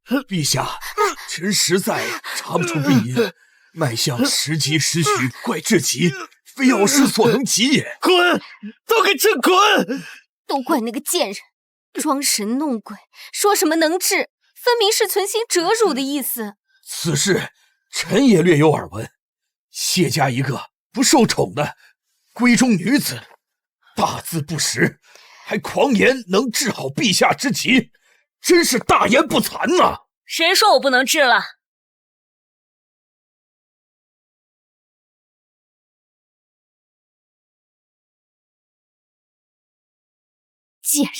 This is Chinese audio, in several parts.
陛下，臣实在查不出病因，脉象时急时虚，怪至极，非药师所能及也。滚！都给朕滚！都怪那个贱人，装神弄鬼，说什么能治，分明是存心折辱的意思。此事臣也略有耳闻。谢家一个不受宠的闺中女子，大字不识，还狂言能治好陛下之疾，真是大言不惭呐！谁说我不能治了？贱人，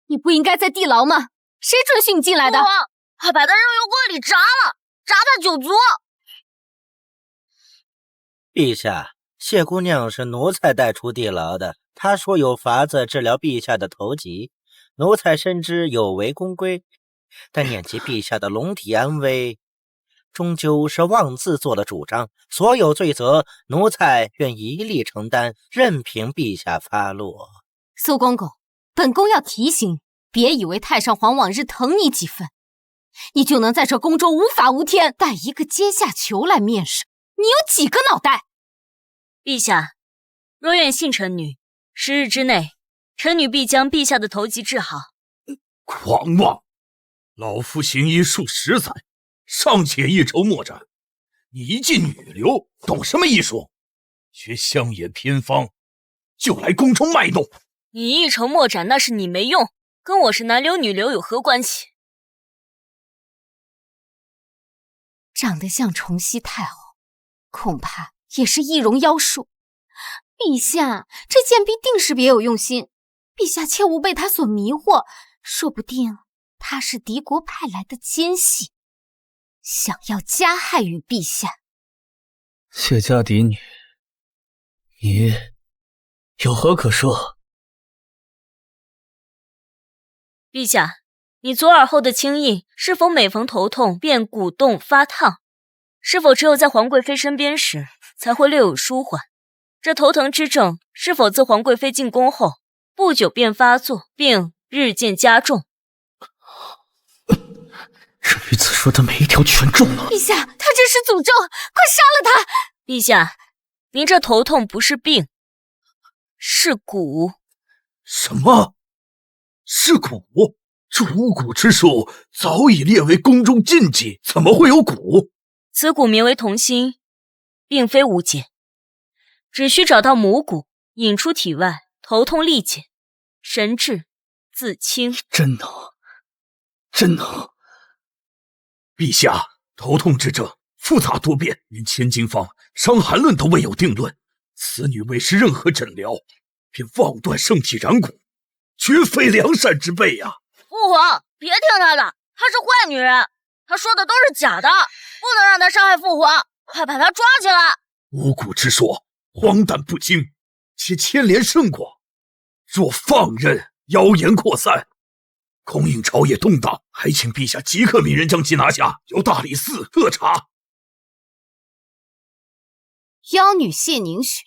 你不应该在地牢吗？谁准许你进来的？父皇，快把他扔油锅里炸了，炸他9族！陛下，谢姑娘是奴才带出地牢的，她说有法子治疗陛下的头疾，奴才深知有违公规，但念及陛下的龙体安危，终究是妄自做了主张，所有罪责奴才愿一力承担，任凭陛下发落。苏公公，本宫要提醒你，别以为太上皇往日疼你几分，你就能在这宫中无法无天，带一个阶下囚来面试，你有几个脑袋？陛下，若愿信臣女，10日之内，臣女必将陛下的头疾治好。狂妄！老夫行医数10载，尚且一筹莫展，你一介女流，懂什么医术？学乡野偏方，就来宫中卖弄。你一筹莫展那是你没用，跟我是男流女流有何关系？长得像崇熙太后，恐怕也是易容妖术。陛下，这贱婢定是别有用心，陛下切勿被他所迷惑，说不定他是敌国派来的奸细，想要加害于陛下。谢家嫡女，你有何可说？陛下，你左耳后的青印是否每逢头痛便鼓动发烫？是否只有在皇贵妃身边时才会略有舒缓？这头疼之症是否自皇贵妃进宫后不久便发作，并日渐加重？这女子说的每一条全中了。陛下，他这是诅咒，快杀了他！陛下，您这头痛不是病，是蛊。什么？是蛊？这巫蛊之术早已列为宫中禁忌，怎么会有蛊？此蛊名为同心，并非无解，只需找到母蛊，引出体外，头痛立减，神志自清。真能，真能！陛下，头痛之症复杂多变，连千金方、伤寒论都未有定论。此女未施任何诊疗，便妄断圣体染蛊，绝非良善之辈呀！父皇，别听她的，她是坏女人，她说的都是假的，不能让她伤害父皇，快把她抓起来！巫蛊之说，荒诞不经，且牵连甚广。若放任，谣言扩散，空应朝野动荡，还请陛下即刻命人将其拿下，由大理寺特查。妖女谢凝雪，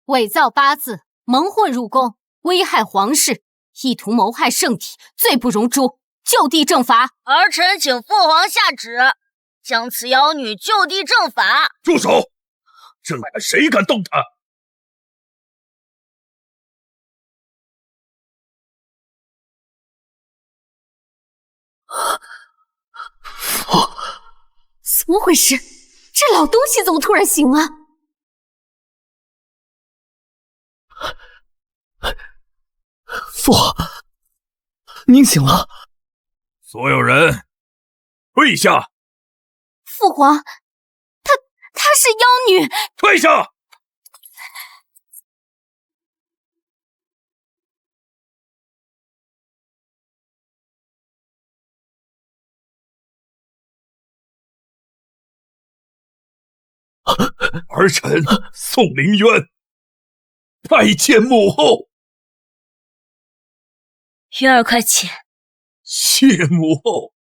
伪造八字，蒙混入宫，危害皇室，意图谋害圣体，罪不容诛，就地正法。儿臣请父皇下旨，将此妖女就地正法。住手！朕看谁敢动她！怎么回事？这老东西怎么突然醒了？父皇，您醒了。所有人退下！父皇，她是妖女。退下！儿臣宋凌渊拜见母后。渊儿快起。谢母后。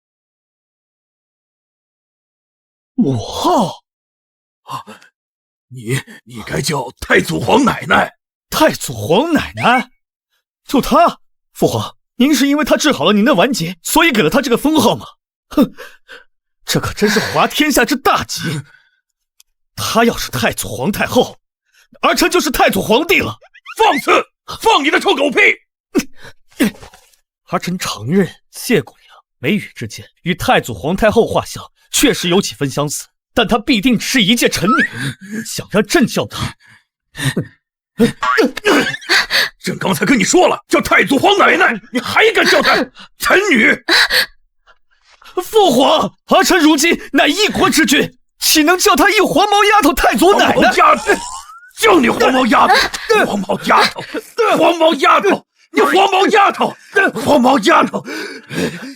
母后你该叫太祖皇奶奶。太祖皇奶奶？就她？父皇，您是因为她治好了您的顽疾，所以给了她这个封号吗？哼，这可真是滑天下之大稽。他要是太祖皇太后，儿臣就是太祖皇帝了。放肆！放你的臭狗屁！儿臣承认谢姑娘眉宇之间与太祖皇太后画像确实有几分相似，但她必定只是一介臣女，想让朕叫她。朕刚才跟你说了，叫太祖皇奶奶，你还敢叫她臣女？父皇，儿臣如今乃一国之君，岂能叫她一黄毛丫头太祖奶奶？叫你黄毛丫头，黄毛丫头，黄毛丫头，你黄毛丫头，黄毛丫头。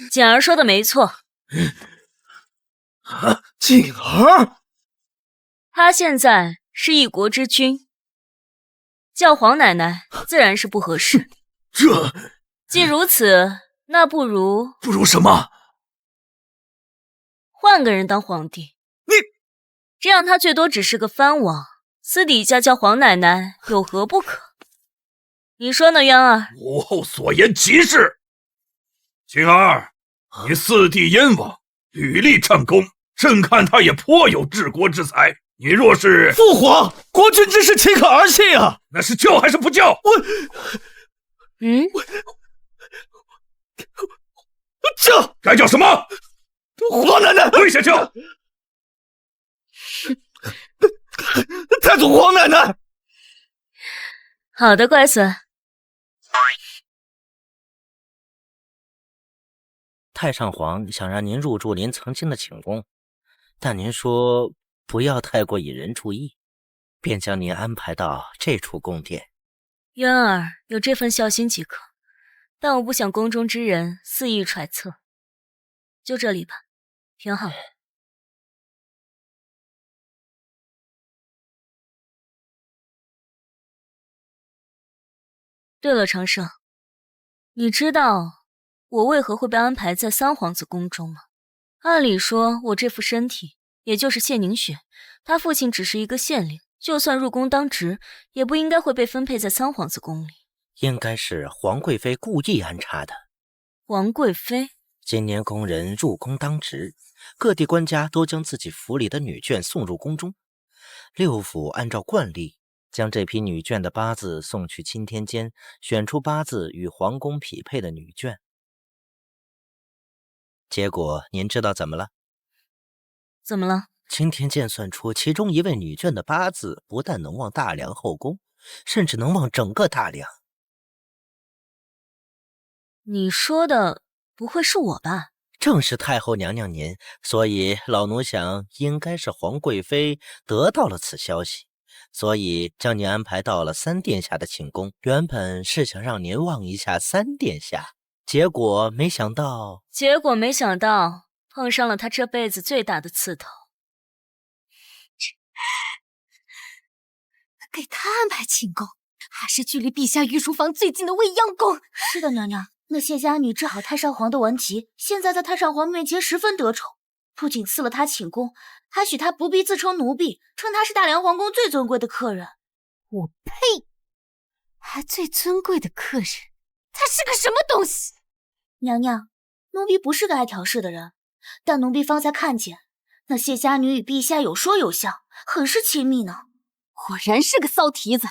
锦儿说的没错，锦儿，她现在是一国之君，叫黄奶奶自然是不合适。这既如此，那不如什么？换个人当皇帝。这样他最多只是个藩王，私底下叫黄奶奶有何不可？你说呢，渊儿？母后所言极是。锦儿，你四弟燕王屡立战功，朕看他也颇有治国之才。你若是……父皇，国君之事岂可儿戏啊？那是叫还是不叫？叫！该叫什么？黄奶奶，跪下叫！太祖皇奶奶。好的，乖孙。太上皇想让您入住您曾经的寝宫，但您说不要太过引人注意，便将您安排到这处宫殿。渊儿有这份孝心即可，但我不想宫中之人肆意揣测。就这里吧，挺好。对了，长生，你知道我为何会被安排在三皇子宫中吗？按理说，我这副身体，也就是谢凝雪，他父亲只是一个县令，就算入宫当职，也不应该会被分配在三皇子宫里。应该是皇贵妃故意安插的。皇贵妃？今年宫人入宫当值，各地官家都将自己府里的女眷送入宫中。六府按照惯例，将这批女眷的八字送去钦天监，选出八字与皇宫匹配的女眷。结果您知道怎么了？怎么了？钦天监算出其中一位女眷的八字不但能旺大梁后宫，甚至能旺整个大梁。你说的不会是我吧？正是太后娘娘您，所以老奴想应该是皇贵妃得到了此消息，所以将您安排到了三殿下的寝宫。原本是想让您望一下三殿下，结果没想到碰上了他这辈子最大的刺头。给他安排寝宫，还是距离陛下御书房最近的未央宫。是的，娘娘。那谢家女治好太上皇的顽疾，现在在太上皇面前十分得宠，不仅赐了她寝宫，还许她不必自称奴婢，称她是大梁皇宫最尊贵的客人。我呸！还最尊贵的客人，他是个什么东西？娘娘，奴婢不是个爱挑事的人，但奴婢方才看见那谢家女与陛下有说有笑，很是亲密呢。果然是个骚蹄子，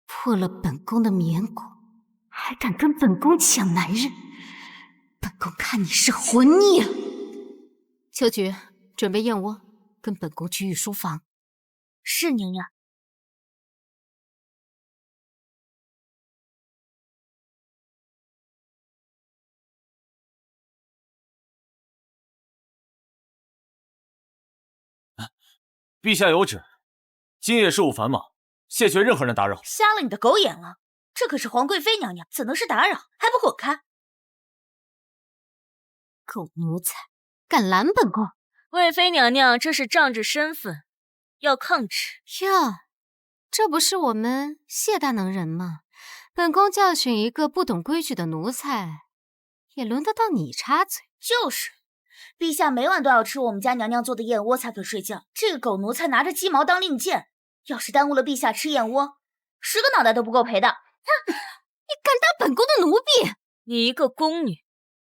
破了本宫的冕梏，还敢跟本宫抢男人，本宫看你是活腻了。秋菊，准备燕窝，跟本宫去御书房。是，娘娘。陛下有旨，今夜事务繁忙，谢绝任何人打扰。瞎了你的狗眼了！这可是皇贵妃娘娘，怎能是打扰？还不滚开！狗奴才，敢拦本宫！贵妃娘娘这是仗着身份，要抗旨。哟，这不是我们谢大能人吗？本宫教训一个不懂规矩的奴才，也轮得到你插嘴？就是，陛下每晚都要吃我们家娘娘做的燕窝才肯睡觉。这个狗奴才拿着鸡毛当令箭，要是耽误了陛下吃燕窝，10个脑袋都不够赔的。你敢当本宫的奴婢？你一个宫女，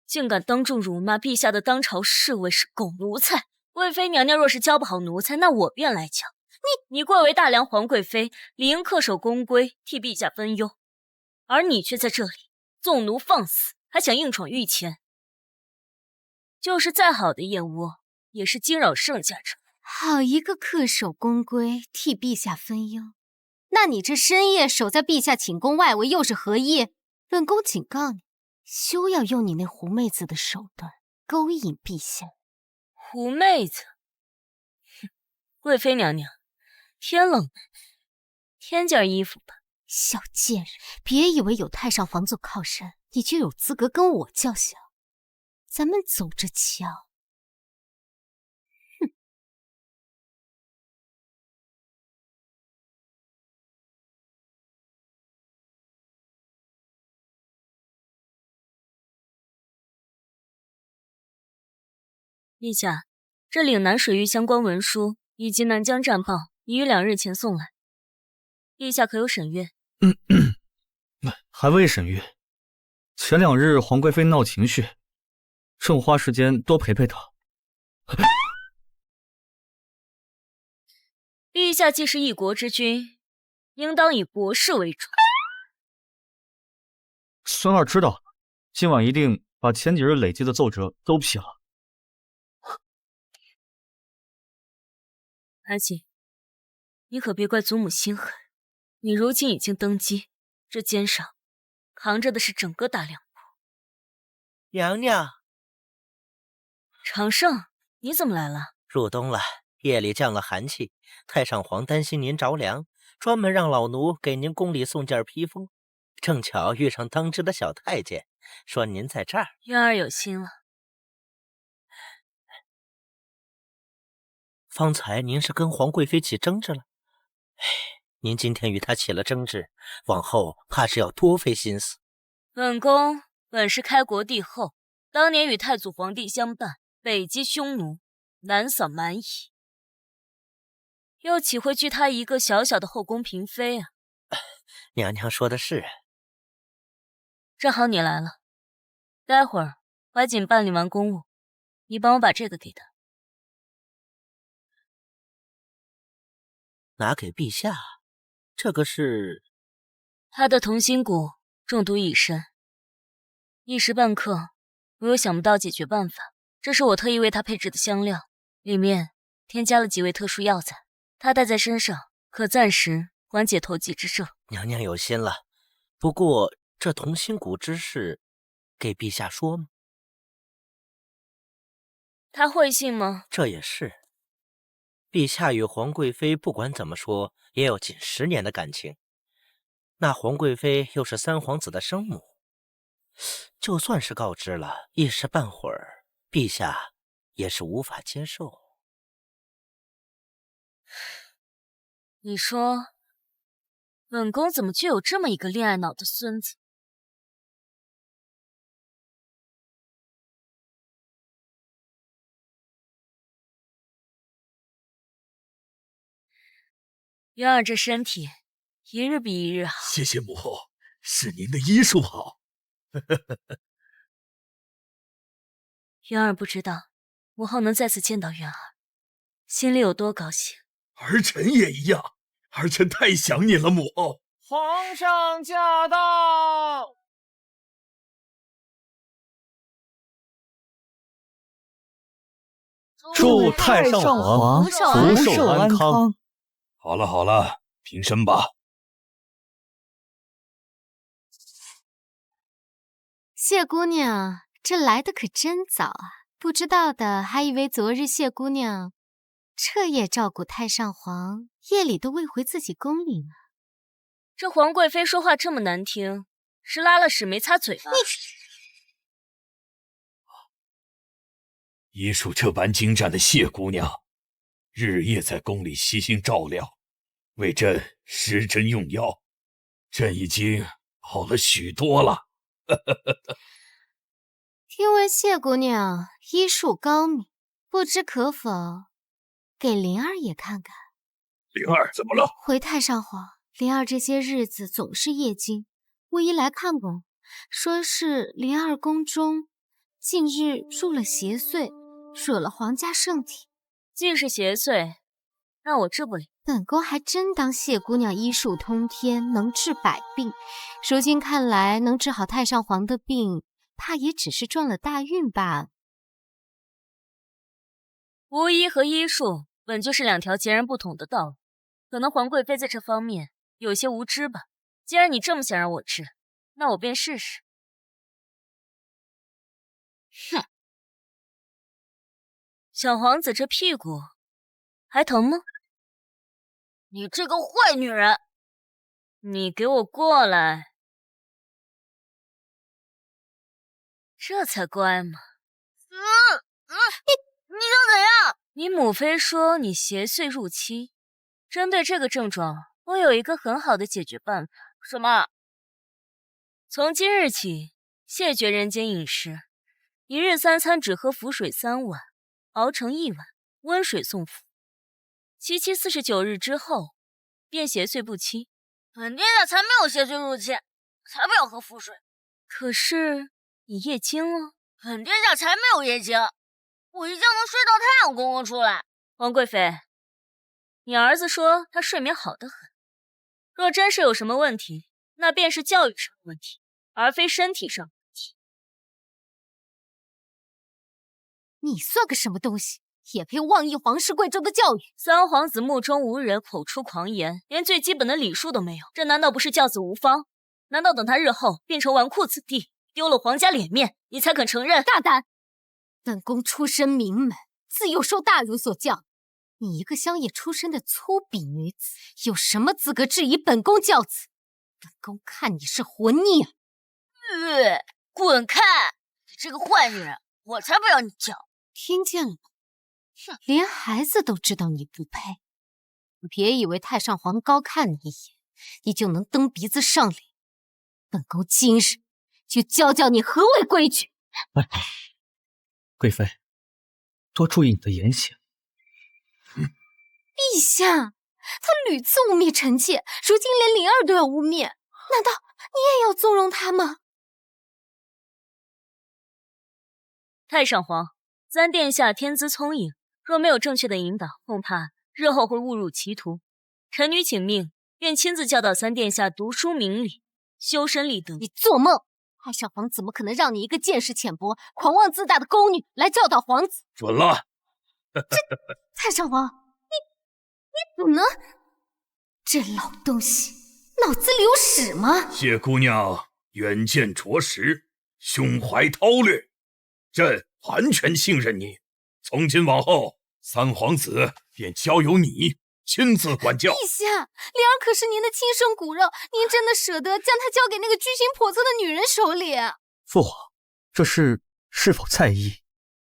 竟敢当众辱骂陛下的当朝侍卫是狗奴才！贵妃娘娘若是教不好奴才，那我便来教。你贵为大梁皇贵妃，理应恪守宫规，替陛下分忧，而你却在这里纵奴放肆，还想硬闯御前。就是再好的燕窝，也是惊扰圣驾者。好一个恪守宫规，替陛下分忧！那你这深夜守在陛下寝宫外围又是何意？本宫警告你，休要用你那狐妹子的手段勾引陛下。狐妹子，哼，贵妃娘娘，天冷，添件衣服吧。小贱人，别以为有太上皇做靠山，你就有资格跟我叫嚣。咱们走着瞧。哼！陛下，这岭南水域相关文书以及南疆战报已于2日前送来，陛下可有审阅？还未审阅。前2日皇贵妃闹情绪，趁我花时间多陪陪她。陛下既是一国之君，应当以国事为主。孙儿知道，今晚一定把前几日累积的奏折都批了。阿锦，你可别怪祖母心狠，你如今已经登基，这肩上扛着的是整个大梁国。娘娘，长胜，你怎么来了？入冬了，夜里降了寒气，太上皇担心您着凉，专门让老奴给您宫里送件披风。正巧遇上当值的小太监，说您在这儿。渊儿有心了。方才您是跟皇贵妃起争执了？您今天与她起了争执，往后怕是要多费心思。本宫本是开国帝后，当年与太祖皇帝相伴，北击匈奴，南扫蛮夷，又岂会惧她一个小小的后宫嫔妃啊？娘娘说的是。正好你来了，待会儿怀瑾办理完公务，你帮我把这个给他。拿给陛下？这个是？他的同心骨中毒已深，一时半刻我又想不到解决办法。这是我特意为他配制的香料，里面添加了几味特殊药材，他带在身上可暂时缓解头脊之症。娘娘有心了，不过这同心骨之事，给陛下说吗？他会信吗？这也是。陛下与皇贵妃不管怎么说，也有近10年的感情。那皇贵妃又是3皇子的生母，就算是告知了，一时半会儿，陛下也是无法接受。你说，本宫怎么就有这么一个恋爱脑的孙子？渊儿这身体一日比一日好。谢谢母后，是您的医术好。渊儿不知道母后能再次见到渊儿，心里有多高兴。儿臣也一样，儿臣太想你了，母后。皇上驾到！祝太上皇福寿安康。好了好了，平身吧。谢姑娘，这来的可真早啊！不知道的还以为昨日谢姑娘彻夜照顾太上皇，夜里都未回自己宫里呢。这皇贵妃说话这么难听，是拉了屎没擦嘴吧？医术这般精湛的谢姑娘，日夜在宫里悉心照料，为朕施针用药，朕已经好了许多了。听闻谢姑娘医术高明，不知可否给灵儿也看看？灵儿怎么了？回太上皇，灵儿这些日子总是夜惊，巫医来看过，说是灵儿宫中近日入了邪祟，惹了皇家圣体。既是邪祟，那我治不了。本宫还真当谢姑娘医术通天，能治百病。如今看来，能治好太上皇的病，怕也只是撞了大运罢了。巫医和医术本就是两条截然不同的道路，可能皇贵妃在这方面有些无知吧。既然你这么想让我治，那我便试试。哼，小皇子这屁股还疼吗？你这个坏女人！你给我过来，这才乖嘛。你想怎样？你母妃说你邪祟入侵，针对这个症状，我有一个很好的解决办法。什么？从今日起，谢绝人间饮食，一日3餐只喝符水3碗，熬成1碗，温水送服。7期49日之后，便邪祟不侵。本殿下才没有邪祟入侵，才不要喝符水。可是你夜惊了。本殿下才没有夜惊，我一觉能睡到太阳公公出来。王贵妃，你儿子说他睡眠好得很，若真是有什么问题，那便是教育上的问题，而非身体上的问题。你算个什么东西，也配妄议皇室贵胄的教育？三皇子目中无人，口出狂言，连最基本的礼数都没有，这难道不是教子无方？难道等他日后变成纨绔子弟，丢了皇家脸面，你才肯承认？大胆！本宫出身名门，自幼受大儒所教。你一个乡野出身的粗鄙女子，有什么资格质疑本宫教子？本宫看你是活腻啊！滚开！你这个坏女人，我才不要你教！听见了吗？哼，连孩子都知道你不配。别以为太上皇高看你一眼，你就能蹬鼻子上脸。本宫今日就教教你何为规矩。贵妃，多注意你的言行。陛下，他屡次污蔑臣妾，如今连灵儿都要污蔑，难道你也要纵容他吗？太上皇，三殿下天资聪颖，若没有正确的引导，恐怕日后会误入歧途。臣女请命，愿亲自教导三殿下读书明理，修身立德。你做梦！太上皇怎么可能让你一个见识浅薄、狂妄自大的宫女来教导皇子？准了！太上皇，你不能！这老东西脑子里有屎吗？谢姑娘远见卓识，胸怀韬略，朕完全信任你。从今往后，三皇子便交由你亲自管教。陛下，灵儿可是您的亲生骨肉，您真的舍得将她交给那个居心叵测的女人手里？父皇，这事是否在意？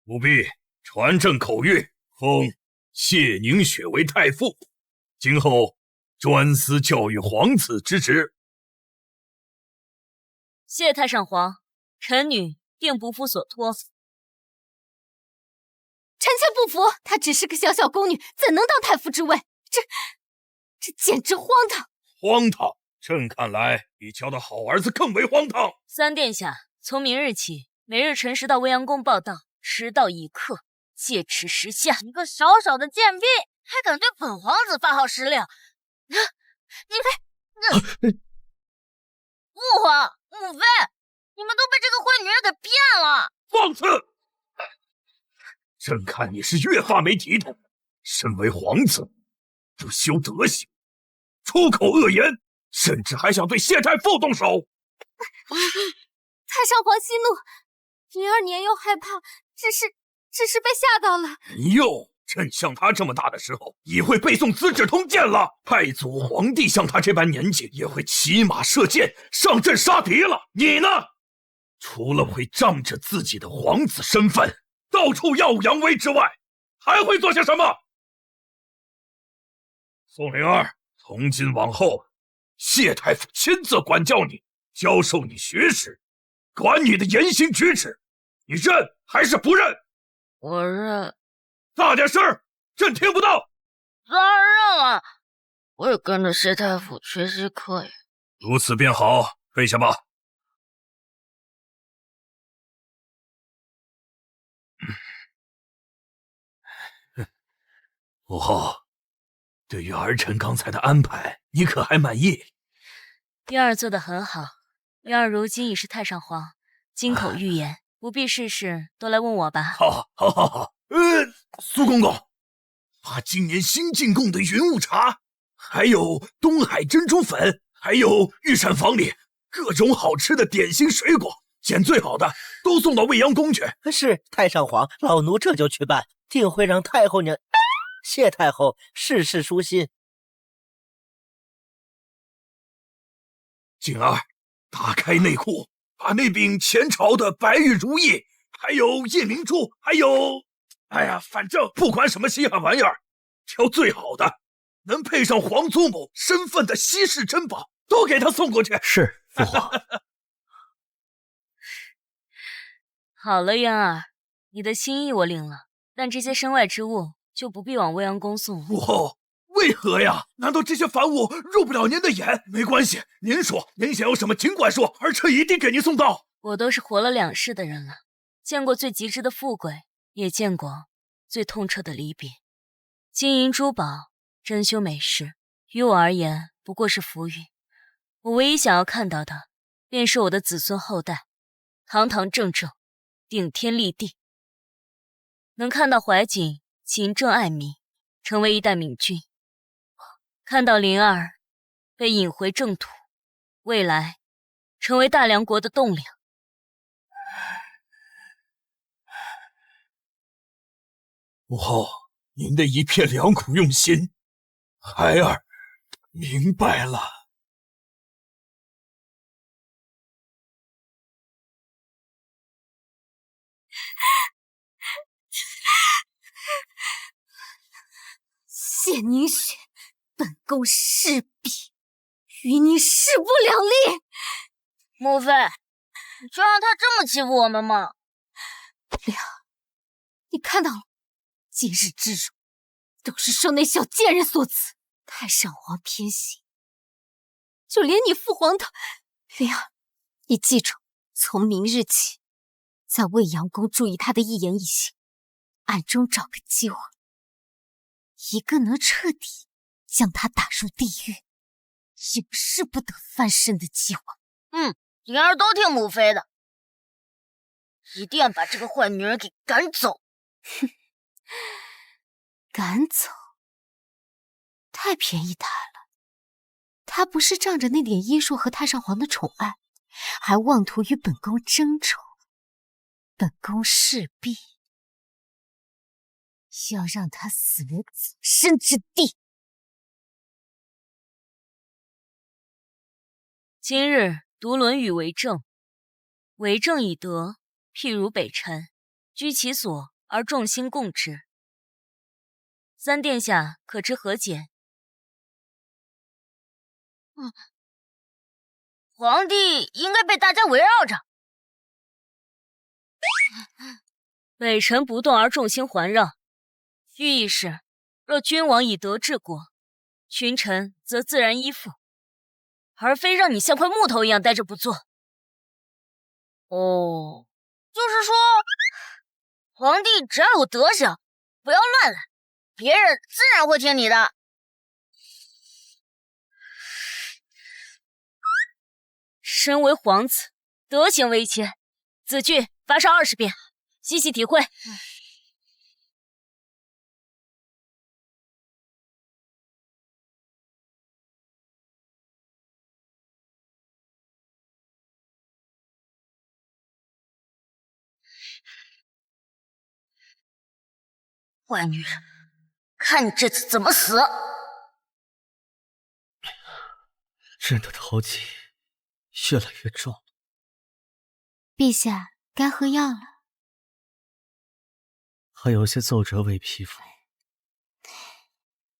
不必，传朕口谕，封谢凝雪为太傅，今后专司教育皇子之职。谢太上皇，臣女定不负所托。臣妾不服，她只是个小小宫女，怎能当太傅之位？这简直荒唐！荒唐！朕看来比教的好儿子更为荒唐。三殿下，从明日起，每日辰时到未央宫报到，迟到一刻，戒尺10下。你个小小的贱婢，还敢对本皇子发号施令？父皇、母妃，你们都被这个坏女人给骗了！放肆！朕看你是越发没体统，身为皇子，不修德行，出口恶言，甚至还想对谢太傅动手。太上皇息怒，灵儿年幼害怕，只是被吓到了。年幼？朕像他这么大的时候，也会背诵《资治通鉴》了。太祖皇帝像他这般年纪，也会骑马射箭，上阵杀敌了。你呢？除了会仗着自己的皇子身份到处耀武扬威之外，还会做些什么？宋灵儿，从今往后，谢太傅亲自管教你，教授你学识，管你的言行举止，你认还是不认？我认。大点声，朕听不到。当然认了，我也跟着谢太傅学习课呀。如此便好，退下吧。武后，对于儿臣刚才的安排，你可还满意？渊儿做得很好，渊儿如今已是太上皇，金口玉言，不必事事都来问我吧。好。苏公公，把今年新进贡的云雾茶，还有东海珍珠粉，还有御膳房里各种好吃的点心水果，拣最好的都送到未央宫去。是太上皇，老奴这就去办，定会让太后娘、谢太后事事舒心。锦儿，打开内库，把那柄前朝的白玉如意，还有夜明珠，还有，反正不管什么稀罕玩意儿，挑最好的，能配上皇祖母身份的稀世珍宝，都给他送过去。是，父皇。好了，渊儿，你的心意我领了，但这些身外之物就不必往未央宫送了。武后，为何呀？难道这些凡物入不了您的眼？没关系，您说，您想要什么尽管说，儿臣一定给您送到。我都是活了2世的人了，见过最极致的富贵，也见过最痛彻的离别。金银珠宝、珍馐美食，于我而言不过是浮云。我唯一想要看到的，便是我的子孙后代，堂堂正正，顶天立地。能看到怀瑾勤政爱民，成为一代明君；看到灵儿被引回正途，未来成为大梁国的栋梁。武后，您的一片良苦用心，孩儿明白了。谢凝雪，本宫势必与你势不两立。母妃，你就让他这么欺负我们吗？灵儿，你看到了，今日之辱都是受那小贱人所赐。太上皇偏心，就连你父皇都……灵儿，你记住，从明日起，在未央宫注意他的一言一行，暗中找个机会，一个能彻底将他打入地狱，永世不得翻身的机会。灵儿都听母妃的，一定要把这个坏女人给赶走。哼，赶走，太便宜他了。他不是仗着那点医术和太上皇的宠爱，还妄图与本宫争宠，本宫势必要让他死无葬身之地。今日读《论语》为政，为政以德，譬如北辰，居其所而众星共之。三殿下可知何解？皇帝应该被大家围绕着。北辰不动而众星环绕，寓意是若君王以德治国，群臣则自然依附，而非让你像块木头一样呆着不做。哦，就是说，皇帝只要有德行，不要乱来，别人自然会听你的。身为皇子，德行为先，此句罚上20遍，细细体会。坏女人，看你这次怎么死！朕的头疾越来越重了。陛下该喝药了。还有些奏折未批复，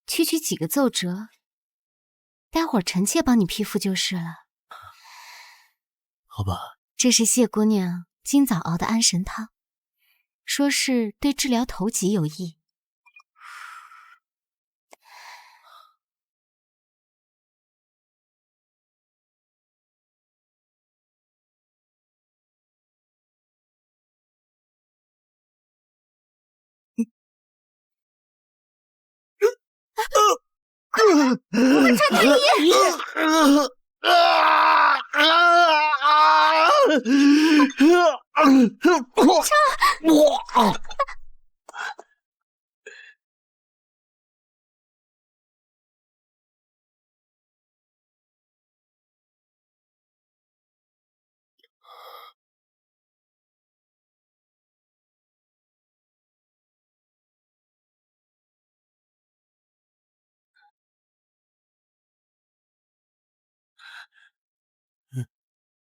区区几个奏折，待会儿臣妾帮你批复就是了。好吧。这是谢姑娘今早熬的安神汤，说是对治疗头疾有益。太医！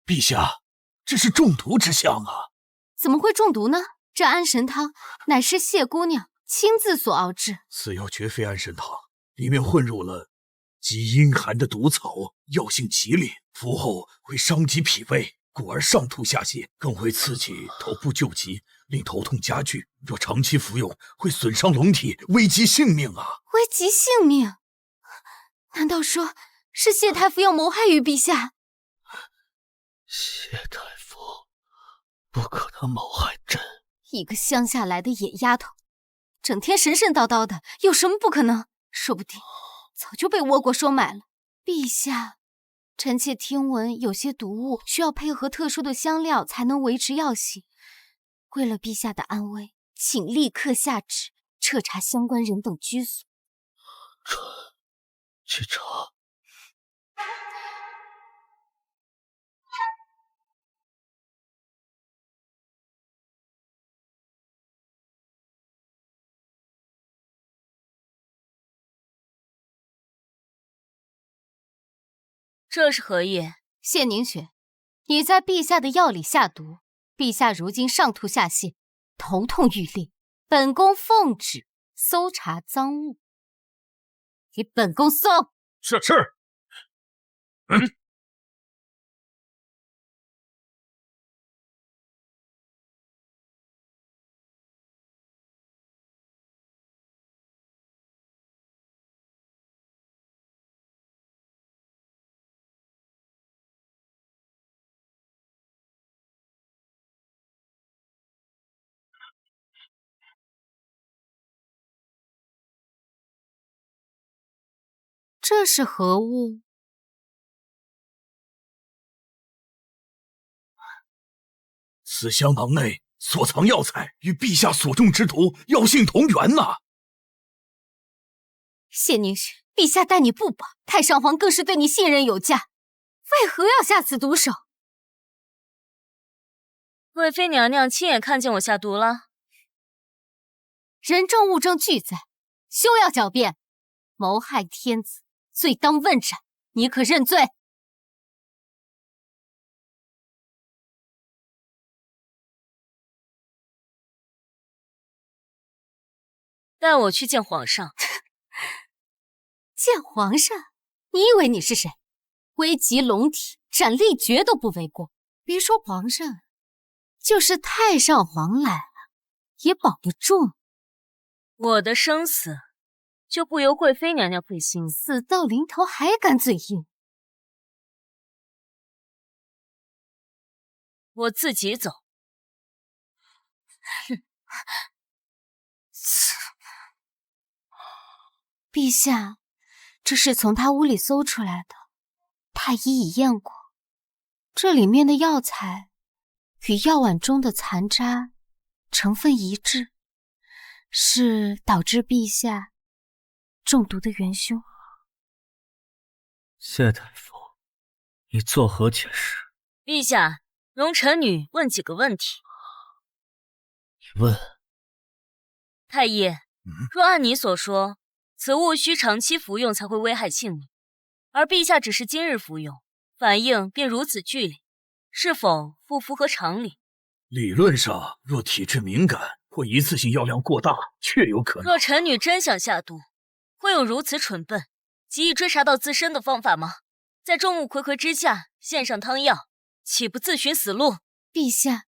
陛下，这是中毒之象啊！怎么会中毒呢？这安神汤乃是谢姑娘亲自所熬制，此药绝非安神汤，里面混入了极阴寒的毒草，药性极烈，服后会伤及脾胃，故而上吐下泻，更会刺激头部旧疾，令头痛加剧。若长期服用，会损伤龙体，危及性命啊！危及性命？难道说是谢太傅要谋害于陛下？谢太傅不可能谋害朕。一个乡下来的野丫头，整天神神叨叨的，有什么不可能？说不定早就被倭国收买了。陛下，臣妾听闻有些毒物需要配合特殊的香料才能维持药性。为了陛下的安危，请立刻下旨彻查相关人等居所。臣去查。这是何意？谢凝雪，你在陛下的药里下毒，陛下如今上吐下泻，头痛欲裂，本宫奉旨搜查赃物，给本宫搜。是。这是何物？此香囊内所藏药材与陛下所中之毒药性同源呐！谢凝雪，陛下待你不薄，太上皇更是对你信任有加，为何要下此毒手？贵妃娘娘亲眼看见我下毒了，人证物证俱在，休要狡辩，谋害天子，罪当问斩，你可认罪？带我去见皇上。见皇上？你以为你是谁？危及龙体，斩立决都不为过。别说皇上，就是太上皇来了，也保不住。我的生死就不由贵妃娘娘费心，死到临头还敢嘴硬？我自己走。陛下，这是从他屋里搜出来的，太医已验过，这里面的药材与药碗中的残渣成分一致，是导致陛下中毒的元凶。谢太傅，你作何解释？陛下，容臣女问几个问题。你问。太医，若按你所说，此物需长期服用才会危害性命，而陛下只是今日服用，反应便如此剧烈，是否不符合常理？理论上，若体质敏感或一次性药量过大，确有可能。若臣女真想下毒，会有如此蠢笨、极易追查到自身的方法吗？在众目睽睽之下献上汤药，岂不自寻死路？陛下，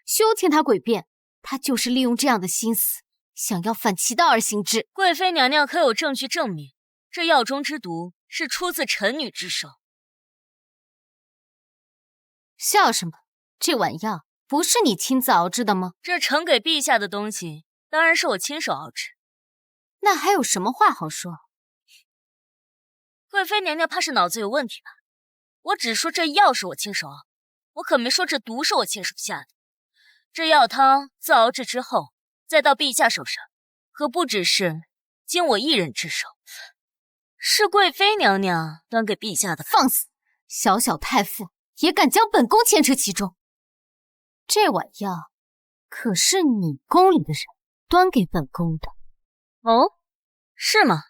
休听他诡辩，他就是利用这样的心思，想要反其道而行之。贵妃娘娘可有证据证明，这药中之毒是出自臣女之手？笑什么？这碗药不是你亲自熬制的吗？这呈给陛下的东西，当然是我亲手熬制。那还有什么话好说？贵妃娘娘怕是脑子有问题吧？我只说这药是我亲手熬，我可没说这毒是我亲手下的。这药汤自熬制之后，再到陛下手上，可不只是经我一人之手，是贵妃娘娘端给陛下的。放肆！小小太傅也敢将本宫牵扯其中？这碗药可是你宫里的人端给本宫的。哦，是吗？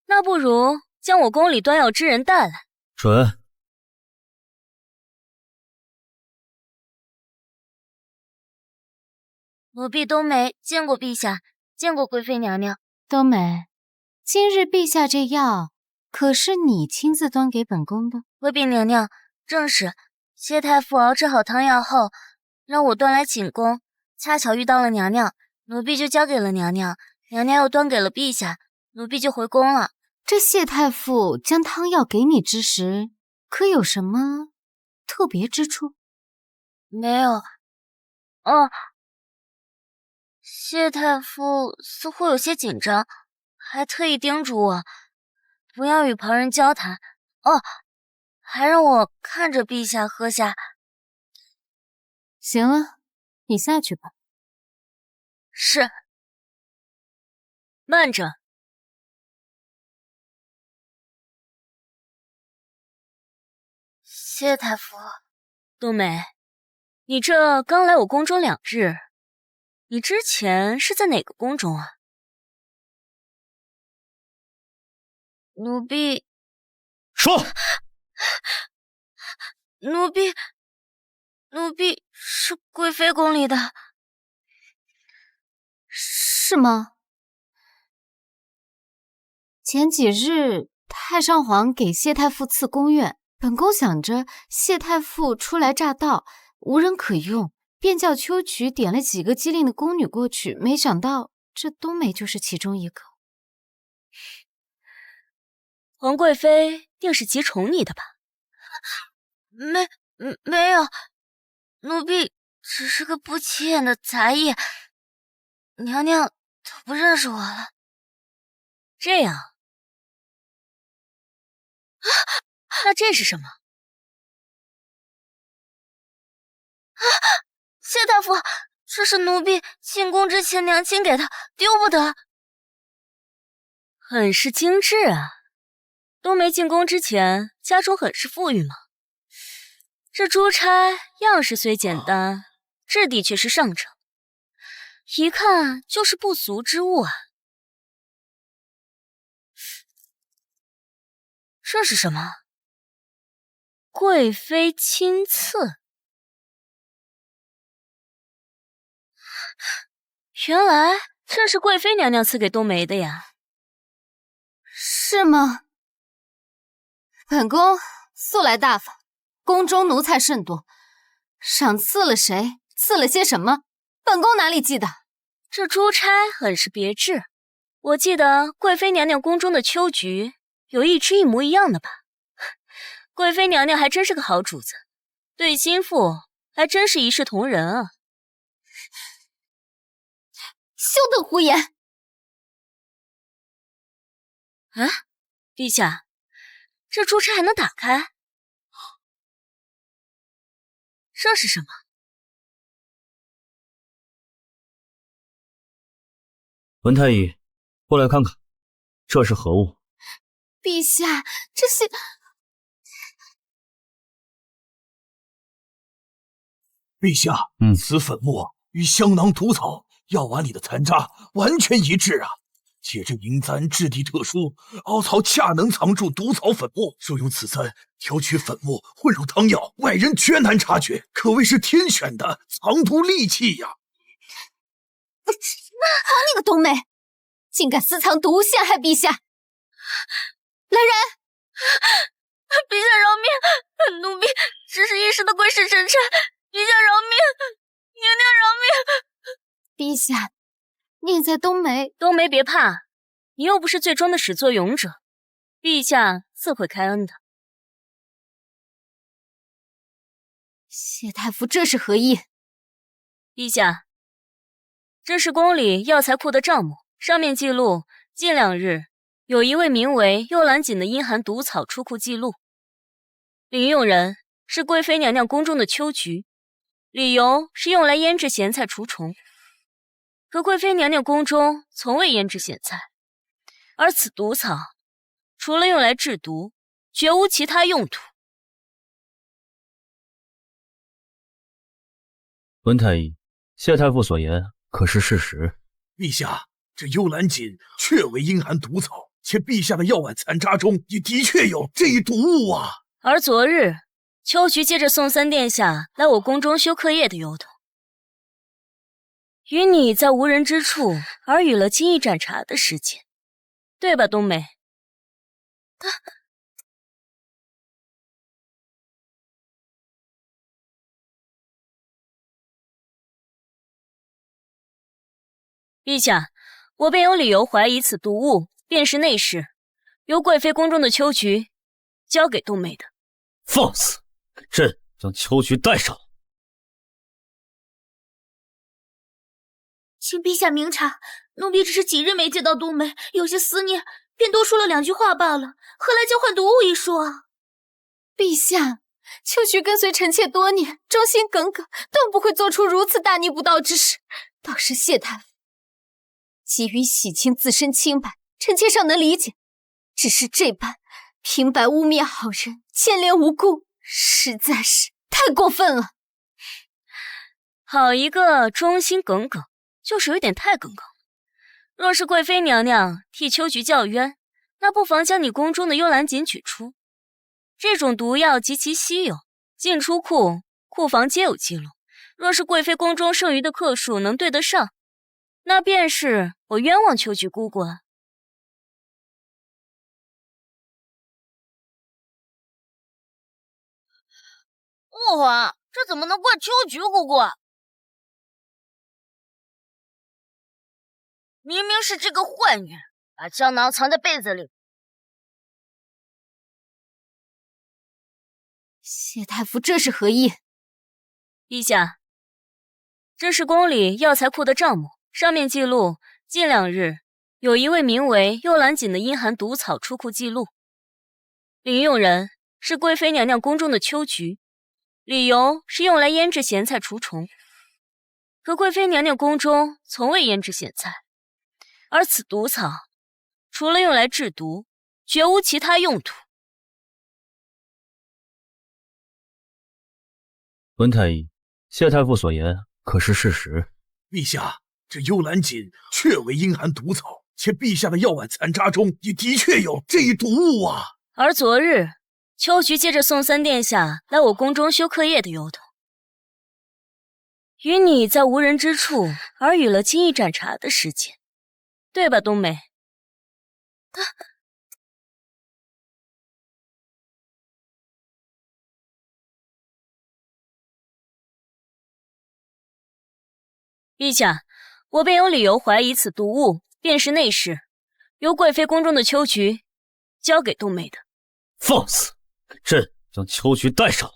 那不如将我宫里端药之人带来。准。奴婢冬梅见过陛下，见过贵妃娘娘。冬梅，今日陛下这药可是你亲自端给本宫的？贵妃娘娘，正是。谢太傅熬制好汤药后，让我端来寝宫，恰巧遇到了娘娘，奴婢就交给了娘娘，娘娘又端给了陛下，奴婢就回宫了。这谢太傅将汤药给你之时，可有什么特别之处？没有。哦，谢太傅似乎有些紧张，还特意叮嘱我不要与旁人交谈。哦，还让我看着陛下喝下。行了，你下去吧。是。慢着。谢太傅。冬梅，你这刚来我宫中2日，你之前是在哪个宫中啊？奴婢。说。奴婢是贵妃宫里的。是吗？前几日太上皇给谢太傅赐宫院，本宫想着谢太傅初来乍到，无人可用，便叫秋菊点了几个机灵的宫女过去，没想到这冬梅就是其中一个。皇贵妃定是极宠你的吧？没有，奴婢只是个不起眼的才艺，娘娘都不认识我了。这样，那这是什么？谢大夫，这是奴婢进宫之前娘亲给的，丢不得。很是精致啊！冬梅进宫之前，家中很是富裕吗？这珠钗样式虽简单，质地却是上乘，一看就是不俗之物啊。这是什么？贵妃亲赐。原来这是贵妃娘娘赐给冬梅的呀。是吗？本宫素来大方，宫中奴才甚多，赏赐了谁，赐了些什么，本宫哪里记得？这珠钗很是别致，我记得贵妃娘娘宫中的秋菊有一只一模一样的吧？贵妃娘娘还真是个好主子，对心腹还真是一视同仁啊！休得胡言！啊，陛下，这珠钗还能打开？这是什么？文太医，过来看看，这是何物？陛下，这是……陛下，此粉末与香囊毒草药丸里的残渣完全一致啊！且这银簪质地特殊，凹槽恰能藏住毒草粉末。若用此簪调取粉末混入汤药，外人绝难察觉，可谓是天选的藏毒利器呀！好你个冬梅，竟敢私藏毒陷害陛下！来人！陛下饶命！奴婢只是一时的鬼使神差，陛下饶命！娘娘饶命！陛下，念在冬梅别怕，你又不是最终的始作俑者，陛下自会开恩的。谢太傅这是何意？陛下，这是宫里药材库的账目，上面记录近2日有一位名为幽兰锦的阴寒毒草出库记录，领用人是贵妃娘娘宫中的秋菊，理由是用来腌制咸菜除虫。可贵妃娘娘宫中从未腌制咸菜，而此毒草除了用来制毒，绝无其他用途。温太医，谢太傅所言可是事实？陛下，这幽兰锦确为阴寒毒草，且陛下的药碗残渣中也的确有这一毒物啊。而昨日，秋菊借着宋三殿下来我宫中修课业的由头，与你在无人之处耳语了金翼盏茶的事情，对吧，冬梅？陛下，我便有理由怀疑此毒物便是内侍，由贵妃宫中的秋菊交给冬梅的。放肆！朕将秋菊带上。请陛下明察，奴婢只是几日没见到冬梅，有些思念，便多说了2句话罢了，何来交换毒物一说啊？陛下，秋菊跟随臣妾多年，忠心耿耿，断不会做出如此大逆不道之事。倒是谢太傅急于洗清自身清白，臣妾尚能理解，只是这般平白污蔑好人，牵连无辜，实在是太过分了。好一个忠心耿耿，就是有点太耿耿。若是贵妃娘娘替秋菊叫冤，那不妨将你宫中的幽兰锦取出。这种毒药极其稀有，进出库，库房皆有记录。若是贵妃宫中剩余的克数能对得上，那便是我冤枉秋菊姑姑了。父皇，这怎么能怪秋菊姑姑？明明是这个坏女人把胶囊藏在被子里。谢太傅这是何意？陛下，这是宫里药材库的账目，上面记录近2日有一位名为幽兰锦的阴寒毒草出库记录，领用人是贵妃娘娘宫中的秋菊，理由是用来腌制咸菜除虫。可贵妃娘娘宫中从未腌制咸菜，而此毒草除了用来制毒，绝无其他用途。温太医，谢太傅所言可是事实？陛下，这幽兰锦确为阴寒毒草，且陛下的药碗残渣中也的确有这一毒物啊。而昨日，秋菊借着宋三殿下来我宫中修课业的由头，与你在无人之处耳语了金翼盏茶的事情，对吧，冬梅？陛下，我便有理由怀疑此毒物便是内侍，由贵妃宫中的秋菊交给冬梅的。放肆！朕将秋菊带上。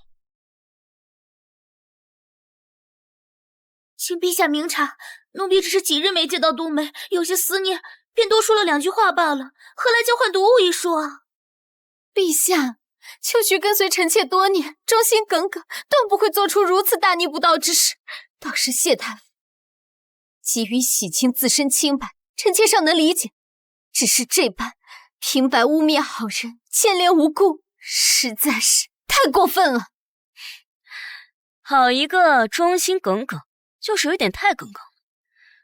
请陛下明察，奴婢只是几日没见到冬梅，有些思念，便多说了2句话罢了，何来交换毒物一说啊？陛下，秋菊跟随臣妾多年，忠心耿耿，断不会做出如此大逆不道之事。倒是谢太傅急于洗清自身清白，臣妾尚能理解，只是这般平白污蔑好人，牵连无辜，实在是太过分了。好一个忠心耿耿，就是有点太耿耿。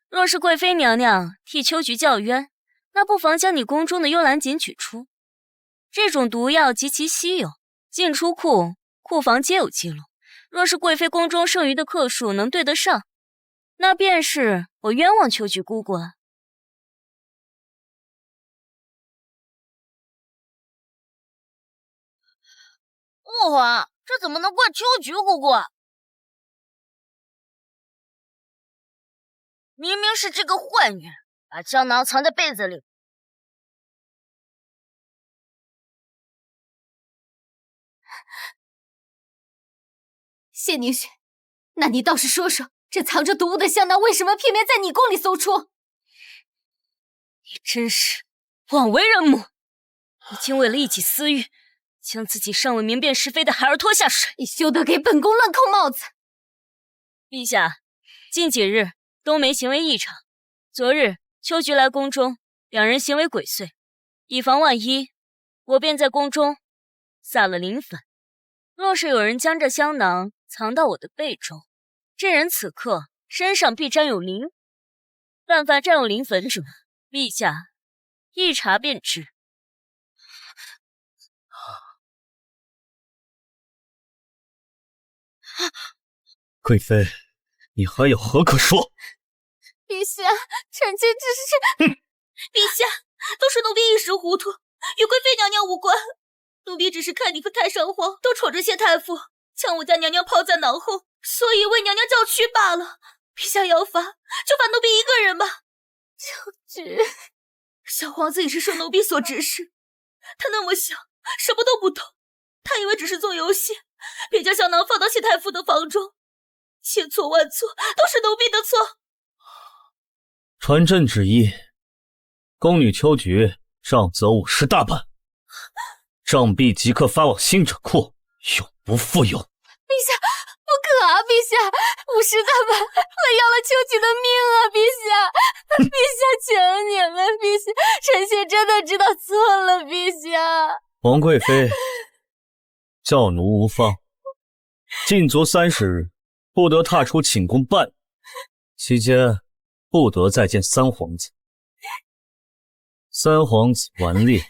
若是贵妃娘娘替秋菊叫冤，那不妨将你宫中的幽兰锦取出。这种毒药极其稀有，进出库，库房皆有记录。若是贵妃宫中剩余的克数能对得上，那便是我冤枉秋菊姑姑了。父皇，这怎么能怪秋菊姑姑？明明是这个坏女人把胶囊藏在被子里。谢宁雪，那你倒是说说，这藏着毒物的香囊为什么偏偏在你宫里搜出？你真是枉为人母！你竟为了一己私欲，将自己尚未明辨是非的孩儿拖下水，你休得给本宫乱扣帽子！陛下，近几日冬梅行为异常，昨日秋菊来宫中，两人行为鬼祟，以防万一，我便在宫中撒了灵粉。若是有人将这香囊藏到我的背中，这人此刻身上必沾有灵。但凡沾有灵粉者，陛下一查便知。贵妃，你还有何可说？陛下，臣妾只是……陛下，都是奴婢一时糊涂，与贵妃娘娘无关。奴婢只是看你和太上皇都宠着谢太傅，将我家娘娘抛在脑后，所以为娘娘叫屈罢了。陛下要罚，就罚奴婢一个人吧。秋菊，小皇子也是受奴婢所指使，他那么小，什么都不懂，他以为只是做游戏，便将香囊放到谢太傅的房中。千错万错，都是奴婢的错。传朕旨意，宫女秋菊杖责50大板，杖毙即刻发往新者库，永不复有。陛下，不可啊！陛下，50大板会要了秋菊的命啊！陛下，陛下，求你了，陛下，臣妾真的知道错了，陛下。王贵妃，教奴无方，禁足30日，不得踏出寝宫半，期间不得再见三皇子。三皇子顽劣，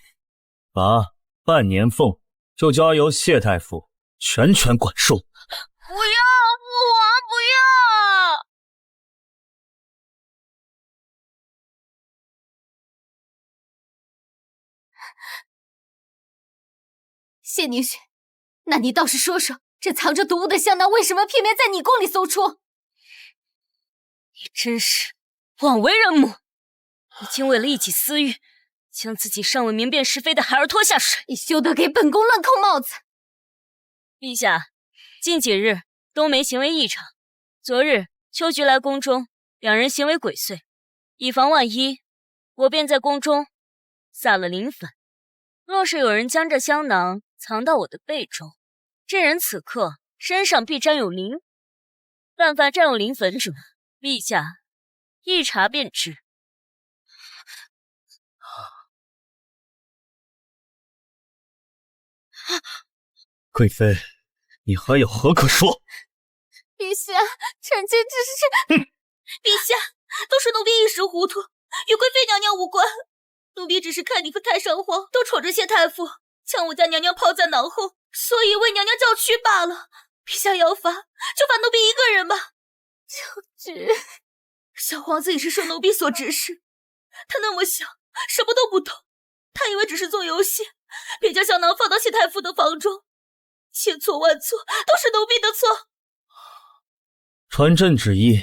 罚半年俸，就交由谢太傅全权管束。不要，父王不要！谢宁雪，那你倒是说说，这藏着毒物的香囊为什么偏偏在你宫里搜出？你真是枉为人母！你竟为了一己私欲，将自己尚未明辨是非的孩儿拖下水，你休得给本宫乱扣帽子！陛下，近几日冬梅行为异常，昨日秋菊来宫中，两人行为鬼祟，以防万一，我便在宫中撒了灵粉。若是有人将这香囊藏到我的背中，这人此刻身上必沾有灵。但凡沾有灵粉者，陛下一查便知。贵妃，你还有何可说？陛下，臣妾只是……陛下，都是奴婢一时糊涂，与贵妃娘娘无关。奴婢只是看你和太上皇都宠着谢太傅，将我家娘娘抛在脑后，所以为娘娘叫屈罢了。陛下要罚，就罚奴婢一个人吧。秋菊，小皇子也是受奴婢所指使，他那么小，什么都不懂，他以为只是做游戏，便将香囊放到谢太傅的房中。千错万错，都是奴婢的错。传朕旨意，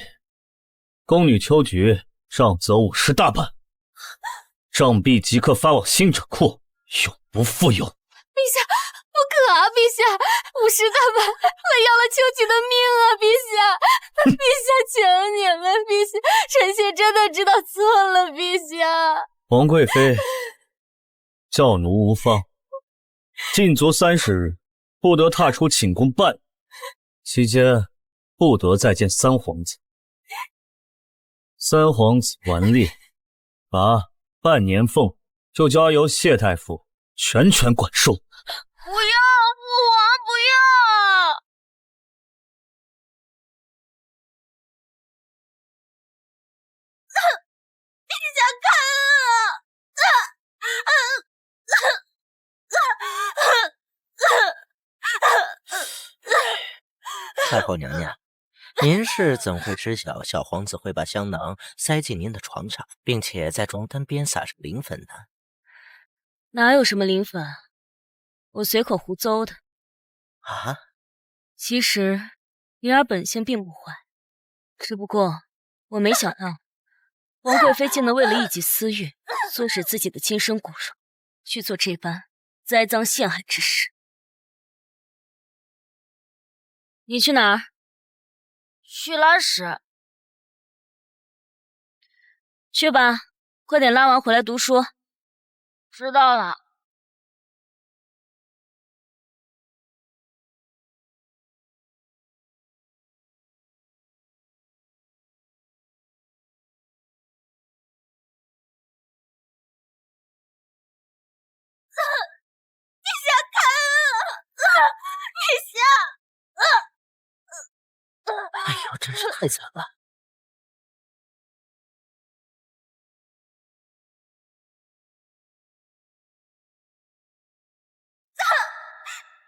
宫女秋菊杖责50大板，杖毙即刻发往新者库，永不复有。陛下，不可啊！陛下，50大板会要了秋菊的命啊！陛下，陛下，求你了，陛下，臣妾真的知道错了，陛下。王贵妃，教奴无方，禁足30日，不得踏出寝宫半，期间不得再见三皇子。三皇子顽劣，罚半年俸，就交由谢太傅全权管束。不要，父王不要！陛下看啊！太后娘娘，您是怎会知晓小皇子会把香囊塞进您的床上，并且在床单边撒上灵粉呢？哪有什么灵粉，我随口胡诌的。啊？其实灵儿本性并不坏，只不过我没想到王贵妃竟能为了一己私欲，唆使自己的亲生骨肉去做这般栽赃陷害之事。你去哪儿？去拉屎。去吧，快点拉完回来读书。知道了。陛下开恩！陛下！哎呦，真是太惨了！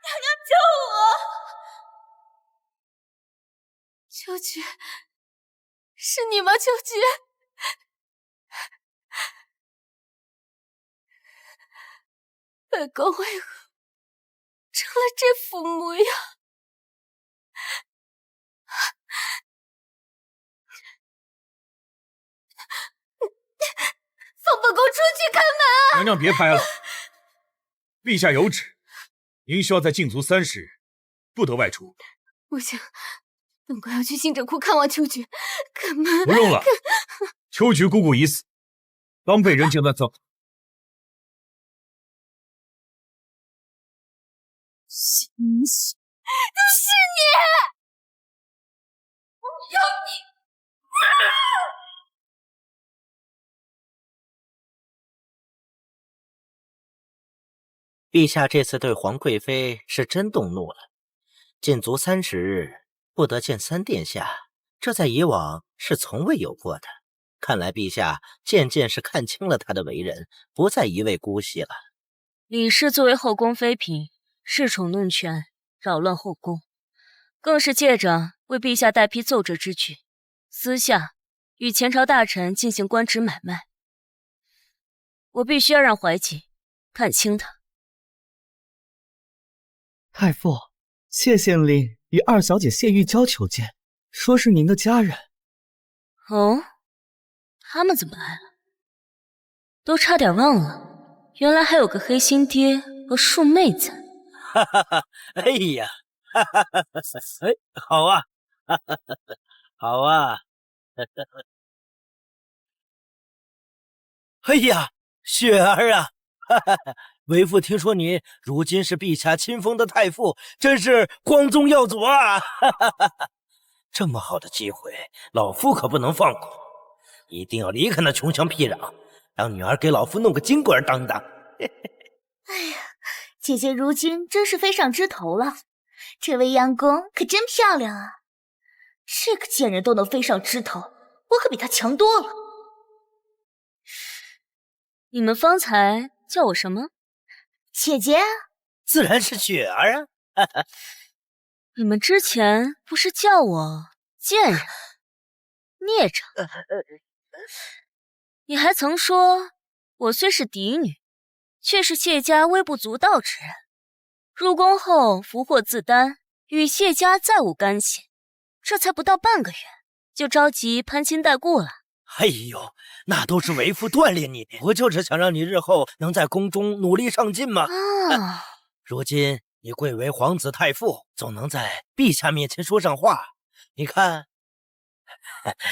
娘娘救我！秋菊，是你吗？秋菊，本宫为何成了这副模样？放本宫出去开门！娘娘别拍了，陛下有旨，您需要在禁足30日，不得外出。不行，本宫要去信者库看望秋菊。开门！不用了，秋菊姑姑已死，刚被人进了葬。醒醒！是你！我要你！陛下这次对皇贵妃是真动怒了，禁足30日，不得见3殿下，这在以往是从未有过的。看来陛下渐渐是看清了他的为人，不再一味姑息了。李氏作为后宫妃嫔，恃宠弄权，扰乱后宫，更是借着为陛下代批奏折之举，私下与前朝大臣进行官职买卖。我必须要让怀瑾看清他。太傅，谢县令与二小姐谢玉娇求见，说是您的家人。哦，他们怎么来了？都差点忘了，原来还有个黑心爹和庶妹在。哈哈哈！哎呀，哈哈哈！哎，好啊，哈哈哈！好啊，哈哈！哎呀，雪儿啊，哈哈哈！为父听说你如今是陛下亲封的太傅，真是光宗耀祖啊！哈哈哈！这么好的机会，老夫可不能放过，一定要离开那穷乡僻壤，让女儿给老夫弄个金官当当。哎呀，姐姐如今真是飞上枝头了，这位央宫可真漂亮啊！这个贱人都能飞上枝头，我可比她强多了。你们方才叫我什么？姐姐，自然是雪儿啊！哈哈，你们之前不是叫我贱人、孽障？你还曾说我虽是嫡女，却是谢家微不足道之人。入宫后福祸自担，与谢家再无干系。这才不到半个月，就着急攀亲带故了。哎呦，那都是为父锻炼你，不就是想让你日后能在宫中努力上进吗？啊！如今你贵为皇子太傅，总能在陛下面前说上话。你看，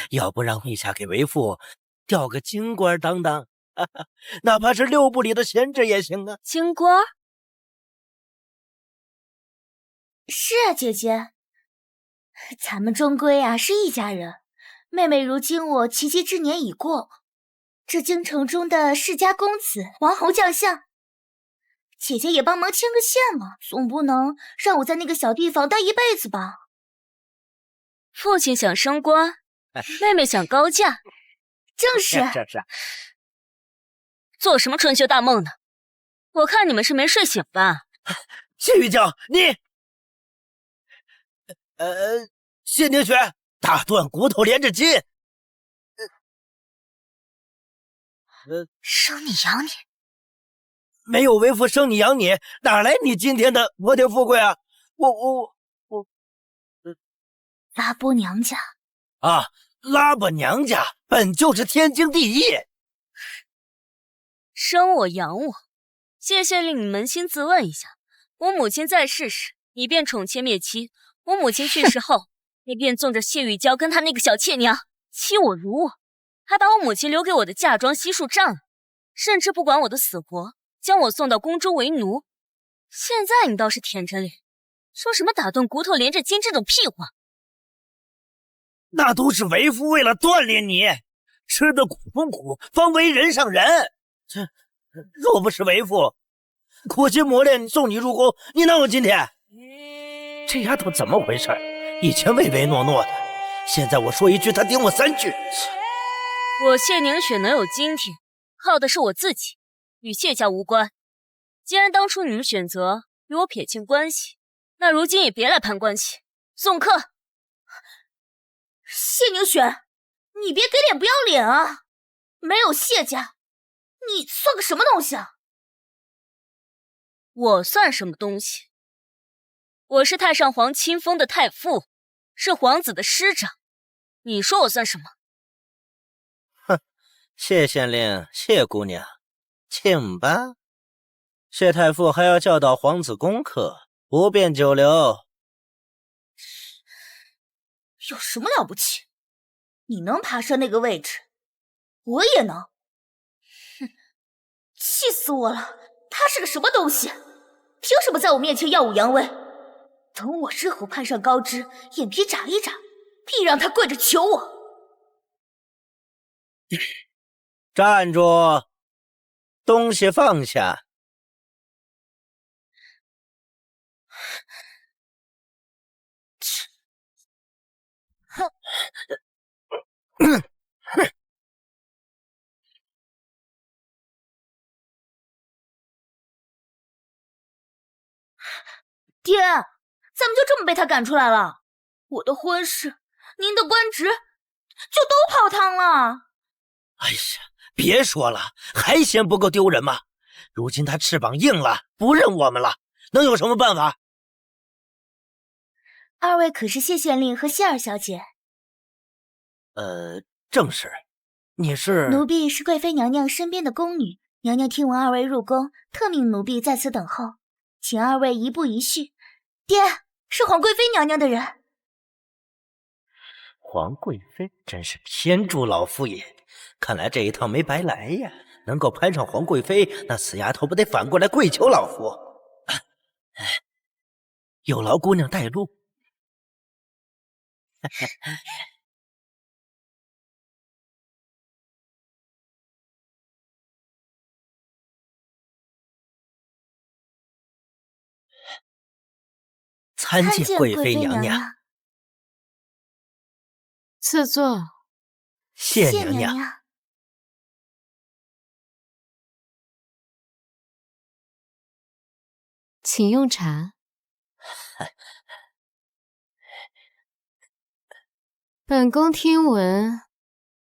要不让陛下给为父调个京官当当，哪怕是6部里的闲职也行啊。京官？是啊，姐姐，咱们终归啊是一家人。妹妹如今我及笄之年已过，这京城中的世家公子、王侯将相，姐姐也帮忙牵个线嘛，总不能让我在那个小地方待一辈子吧？父亲想升官，妹妹想高嫁，正是。正是。做什么春秋大梦呢？我看你们是没睡醒吧？谢玉娇，你，谢宁雪，打断骨头连着筋。生你养你，没有为父生你养你，哪来你今天的国铁富贵啊？我拉波娘家啊，拉巴娘家本就是天经地义。生我养我，谢县令，你扪心自问一下，我母亲在世时，你便宠妾灭妻；我母亲去世后，你便纵着谢玉娇跟她那个小妾娘欺我辱我，还把我母亲留给我的嫁妆悉数占了，甚至不管我的死活，将我送到宫中为奴。现在你倒是舔着脸，说什么打断骨头连着筋这种屁话。那都是为夫为了锻炼你，吃得苦中苦，方为人上人。若不是为夫苦心磨练送你入宫，你哪有今天？这丫头怎么回事？以前唯唯诺诺的，现在我说一句，她顶我3句。我谢宁雪能有今天，靠的是我自己，与谢家无关。既然当初你们选择与我撇清关系，那如今也别来攀关系。送客。谢宁雪，你别给脸不要脸啊！没有谢家，你算个什么东西啊？我算什么东西？我是太上皇亲封的太傅，是皇子的师长。你说我算什么？哼，谢县令，谢姑娘，请吧。谢太傅还要教导皇子功课，不便久留。有什么了不起？你能爬上那个位置，我也能。哼，气死我了！他是个什么东西？凭什么在我面前耀武扬威？等我日后攀上高枝，眼皮眨一眨，必让他跪着求我。站住！东西放下。爹，咱们就这么被他赶出来了？我的婚事，您的官职，就都泡汤了。哎呀，别说了，还嫌不够丢人吗？如今他翅膀硬了，不认我们了，能有什么办法？二位可是谢县令和谢二小姐？正是。你是？奴婢是贵妃娘娘身边的宫女，娘娘听闻二位入宫，特命奴婢在此等候，请二位一步一叙。爹，是皇贵妃娘娘的人。皇贵妃真是天助老夫也，看来这一趟没白来呀！能够攀上皇贵妃，那死丫头不得反过来跪求老夫？有劳姑娘带路。参见贵妃娘娘。赐座。谢娘娘。请用茶。本宫听闻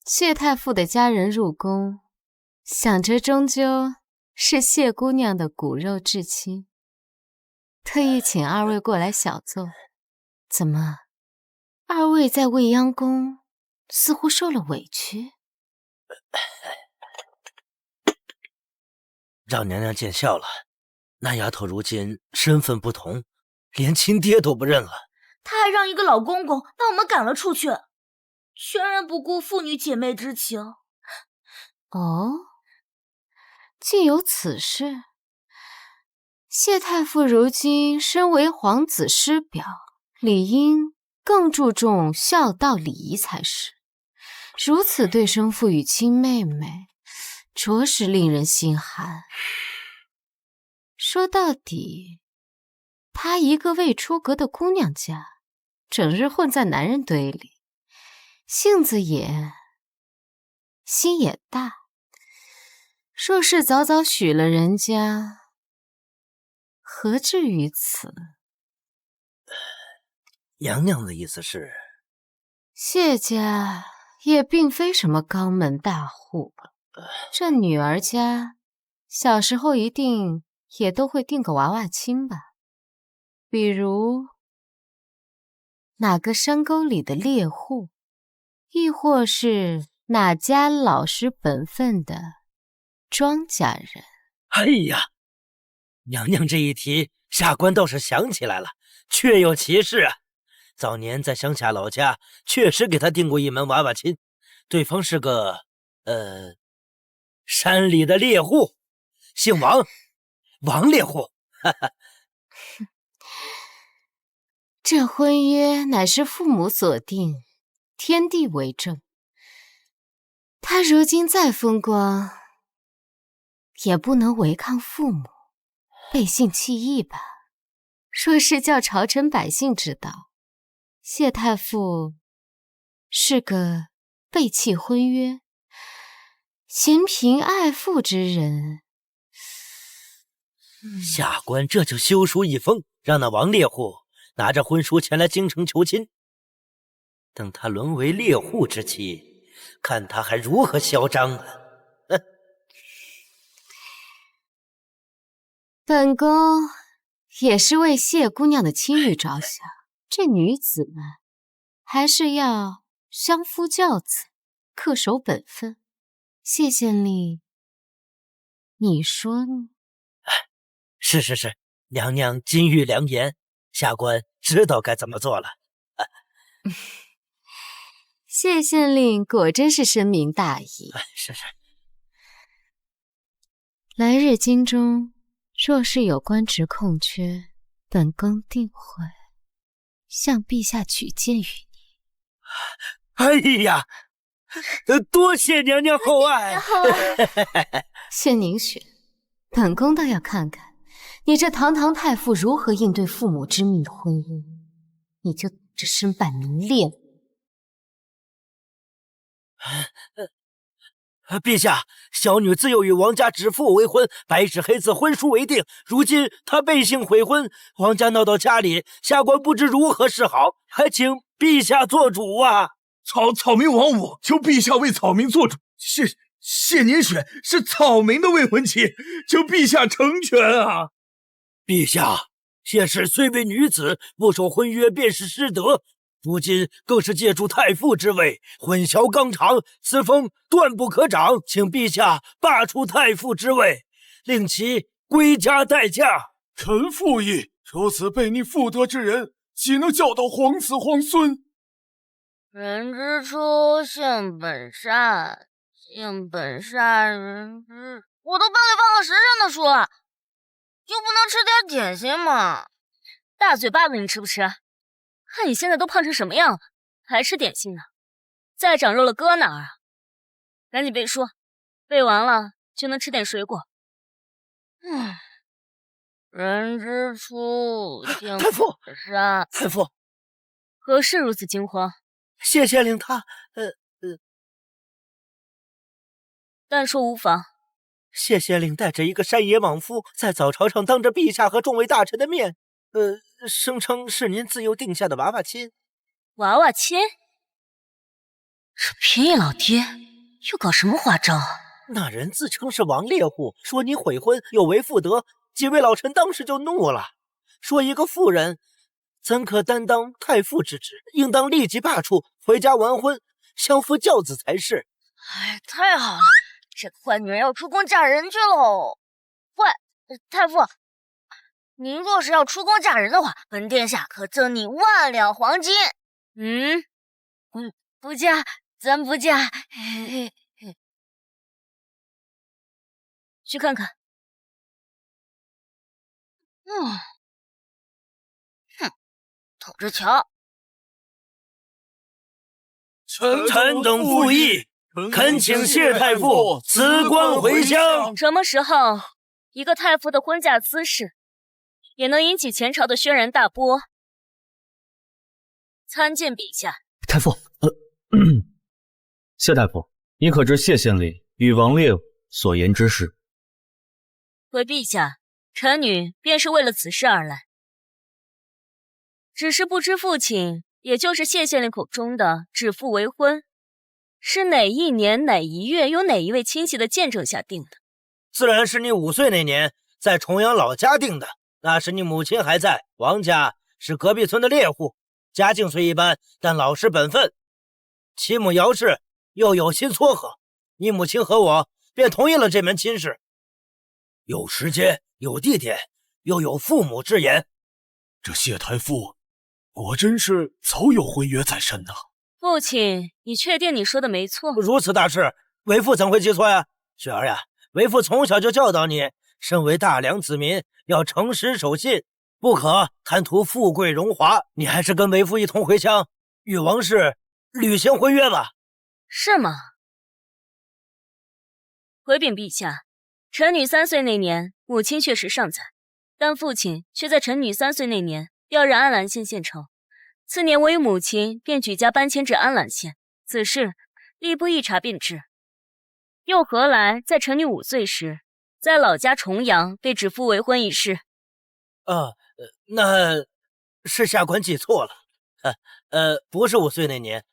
谢太傅的家人入宫，想着终究是谢姑娘的骨肉至亲，特意请二位过来小奏。怎么，二位在未央宫似乎受了委屈？让娘娘见笑了。那丫头如今身份不同，连亲爹都不认了。她还让一个老公公把我们赶了出去，全然不顾父女姐妹之情。哦，竟有此事。谢太傅如今身为皇子师表，理应更注重孝道礼仪才是。如此对生父与亲妹妹，着实令人心寒。说到底，她一个未出阁的姑娘家，整日混在男人堆里，性子也，心也大。若是早早许了人家，何至于此？娘娘的意思是，谢家也并非什么高门大户，这女儿家小时候一定也都会定个娃娃亲吧？比如哪个山沟里的猎户，亦或是哪家老实本分的庄稼人。哎呀，娘娘这一提，下官倒是想起来了，确有其事啊。早年在乡下老家，确实给他定过一门娃娃亲，对方是个山里的猎户，姓王，王猎户。哈哈，这婚约乃是父母所定，天地为证。他如今再风光，也不能违抗父母，背信弃义吧。若是叫朝臣百姓知道，谢太傅是个背弃婚约、嫌贫爱富之人，下官这就修书一封，让那王猎户拿着婚书前来京城求亲。等他沦为猎户之妻，看他还如何嚣张啊！本宫也是为谢姑娘的清誉着想，这女子们还是要相夫教子，恪守本分。谢县令，你说呢？是，娘娘金玉良言，下官知道该怎么做了。谢县令果真是深明大义。是。来日京中若是有官职空缺，本宫定会向陛下举荐于你。哎呀，多谢娘娘厚爱。谢宁雪，本宫倒要看看你这堂堂太傅如何应对父母之命婚姻，你就等着身败名裂了。陛下，小女自幼与王家指父为婚，白纸黑字婚书为定。如今她背信悔婚，王家闹到家里，下官不知如何是好，还请陛下做主啊！草民王五求陛下为草民做主。谢宁雪是草民的未婚妻，求陛下成全啊！陛下，谢氏虽为女子，不守婚约便是失德。如今更是借助太傅之位，混淆纲常，此风断不可长，请陛下罢黜太傅之位，令其归家待嫁。臣附议，如此悖逆妇德之人，岂能教导皇子皇孙？人之初，性本善，性本善，人之……我都搬给半个时辰的书了，就不能吃点点心吗？大嘴巴子，你吃不吃？看你现在都胖成什么样了，还吃点心呢？再长肉了搁哪儿啊？赶紧背书，背完了就能吃点水果。人之初，性太傅，本善。太傅，何事如此惊慌？谢县令他，但说无妨。谢县令带着一个山野莽夫，在早朝上当着陛下和众位大臣的面，声称是您自幼定下的娃娃亲。娃娃亲？这便宜老爹又搞什么花招啊？那人自称是王猎户，说你悔婚有违妇德，几位老臣当时就怒了，说一个妇人怎可担当太傅之职，应当立即罢黜，回家完婚，相夫教子才是。哎，太好了，这个坏女人要出宫嫁人去喽！喂，太傅，您若是要出宫嫁人的话，本殿下可赠你10000两黄金。不嫁，咱不嫁。去看看。等着瞧。臣等附议，恳请谢太傅辞官回乡。什么时候一个太傅的婚嫁姿势也能引起前朝的轩然大波？参见陛下。太傅，谢太傅，你可知谢县令与王烈所言之事？回陛下，臣女便是为了此事而来，只是不知父亲，也就是谢县令口中的指腹为婚，是哪一年哪一月，由哪一位亲戚的见证下定的？自然是你5岁那年在重阳老家定的，那时你母亲还在。王家是隔壁村的猎户，家境虽一般，但老实本分。其母姚氏又有心撮合，你母亲和我便同意了这门亲事。有时间，有地点，又有父母之言。这谢太傅果真是早有婚约在身呐。父亲，你确定你说的没错？如此大事，为父怎会记错呀？雪儿呀，为父从小就教导你，身为大梁子民，要诚实守信，不可贪图富贵荣华。你还是跟为父一同回乡，与王氏履行婚约吧。是吗？回禀陛下，臣女3岁那年，母亲确实尚在，但父亲却在臣女3岁那年调任安澜县县丞。次年，我与母亲便举家搬迁至安澜县，此事吏部一查便知。又何来在臣女5岁时，在老家重阳被指腹为婚一事？那是下官记错了。不是5岁那年，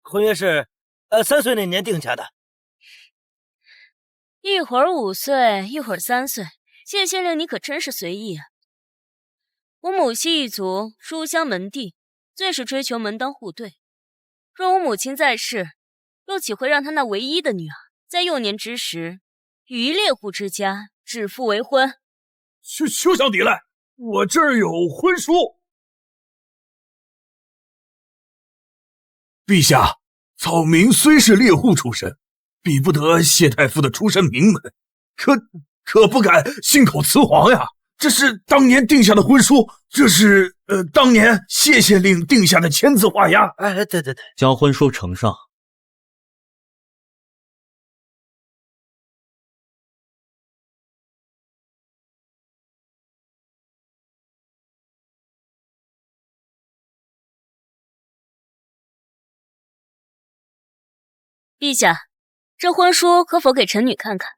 婚约是3岁那年定下的。一会儿5岁，一会儿3岁，谢县令你可真是随意啊！我母系一族书香门第，最是追求门当户对。若我母亲在世，又岂会让她那唯一的女儿在幼年之时与一猎户之家指腹为婚？休想抵赖！我这儿有婚书。陛下，草民虽是猎户出身，比不得谢太傅的出身名门，可不敢信口雌黄呀。这是当年定下的婚书，这是当年谢县令定下的签字画押。对，将婚书呈上。陛下，这婚书可否给臣女看看？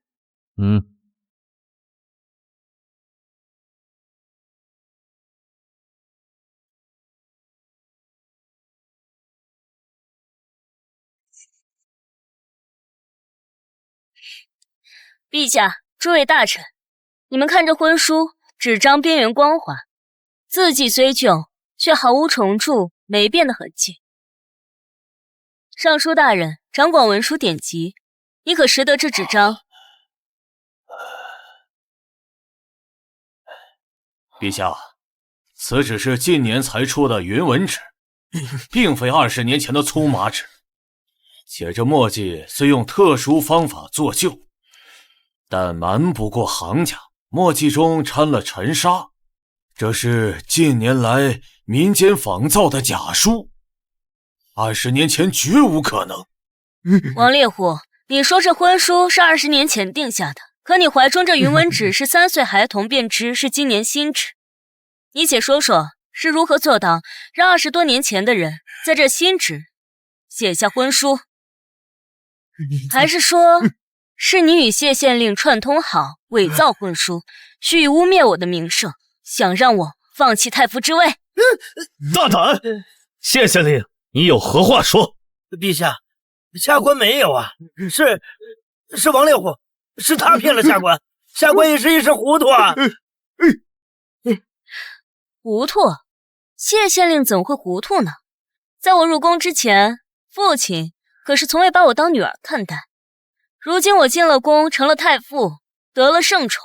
陛下，诸位大臣，你们看这婚书，纸张边缘光滑，字迹虽旧，却毫无重铸霉变的痕迹。尚书大人掌管文书典籍，你可识得这纸张？陛下，此纸是近年才出的云纹纸，并非20年前的粗麻纸。且这墨迹虽用特殊方法做旧，但瞒不过行家，墨迹中掺了尘沙，这是近年来民间仿造的假书，20年前绝无可能。王猎户，你说这婚书是20年前定下的，可你怀中这云纹纸是3岁孩童便知是今年新纸，你且说说是如何做到让20多年前的人在这新纸写下婚书？还是说是你与谢县令串通好，伪造婚书，蓄意污蔑我的名声，想让我放弃太傅之位？大胆！谢县令，你有何话说？陛下，下官没有啊，是王猎户，是他骗了下官，下官也是一时糊涂啊。糊涂？谢县令怎会糊涂呢？在我入宫之前，父亲可是从未把我当女儿看待。如今我进了宫，成了太傅，得了圣宠，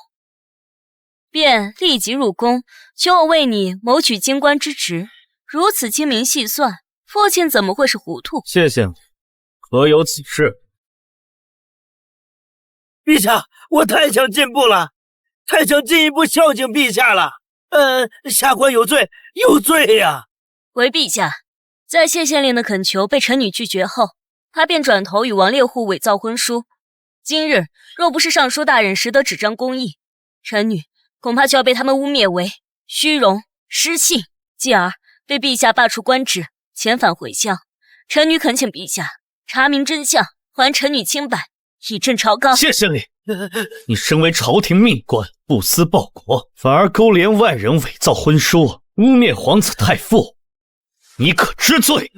便立即入宫，求我为你谋取京官之职。如此精明细算，父亲怎么会是糊涂？谢县令，可有此事？陛下，我太想进步了，太想进一步孝敬陛下了。下官有罪呀！回陛下，在谢县令的恳求被臣女拒绝后，他便转头与王猎户伪造婚书。今日若不是尚书大人识得纸张公义，臣女恐怕就要被他们污蔑为虚荣失信，继而被陛下罢黜官职，遣返回乡。臣女恳请陛下查明真相，还臣女清白，以正朝纲。谢县令，你身为朝廷命官，不思报国，反而勾连外人伪造婚书，污蔑皇子太傅，你可知罪？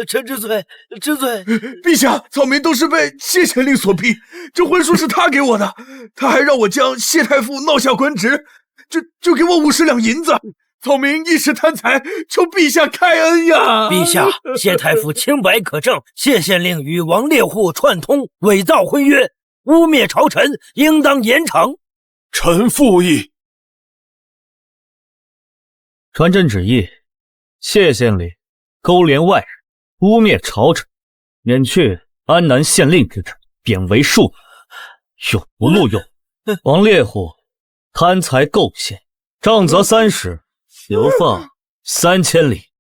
臣知罪。陛下，草民都是被谢县令所逼，这婚书是他给我的，他还让我将谢太傅闹下官职，就给我50两银子。草民一时贪财，求陛下开恩呀！陛下，谢太傅清白可证，谢县令与王猎户串通，伪造婚约，污蔑朝臣，应当严惩。臣附议。传朕旨意，谢县令勾连外人，污蔑朝臣，免去安南县令之职，贬为庶民，永不录用。王猎户贪财构陷，杖责30，流放3000里。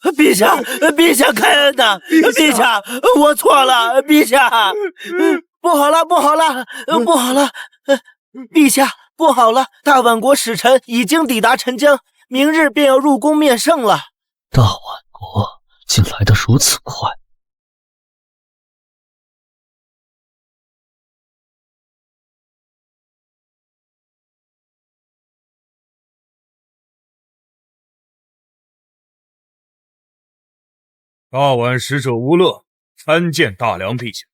陛下，陛下开恩呐！陛下，我错了，陛下，不好了，不好了，不好了！陛下，不好了！大宛国使臣已经抵达陈江，明日便要入宫面圣了。大宛国竟来得如此快！大宛使者吴乐参见大梁陛下。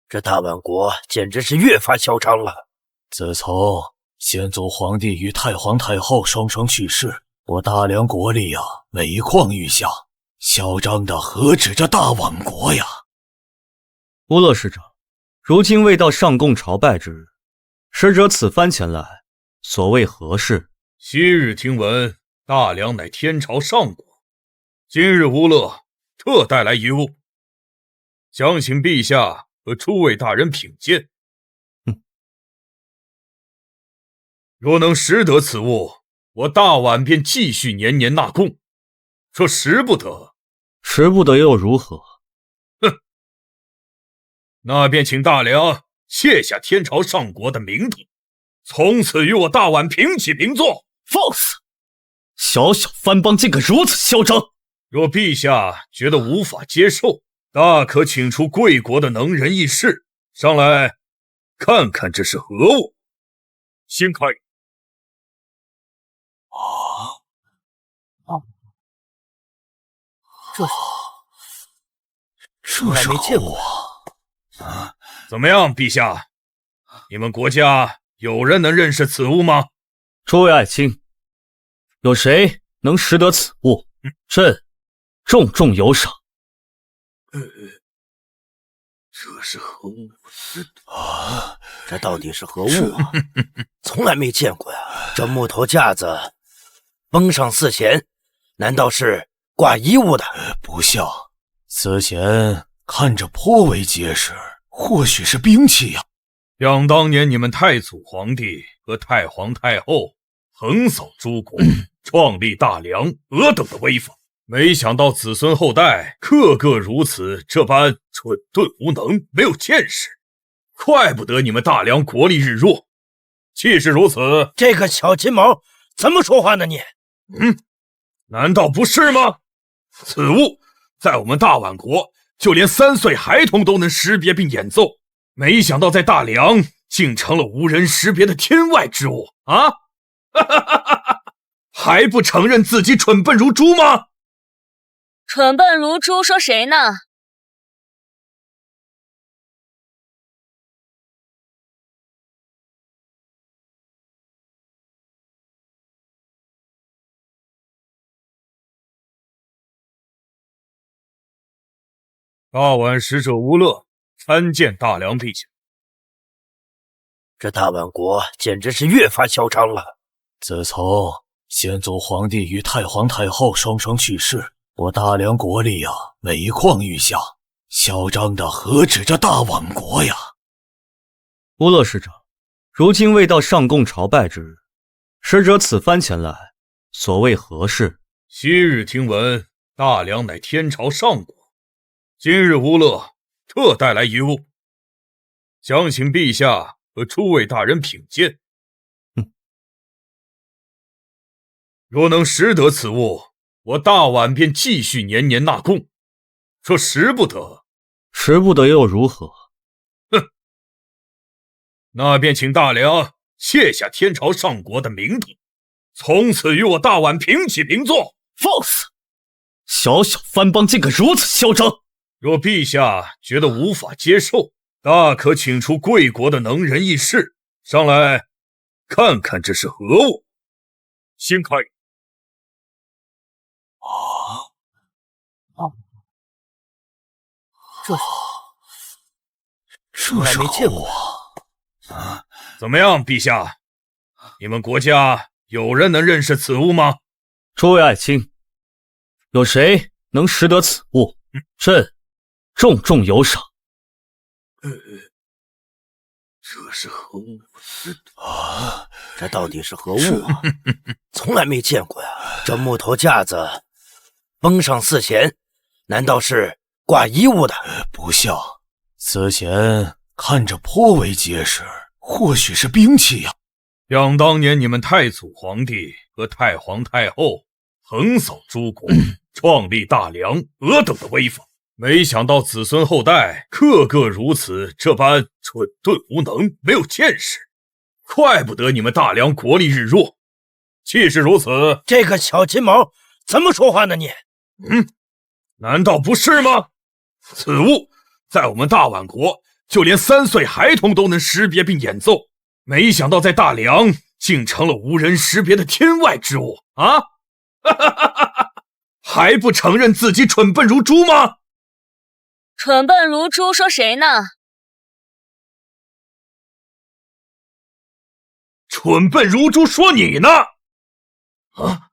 这大宛国简直是越发嚣张了。自从先祖皇帝与太皇太后双双去世，我大梁国力每况愈下，嚣张的何止这大宛国呀！吴乐使者，如今未到上贡朝拜之日，使者此番前来，所谓何事？昔日听闻大梁乃天朝上国，今日吴乐特带来一物，想请陛下和诸位大人品鉴。若能识得此物，我大宛便继续年年纳贡；若识不得，识不得又如何？哼，那便请大梁卸下天朝上国的名头，从此与我大宛平起平坐。放肆！小小藩邦竟敢如此嚣张！若陛下觉得无法接受，大可请出贵国的能人异士上来看看这是何物。先开。这是没见过。怎么样，陛下？你们国家有人能认识此物吗？诸位爱卿，有谁能识得此物？朕重重有赏。这是何物啊？这到底是何物啊？从来没见过呀！这木头架子封上4弦，难道是挂衣物的？不像，此弦看着颇为结实，或许是兵器呀。想当年你们太祖皇帝和太皇太后横扫诸国，创立大梁，何等的威风！没想到子孙后代个个如此这般蠢钝无能，没有见识，怪不得你们大梁国力日弱。既是如此，这个小金毛怎么说话呢你？难道不是吗？此物在我们大宛国，就连3岁孩童都能识别并演奏，没想到在大梁竟成了无人识别的天外之物啊！还不承认自己蠢笨如猪吗？蠢笨如猪说谁呢？大宛使者吴乐参见大梁陛下。这大宛国简直是越发嚣张了。自从先祖皇帝与太皇太后双双去世，我大梁国力每况愈下，嚣张的何止这大宛国呀！吴乐使者，如今未到上贡朝拜之日，使者此番前来，所谓何事？昔日听闻大梁乃天朝上国，今日吴乐特带来一物，想请陛下和诸位大人品鉴。若能识得此物，我大宛便继续年年纳贡；若识不得，识不得又如何？哼，那便请大梁卸下天朝上国的名头，从此与我大宛平起平坐。放肆！小小藩邦竟敢如此嚣张！若陛下觉得无法接受，大可请出贵国的能人异士上来看看这是何物。先开。这是没见过。怎么样，陛下？你们国家有人能认识此物吗？诸位爱卿，有谁能识得此物？朕重重有赏。这是何物啊？这到底是何物啊？从来没见过呀！这木头架子封上4弦，难道是挂衣物的？不像，此弦看着颇为结实，或许是兵器呀。想当年你们太祖皇帝和太皇太后横扫诸国，创立大梁，何等的威风！没想到子孙后代个个如此这般蠢钝无能，没有见识，怪不得你们大梁国力日弱。既是如此，这个小金毛怎么说话呢你？难道不是吗？此物在我们大宛国，就连3岁孩童都能识别并演奏，没想到在大梁竟成了无人识别的天外之物啊！还不承认自己蠢笨如猪吗？蠢笨如猪说谁呢？蠢笨如猪说你呢？啊，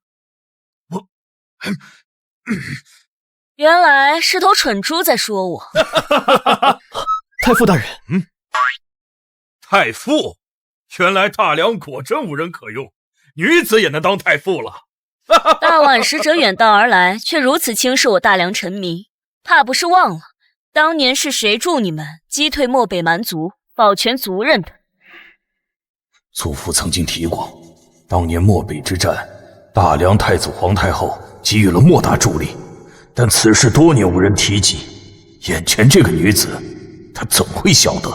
原来是头蠢猪在说我。太傅大人，太傅，原来大梁果真无人可用，女子也能当太傅了。大宛使者远道而来，却如此轻视我大梁臣民，怕不是忘了当年是谁助你们击退漠北蛮族，保全族人的？祖父曾经提过，当年漠北之战，大梁太祖皇太后给予了莫大助力，但此事多年无人提及。眼前这个女子，她怎会晓得？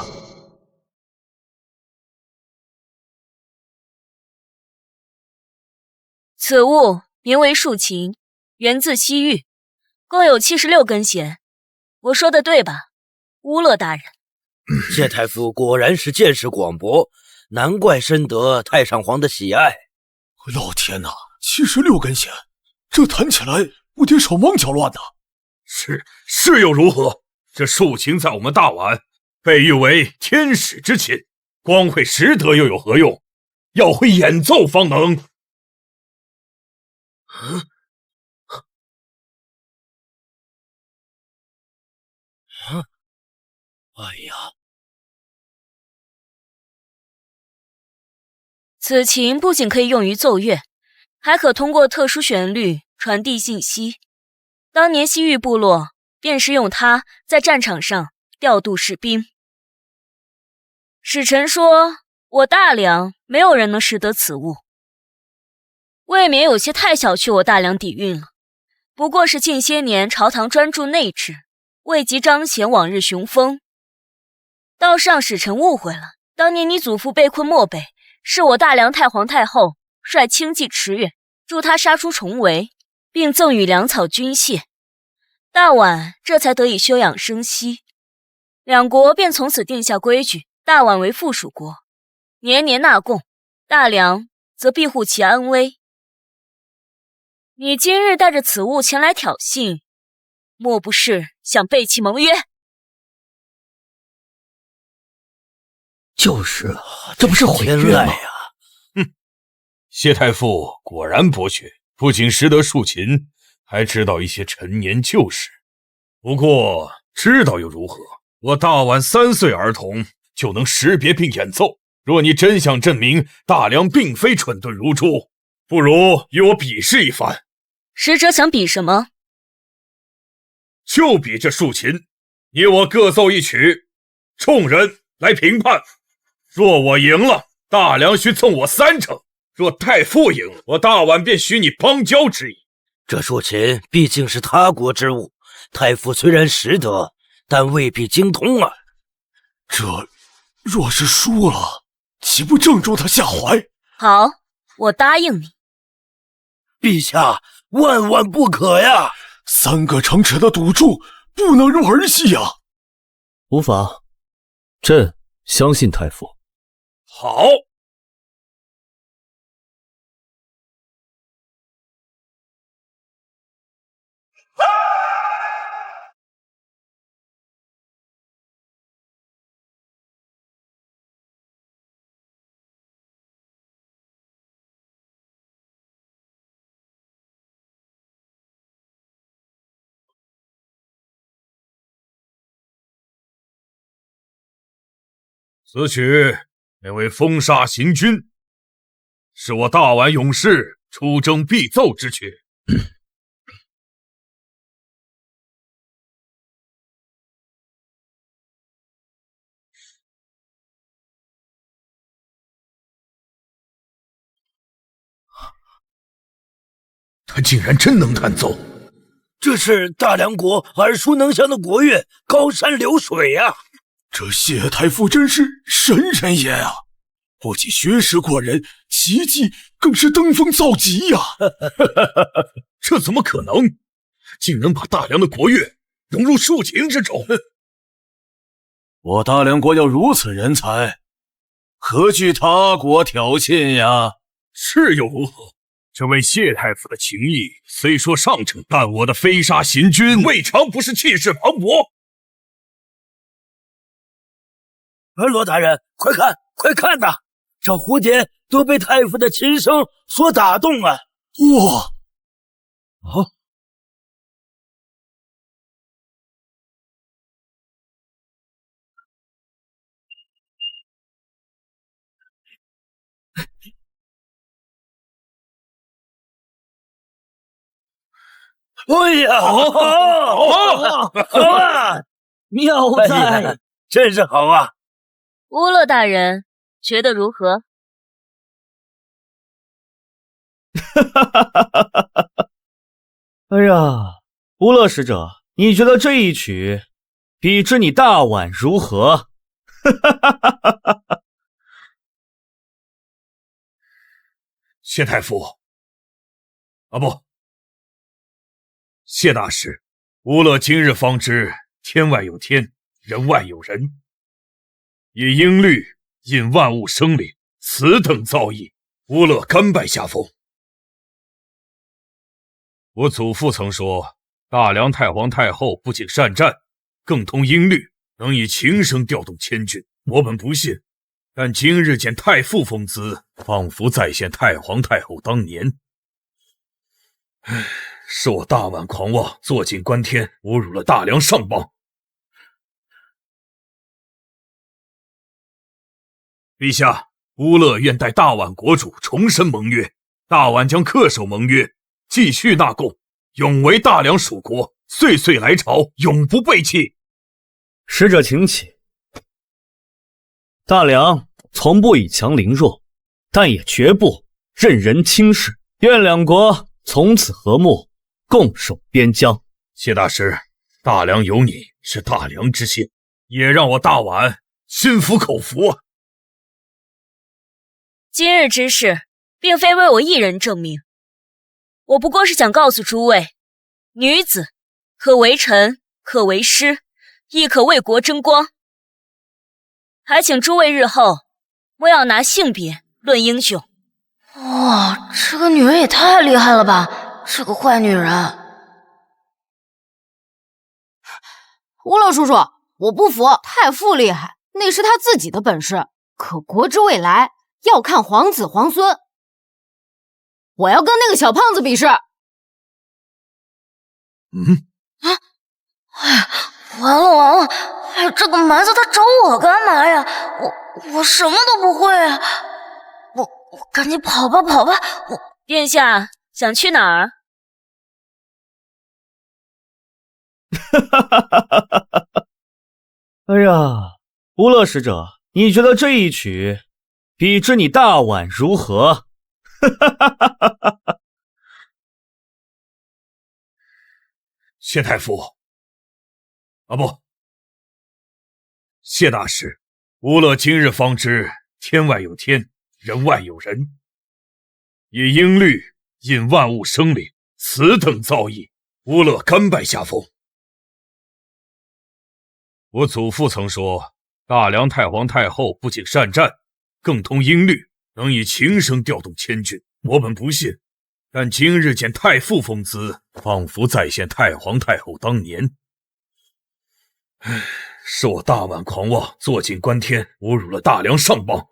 此物名为竖琴，源自西域，共有76根弦。我说的对吧，乌勒大人？谢太傅果然是见识广博，难怪深得太上皇的喜爱。老天哪，76根弦，这弹起来不得手忙脚乱呐！是又如何？这竖琴在我们大宛被誉为天使之琴，光会识得又有何用？要会演奏方能。哎呀，此琴不仅可以用于奏乐，还可通过特殊旋律传递信息。当年西域部落便是用它在战场上调度士兵。使臣说，我大梁没有人能识得此物，未免有些太小觑我大梁底蕴了。不过是近些年朝堂专注内治，未及彰显往日雄风。道上使臣误会了，当年你祖父被困漠北，是我大梁太皇太后率轻骑驰援，助他杀出重围，并赠予粮草军械，大宛这才得以休养生息。两国便从此定下规矩，大宛为附属国，年年纳贡，大梁则庇护其安危。你今日带着此物前来挑衅，莫不是想背弃盟约？就是啊，这不是毁约吗？呀！谢太傅果然博学，不仅识得竖琴，还知道一些陈年旧事。不过知道又如何？我大宛3岁儿童就能识别并演奏。若你真想证明大梁并非蠢钝如猪，不如与我比试一番。使者想比什么？就比这竖琴，你我各奏一曲，众人来评判。若我赢了，大梁需赠我3成；若太傅赢了，我大宛便许你邦交之意。这竖琴毕竟是他国之物，太傅虽然识得，但未必精通啊。这若是输了，岂不正中他下怀？好，我答应你。陛下，万万不可呀！3个城池的赌注不能容儿戏呀！无妨，朕相信太傅。好。此曲名为《风沙行军》，是我大宛勇士出征必奏之曲。他竟然真能弹奏！这是大梁国耳熟能详的国乐，高山流水呀！这谢太傅真是神人也啊！不仅学识过人，奇技更是登峰造极呀！这怎么可能？竟能把大梁的国乐融入竖琴之中！我大梁国有如此人才，何惧他国挑衅呀？是又如何？这位谢太傅的情谊虽说上乘，但我的飞沙行军未尝不是气势磅礴。罗大人，快看，快看呐！这蝴蝶都被太傅的琴声所打动啊！哇！啊！哎呀！妙哉，真是好啊！乌勒大人觉得如何？哎呀，乌勒使者，你觉得这一曲比之你大宛如何？谢太傅，啊不，谢大师，乌勒今日方知天外有天，人外有人。以音律引万物生灵，此等造诣，乌勒甘拜下风。我祖父曾说，大梁太皇太后不仅善战，更通音律，能以琴声调动千军。我本不信，但今日见太傅风姿，仿佛再现太皇太后当年。唉，是我大宛狂妄，坐井观天，侮辱了大梁上邦。陛下，乌勒愿代大宛国主重申盟约，大宛将恪守盟约，继续纳贡，永为大梁属国，岁岁来朝，永不背弃。使者请起。大梁从不以强凌弱，但也绝不任人轻视。愿两国从此和睦，共守边疆。谢大师，大梁有你是大梁之幸，也让我大宛心服口服啊。今日之事，并非为我一人证明，我不过是想告诉诸位，女子可为臣，可为师，亦可为国争光。还请诸位日后莫要拿性别论英雄。哇，这个女人也太厉害了吧，是个坏女人。乌勒叔叔，我不服，太傅厉害，那是他自己的本事，可国之未来要看皇子皇孙。我要跟那个小胖子比试。完了完了！哎，这个蛮子他找我干嘛呀？我什么都不会啊！我赶紧跑吧跑吧！殿下想去哪儿？哎呀，乌勒使者，你觉得这一曲比之你大宛如何？谢太傅，啊不，谢大师，乌勒今日方知天外有天，人外有人。以音律引万物生灵，此等造诣，乌勒甘拜下风。我祖父曾说，大梁太皇太后不仅善战，更通音律，能以琴声调动千军。我本不信，但今日见太傅风姿，仿佛再现太皇太后当年。唉，是我大宛狂妄，坐井观天，侮辱了大梁上邦。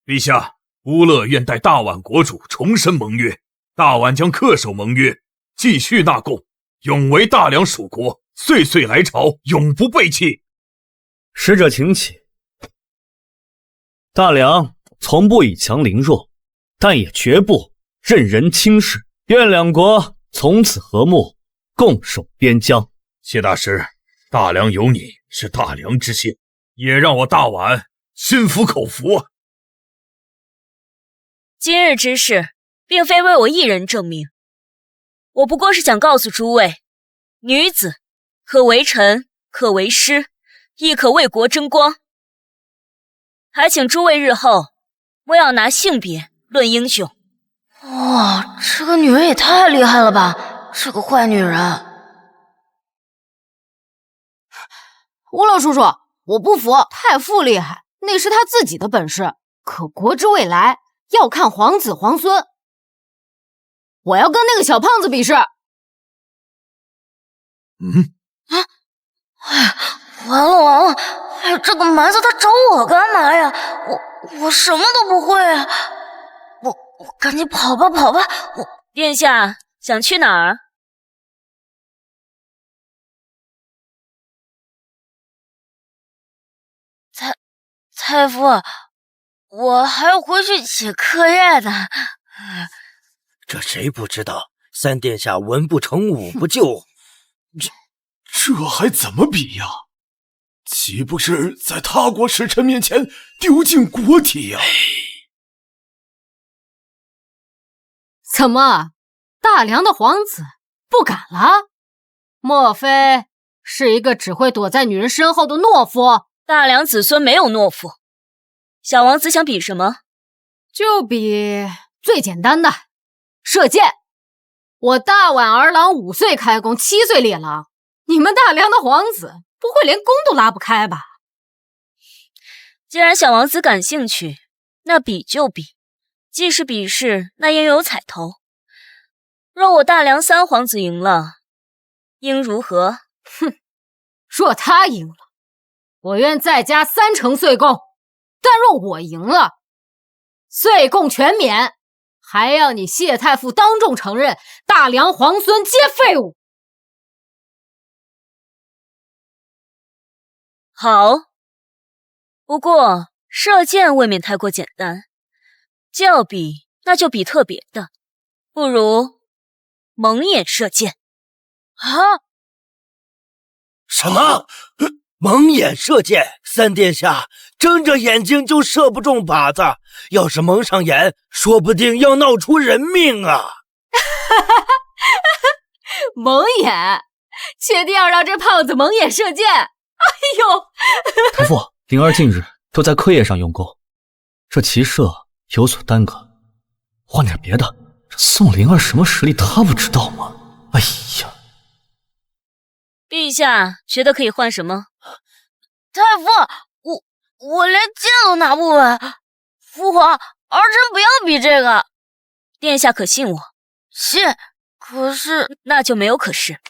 陛下，乌勒愿代大宛国主重申盟约，大宛将恪守盟约，继续纳贡，永为大梁属国，岁岁来朝，永不背弃。使者请起。大梁从不以强凌弱，但也绝不任人轻视。愿两国从此和睦，共守边疆。谢大师，大梁有你是大梁之幸，也让我大宛心服口服啊。今日之事，并非为我一人证明，我不过是想告诉诸位，女子可为臣，可为师，亦可为国争光。还请诸位日后莫要拿性别论英雄。哇，这个女人也太厉害了吧！是个坏女人。吴老叔叔，我不服，太傅厉害，那是他自己的本事。可国之未来要看皇子皇孙。我要跟那个小胖子比试。完了完了！哎，这个蛮子他找我干嘛呀？我什么都不会啊！我赶紧跑吧跑吧！殿下想去哪儿？太傅，我还要回去写课业的。这谁不知道？三殿下文不成武不就？这还怎么比呀？岂不是在他国使臣面前丢尽国体呀？怎么，大梁的皇子不敢了？莫非是一个只会躲在女人身后的懦夫？大梁子孙没有懦夫。小王子想比什么？就比最简单的射箭。我大宛儿郎5岁开弓，7岁猎狼。你们大梁的皇子不会连弓都拉不开吧？既然小王子感兴趣，那比就比。既是比试，那应有彩头。若我大梁3皇子赢了，应如何？哼，若他赢了，我愿再加3成岁贡；但若我赢了，岁贡全免，还要你谢太傅当众承认大梁皇孙皆废物。好，不过射箭未免太过简单，既要比，那就比特别的，不如蒙眼射箭。啊？什么？蒙眼射箭？三殿下，睁着眼睛就射不中靶子，要是蒙上眼，说不定要闹出人命啊！蒙眼？确定要让这胖子蒙眼射箭？哎呦！太傅，灵儿近日都在课业上用功，这骑射有所耽搁，换点别的。这宋灵儿什么实力，他不知道吗？哎呀！陛下觉得可以换什么？太傅，我连剑都拿不稳。父皇，儿臣不要比这个。殿下可信我？信。可是那就没有可是。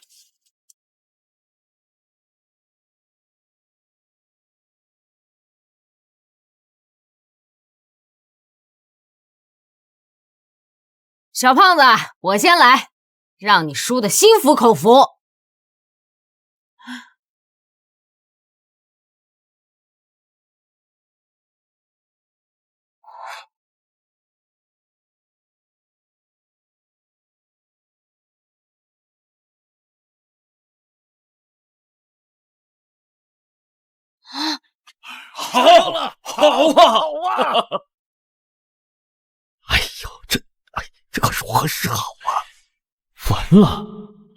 小胖子，我先来，让你输得心服口服。好了，好啊！哎呦，这可如何是好啊？完了，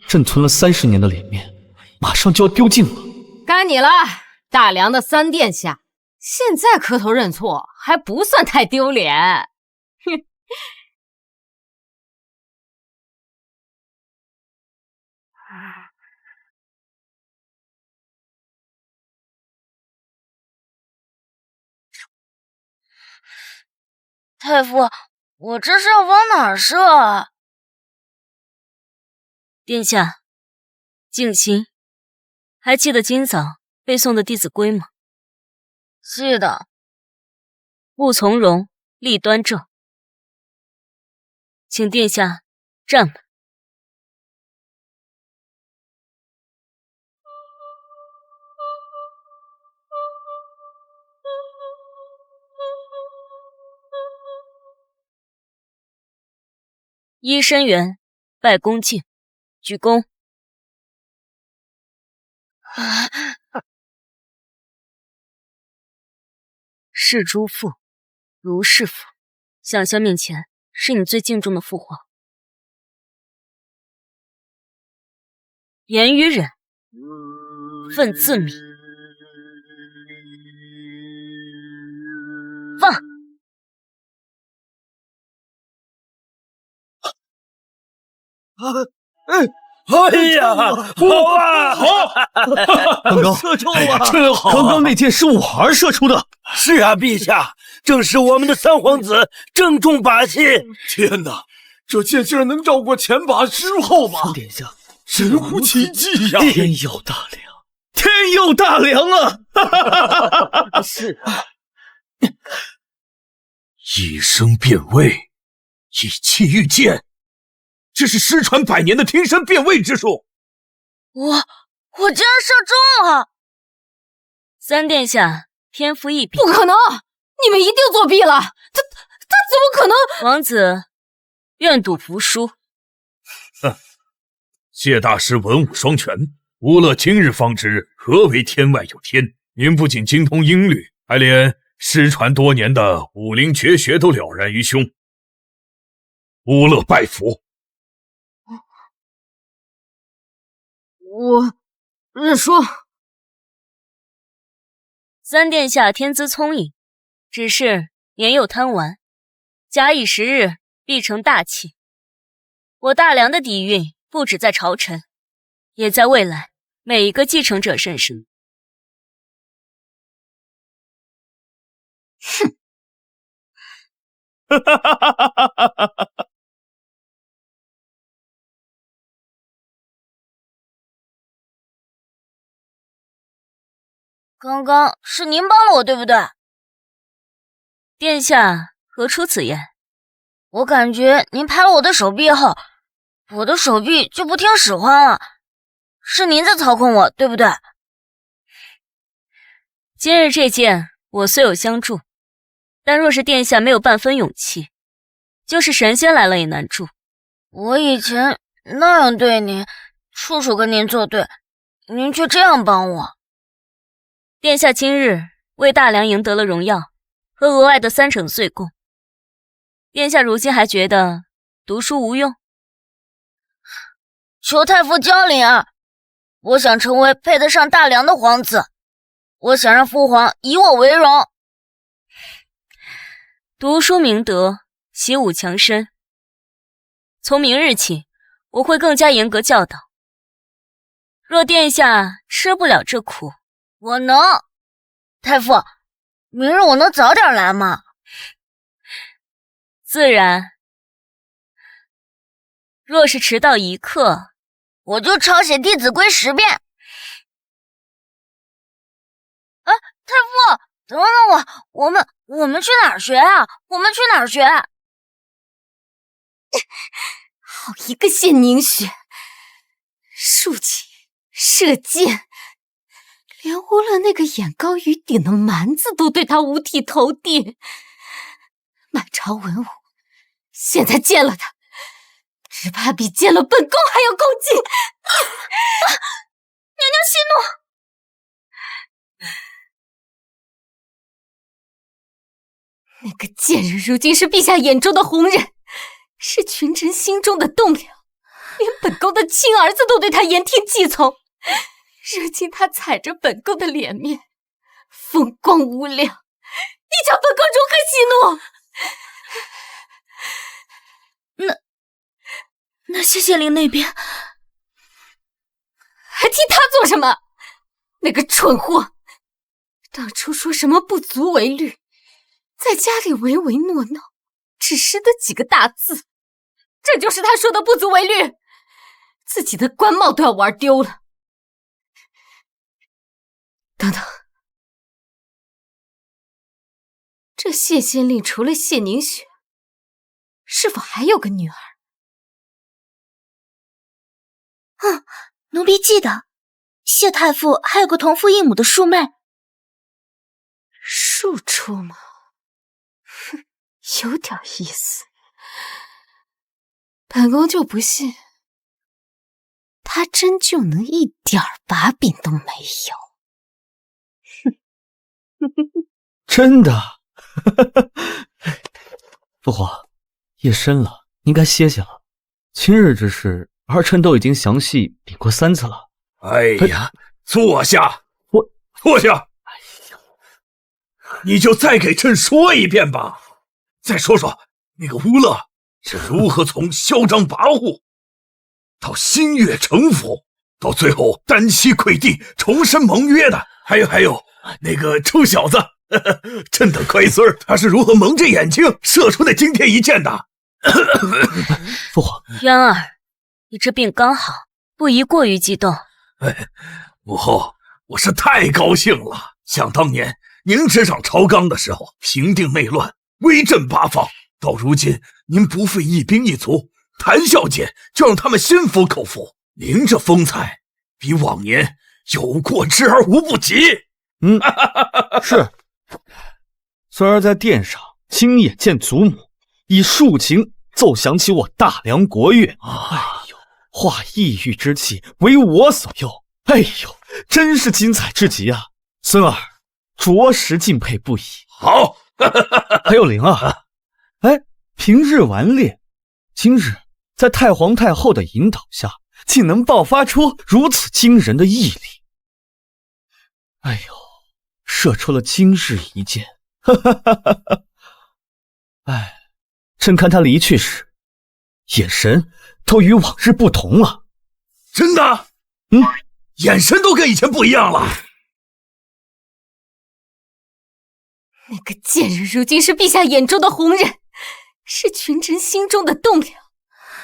朕存了30年的脸面，马上就要丢尽了。该你了，大梁的3殿下，现在磕头认错还不算太丢脸。哼。太傅，我这是要往哪儿射啊？殿下，静心。还记得今早背诵的《弟子规》吗？记得。勿从容，立端正。请殿下站稳。依深圆，拜恭敬，鞠躬。是诸父，如是父。想象面前是你最敬重的父皇。言于忍，忿自泯。放。哎呀，好啊，好！刚刚射中了，哎呀，真好！刚刚那箭是我儿射出的。是啊，陛下，正是我们的三皇子正中靶心。天哪，这箭竟然能绕过前靶之后吗？殿下，神乎其技呀！天有大量，天有大量啊！是啊，一生变位，一气御剑，这是失传100年的天山变位之术。我竟然射中了！三殿下天赋异禀，不可能！你们一定作弊了！他怎么可能？王子愿赌服输。哼，谢大师文武双全，吾乐今日方知何为天外有天。您不仅精通音律，还连失传多年的武林绝学都了然于胸。吾乐拜服。我认输。三殿下天资聪颖，只是年幼贪玩，假以时日，必成大器。我大梁的底蕴不止在朝臣，也在未来每一个继承者身上。哼！刚刚是您帮了我，对不对？殿下何出此言？我感觉您拍了我的手臂后，我的手臂就不听使唤了。是您在操控我，对不对？今日这剑，我虽有相助，但若是殿下没有半分勇气，就是神仙来了也难助。我以前那样对您，处处跟您作对，您却这样帮我。殿下今日为大梁赢得了荣耀和额外的3成岁贡，殿下如今还觉得读书无用？求太傅教领啊！我想成为配得上大梁的皇子，我想让父皇以我为荣。读书明德，习武强身。从明日起，我会更加严格教导。若殿下吃不了这苦，我能。太傅，明日我能早点来吗？自然。若是迟到1刻，我就抄写《弟子规》10遍。哎，太傅，等等我们去哪儿学啊？我们去哪儿学？好一个谢凝雪，竖琴、射箭，连乌勒那个眼高于顶的蛮子都对他五体投地。满朝文武现在见了他，只怕比见了本宫还要恭敬。娘娘息怒。那个贱人如今是陛下眼中的红人，是群臣心中的栋梁，连本宫的亲儿子都对他言听计从。如今他踩着本宫的脸面，风光无两，你叫本宫如何息怒？那谢谢灵那边还提他做什么？那个蠢货，当初说什么不足为虑，在家里唯唯诺诺，只识得几个大字，这就是他说的不足为虑，自己的官帽都要玩丢了。等等，这谢县令除了谢凝雪，是否还有个女儿？奴婢记得，谢太傅还有个同父异母的庶妹。庶出吗？哼，有点意思。本宫就不信，他真就能一点把柄都没有。真的？父皇，夜深了，您该歇歇了。今日之事，儿臣都已经详细禀过3次了。哎呀，坐下，坐下。哎呀，你就再给朕说一遍吧。再说说那个乌勒是如何从嚣张跋扈，到心悦诚服，到最后单膝跪地重申盟约的。还有那个臭小子，朕的乖孙他是如何蒙着眼睛射出那惊天一箭的。父皇，渊儿，你这病刚好，不宜过于激动。母后，我是太高兴了。想当年您执掌朝纲的时候，平定内乱，威震八方，到如今您不费一兵一卒，谈笑间就让他们心服口服。您这风采比往年有过之而无不及。是。孙儿在殿上亲眼见祖母以竖琴奏响起我大梁国乐，化异域之气为我所用。真是精彩至极啊！孙儿着实敬佩不已。好。还有灵儿，平日顽劣，今日在太皇太后的引导下，竟能爆发出如此惊人的毅力。射出了今日一箭。朕看他离去时，眼神都与往日不同了。真的？眼神都跟以前不一样了。那个贱人如今是陛下眼中的红人，是群臣心中的栋梁，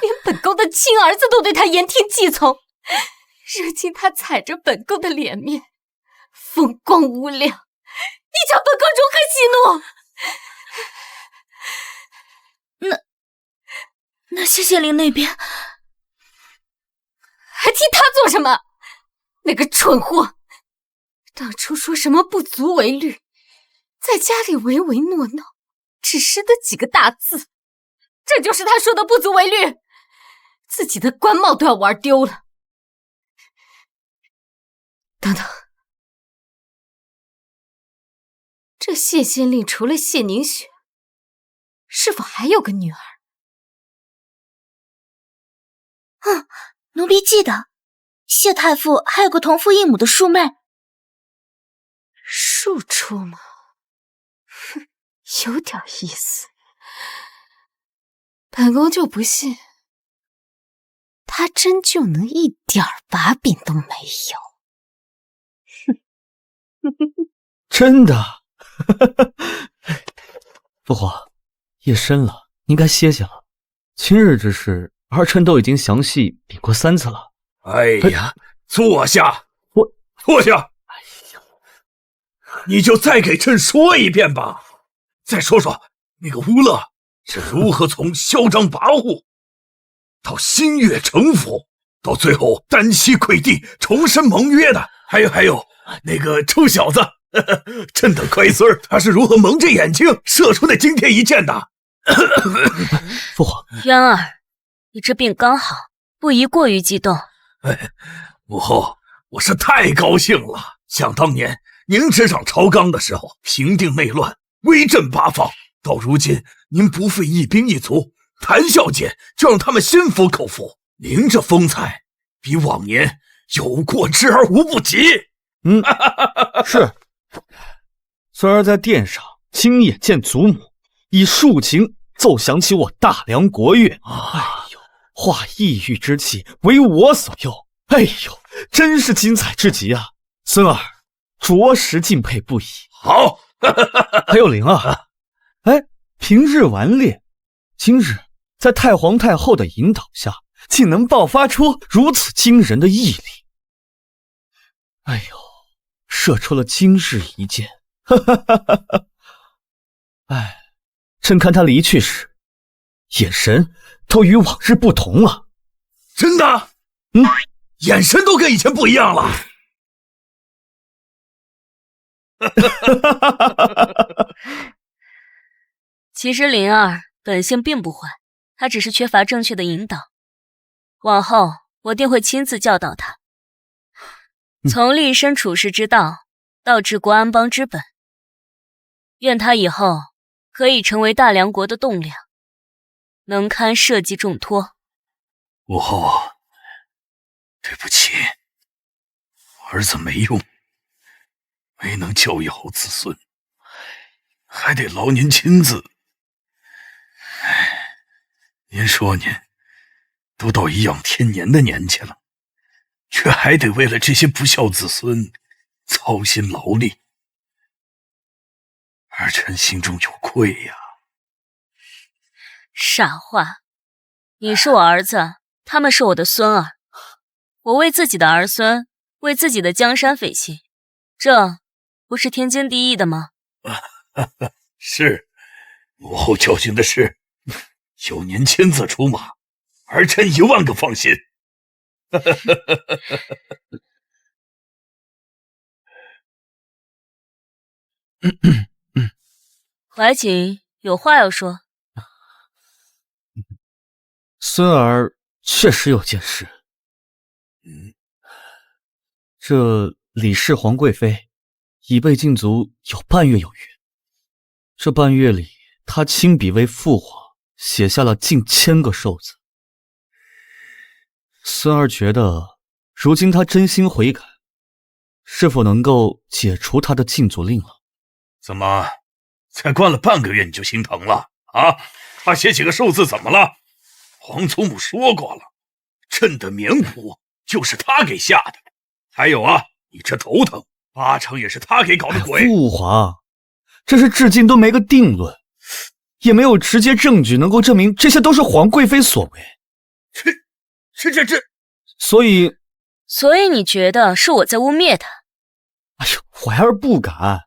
连本宫的亲儿子都对他言听计从。如今他踩着本宫的脸面，风光无两，你叫本宫如何息怒？那谢谢灵那边，还提他做什么？那个蠢货，当初说什么不足为虑，在家里唯唯诺诺，只识得几个大字，这就是他说的不足为虑，自己的官帽都要玩丢了。等等，这谢县令除了谢凝雪，是否还有个女儿？奴婢记得，谢太傅还有个同父异母的庶妹。庶出吗？有点意思。本宫就不信，他真就能一点把柄都没有。真的？父皇，夜深了，您该歇歇了。今日之事，儿臣都已经详细禀过3次了。坐下。坐下。你就再给朕说一遍吧。再说说那个乌勒是如何从嚣张跋扈，到心悦诚服，到最后单膝跪地重申盟约的。还有那个臭小子，朕的乖孙他是如何蒙着眼睛射出那惊天一箭的。父皇，渊儿，你这病刚好，不宜过于激动。母后，我是太高兴了。想当年您执掌朝纲的时候，平定内乱，威震八方，到如今您不费一兵一卒，谈笑间就让他们心服口服。您这风采比往年有过之而无不及。是。孙儿在殿上亲眼见祖母以竖琴奏响起我大梁国乐，化异域之气为我所用。真是精彩至极啊！孙儿着实敬佩不已。好。还有灵儿，平日顽劣，今日在太皇太后的引导下，竟能爆发出如此惊人的毅力。射出了今日一箭。朕看他离去时，眼神都与往日不同了。真的？眼神都跟以前不一样了。其实灵儿本性并不坏，他只是缺乏正确的引导。往后我定会亲自教导他，从立身处世之道到治国安邦之本。愿他以后可以成为大梁国的栋梁，能堪社稷重托。武后，对不起，儿子没用，没能教育好子孙，还得劳您亲自。您说您都到颐养天年的年纪了，却还得为了这些不孝子孙操心劳力，儿臣心中有愧呀。傻话，你是我儿子，他们是我的孙儿，我为自己的儿孙，为自己的江山费心，这不是天经地义的吗？是，武后教训的是，有您亲自出马，儿臣10000个放心。怀瑾有话要说。孙儿确实有件事。这李氏皇贵妃已被禁足有半月有余，这半月里，她亲笔为父皇写下了近1000个寿字。孙儿觉得，如今她真心悔改，是否能够解除她的禁足令了？怎么，才关了半个月你就心疼了啊？他写几个寿字怎么了？皇祖母说过了，朕的棉袄就是他给下的。还有啊，你这头疼，8成也是他给搞的鬼。父皇，这是至今都没个定论，也没有直接证据能够证明这些都是皇贵妃所为。这，所以你觉得是我在污蔑他？哎呦，怀儿不敢。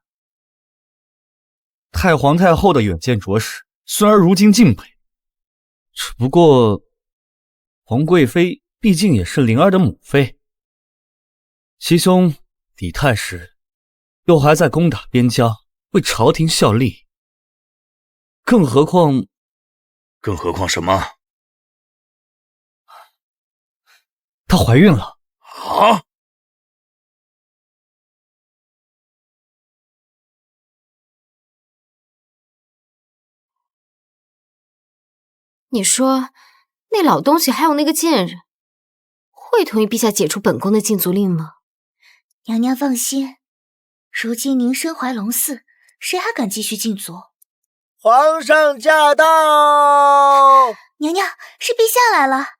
太皇太后的远见卓识，孙儿如今敬佩。只不过，皇贵妃毕竟也是灵儿的母妃，其兄李太师又还在攻打边疆，为朝廷效力。更何况什么？她怀孕了。啊！你说，那老东西还有那个贱人，会同意陛下解除本宫的禁足令吗？娘娘放心，如今您身怀龙嗣，谁还敢继续禁足？皇上驾到！娘娘，是陛下来了。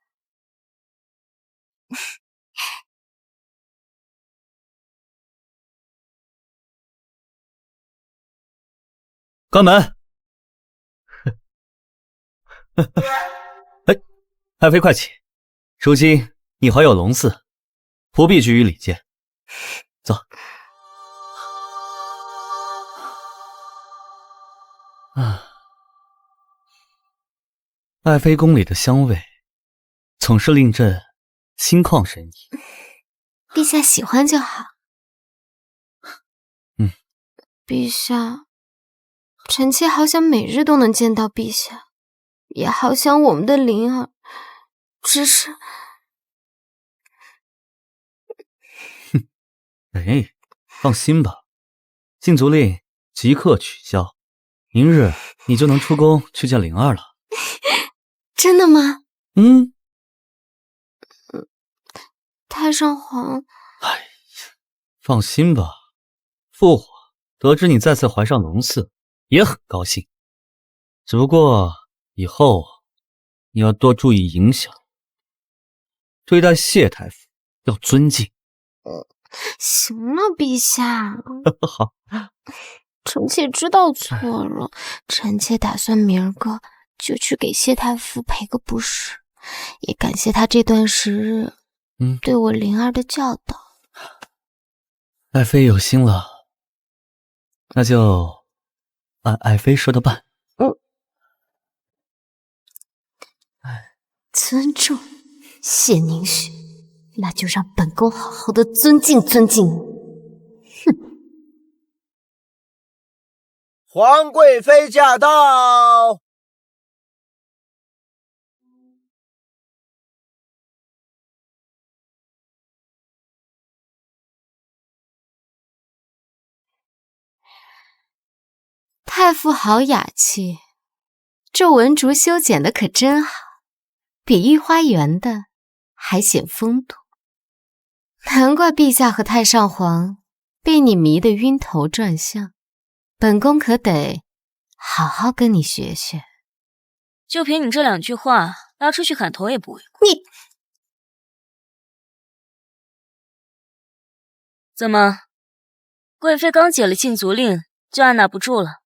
关门！哎，爱妃快起！如今你怀有龙嗣，不必拘于礼节。走。爱妃宫里的香味，总是令朕心旷神怡。陛下喜欢就好。陛下，臣妾好想每日都能见到陛下，也好想我们的灵儿，只是……哎，放心吧，禁足令即刻取消，明日你就能出宫去见灵儿了。真的吗？嗯。太上皇，哎呀，放心吧，父皇得知你再次怀上龙嗣，也很高兴。只不过以后你要多注意影响，对待谢太傅要尊敬。行了，陛下。好，臣妾知道错了，臣妾打算明儿个就去给谢太傅赔个不是，也感谢他这段时日对我灵儿的教导。爱妃有心了，那就按爱妃说的办。尊重，谢宁雪，那就让本宫好好的尊敬尊敬你。哼！皇贵妃驾到！太傅好雅气，这文竹修剪的可真好，比御花园的还显风度。难怪陛下和太上皇被你迷得晕头转向，本宫可得好好跟你学学。就凭你这2句话，拉出去砍头也不为过。你怎么，贵妃刚解了禁足令，就按捺不住了？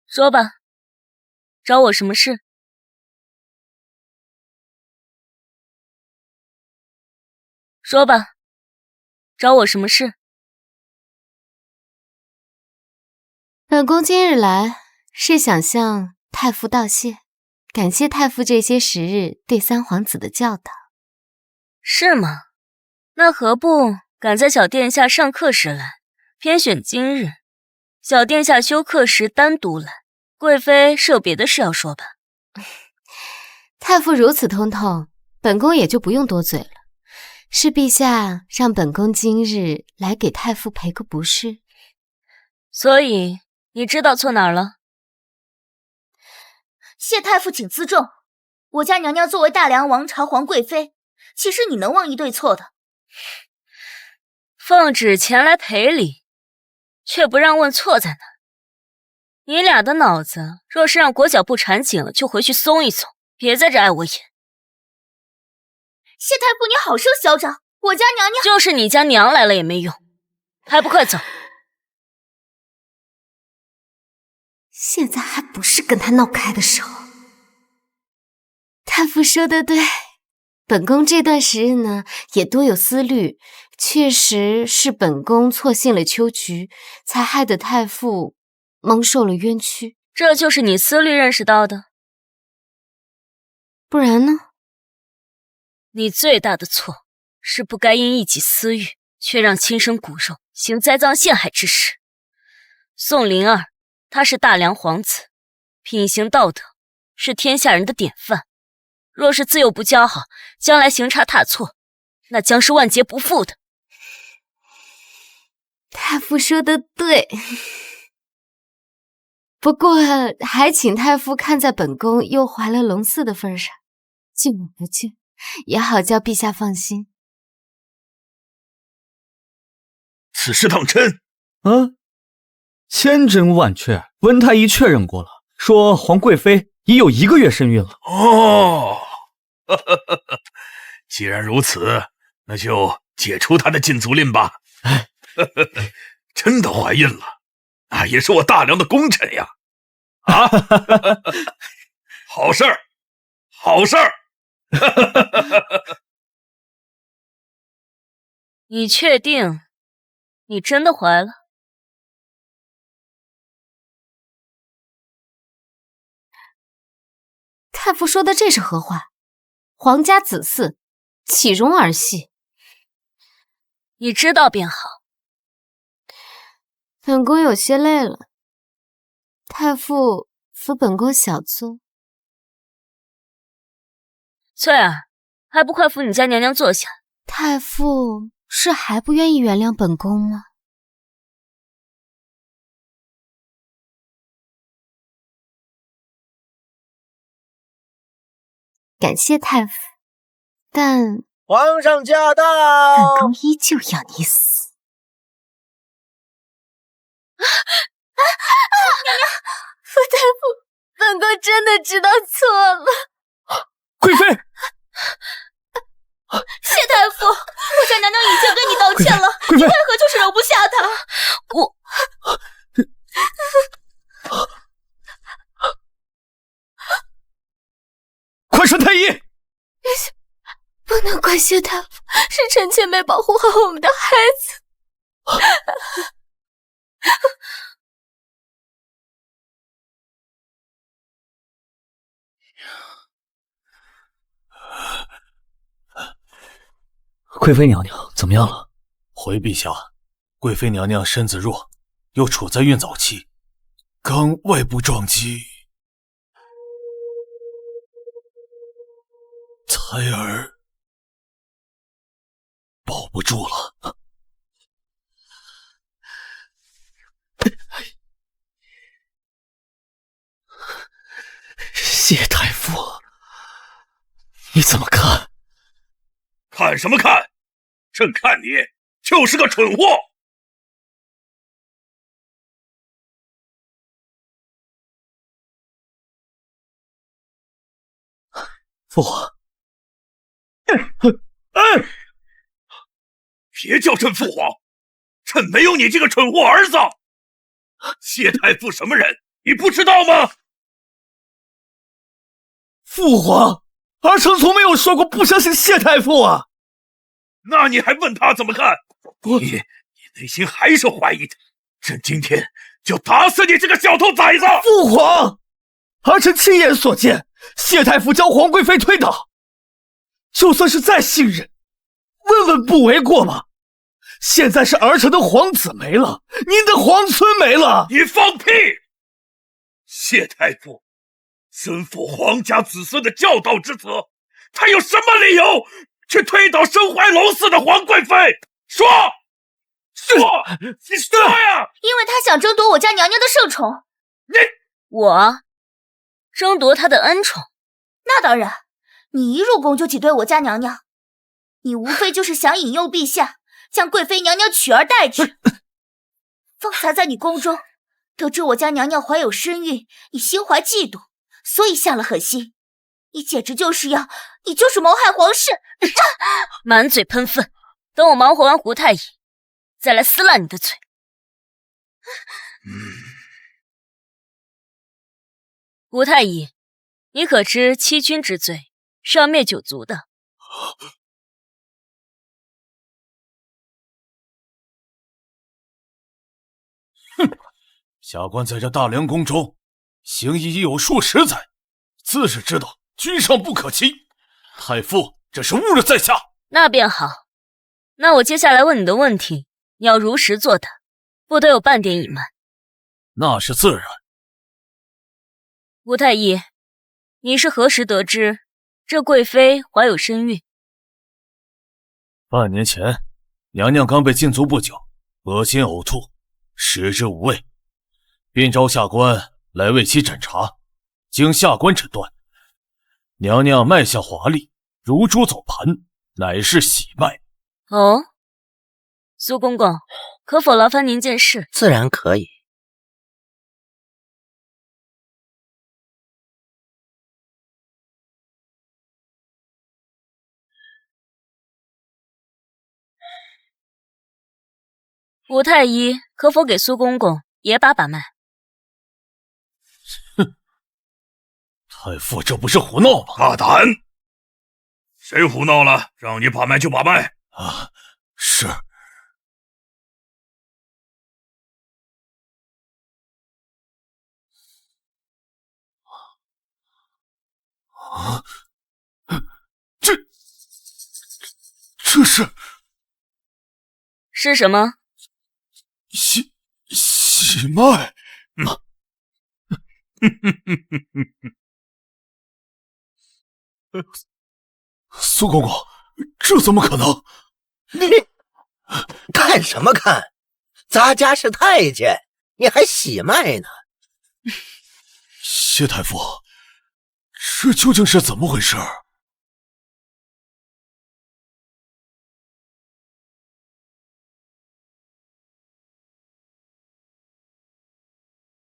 说吧，找我什么事？说吧，找我什么事？本宫今日来是想向太傅道谢，感谢太傅这些时日对三皇子的教导。是吗？那何不赶在小殿下上课时来，偏选今日？小殿下休课时单独来，贵妃是有别的事要说吧？太傅如此通透，本宫也就不用多嘴了。是陛下让本宫今日来给太傅赔个不是。所以你知道错哪儿了？谢太傅请自重，我家娘娘作为大梁王朝皇贵妃，岂是你能忘一对错的？奉旨前来赔礼，却不让问错在哪。你俩的脑子若是让裹脚布缠紧了，就回去松一松，别在这碍我眼。谢太傅你好生嚣张，我家娘娘就是你家娘来了也没用，还不快走！现在还不是跟他闹开的时候。太傅说的对，本宫这段时日呢也多有思虑，确实是本宫错信了秋菊，才害得太傅蒙受了冤屈。这就是你思虑认识到的？不然呢？你最大的错是不该因一己私欲，却让亲生骨肉行栽赃陷害之事。宋灵儿，他是大梁皇子，品行道德是天下人的典范。若是自幼不教好，将来行差踏错，那将是万劫不复的。太傅说的对，不过还请太傅看在本宫又怀了龙嗣的份上，敬我不去，也好叫陛下放心。此事当真？千真万确，温太医确认过了，说皇贵妃已有1个月身孕了。哦，既然如此，那就解除她的禁足令吧。真的怀孕了，那也是我大梁的功臣呀！啊，好事儿，好事儿！你确定你真的怀了？太傅说的这是何话？皇家子嗣，岂容儿戏？你知道便好。本宫有些累了，太傅扶本宫小坐。翠儿，还不快扶你家娘娘坐下？太傅是还不愿意原谅本宫吗？感谢太傅，但皇上驾到！本宫依旧要你死。娘娘，傅太傅，本宫真的知道错了。贵妃，谢太傅，我家娘娘已经跟你道歉了，贵妃，你为何就是容不下她？快传太医！不能怪谢太傅，是臣妾没保护好我们的孩子。贵妃娘娘怎么样了？回陛下，贵妃娘娘身子弱，又处在孕早期，刚外部撞击，胎儿保不住了。你怎么看？看什么看？朕看你就是个蠢货！父皇，别叫朕父皇，朕没有你这个蠢货儿子。谢太傅什么人，你不知道吗？父皇，儿臣从没有说过不相信谢太傅啊。那你还问他怎么看？你内心还是怀疑他。朕今天就打死你这个小头崽子！父皇，儿臣亲眼所见，谢太傅将皇贵妃推倒，就算是再信任，问问不为过吗？现在是儿臣的皇子没了，您的皇村没了。你放屁！谢太傅身负皇家子孙的教导之责，他有什么理由去推倒身怀龙嗣的皇贵妃？说，你说呀！因为他想争夺我家娘娘的圣宠。我争夺他的恩宠？那当然，你一入宫就挤兑我家娘娘，你无非就是想引诱陛下将贵妃娘娘取而代之。方才在你宫中得知我家娘娘怀有身孕，你心怀嫉妒，所以下了狠心。你简直就是你就是谋害皇室！满嘴喷粪，等我忙活完胡太医，再来撕烂你的嘴。胡太医，你可知欺君之罪是要灭九族的？哼，下官在这大凉宫中行医已有数十载，自是知道君上不可欺。太傅这是误了在下。那便好，那我接下来问你的问题，你要如实作答，不得有半点隐瞒。那是自然。吴太医，你是何时得知这贵妃怀有身孕？半年前，娘娘刚被禁足不久，恶心呕吐，食之无味，便召下官来为其诊查。经下官诊断，娘娘脉象华丽，如珠走盘，乃是喜脉。哦，苏公公，可否劳烦您件事？自然可以。吴太医，可否给苏公公也把脉？哼，太傅这不是胡闹吗？大胆！谁胡闹了？让你把脉就把脉啊！是。啊！这是什么？喜脉。苏公公，这怎么可能？你看什么看？咱家是太监，你还喜脉呢？谢太傅，这究竟是怎么回事？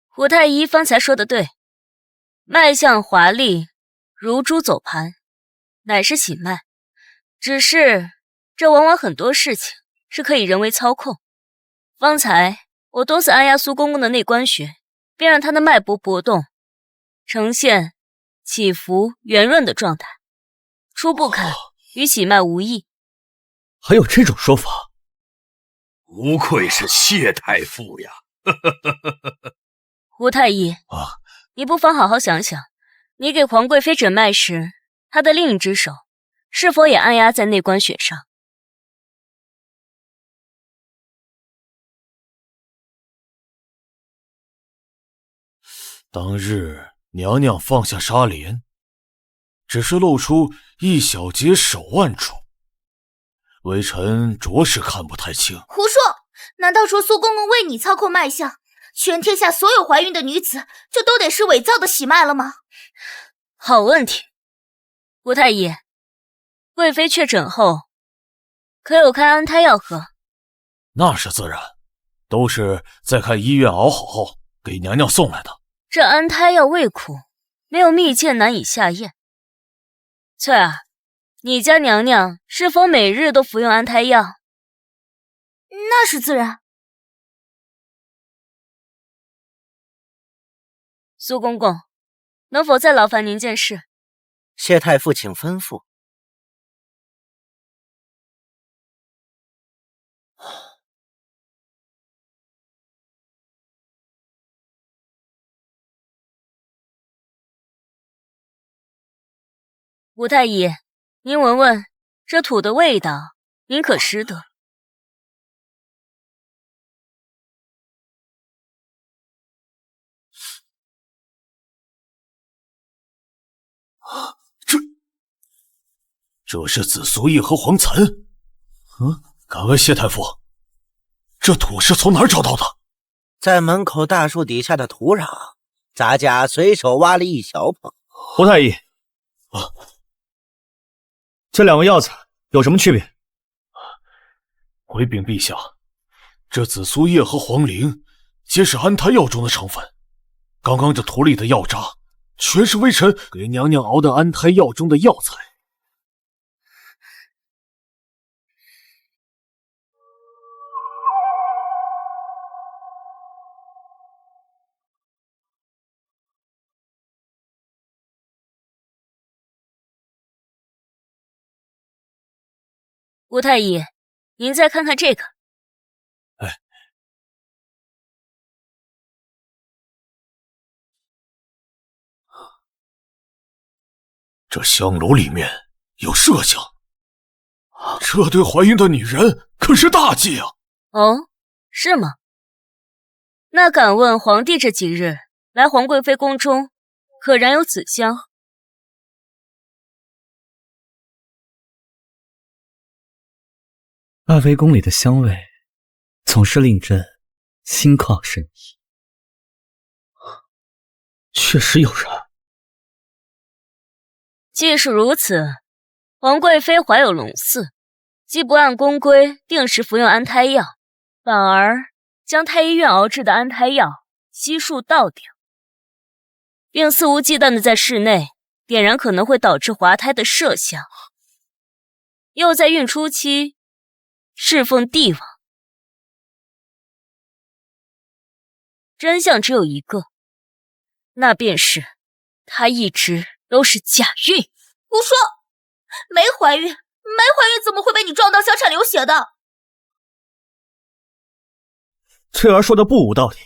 胡太医方才说的对，脉象华丽，如珠走盘，乃是喜脉。只是这往往很多事情是可以人为操控。方才我多次按压苏公公的内关穴，便让他的脉搏搏动，呈现起伏圆润的状态。初步看与喜脉无异。还有这种说法？不愧是谢太傅呀！胡太医，你不妨好好想想，你给皇贵妃诊脉时，她的另一只手是否也按压在内关穴上？当日娘娘放下纱帘，只是露出一小截手腕处，微臣着实看不太清。胡说！难道说苏公公为你操控脉象，全天下所有怀孕的女子就都得是伪造的喜脉了吗？好问题，胡太医，贵妃确诊后，可有开安胎药喝？那是自然，都是在开医院熬好后给娘娘送来的。这安胎药味苦，没有蜜饯难以下咽。翠儿，你家娘娘是否每日都服用安胎药？那是自然。苏公公，能否再劳烦您件事？谢太傅，请吩咐。吴太医，您闻闻这土的味道，您可识得？这是紫苏叶和黄岑。敢问谢太傅，这土是从哪儿找到的？在门口大树底下的土壤，咱家随手挖了一小捧。胡太医，这两个药材有什么区别？回禀陛下，这紫苏叶和黄苓皆是安胎药中的成分。刚刚这土里的药渣，全是微臣给娘娘熬的安胎药中的药材。吴太医，您再看看这个。这香炉里面有麝香，这对怀孕的女人可是大忌啊！哦，是吗？那敢问皇帝这几日来皇贵妃宫中，可燃有紫香？爱妃宫里的香味，总是令朕心旷神怡。确实有人。既是如此，皇贵妃怀有龙嗣，既不按宫规定时服用安胎药，反而将太医院熬制的安胎药悉数倒掉，并肆无忌惮地在室内点燃可能会导致滑胎的麝香，又在孕初期侍奉帝王。真相只有一个，那便是她一直都是假孕。胡说，没怀孕怎么会被你撞到小产流血的？翠儿说的不无道理。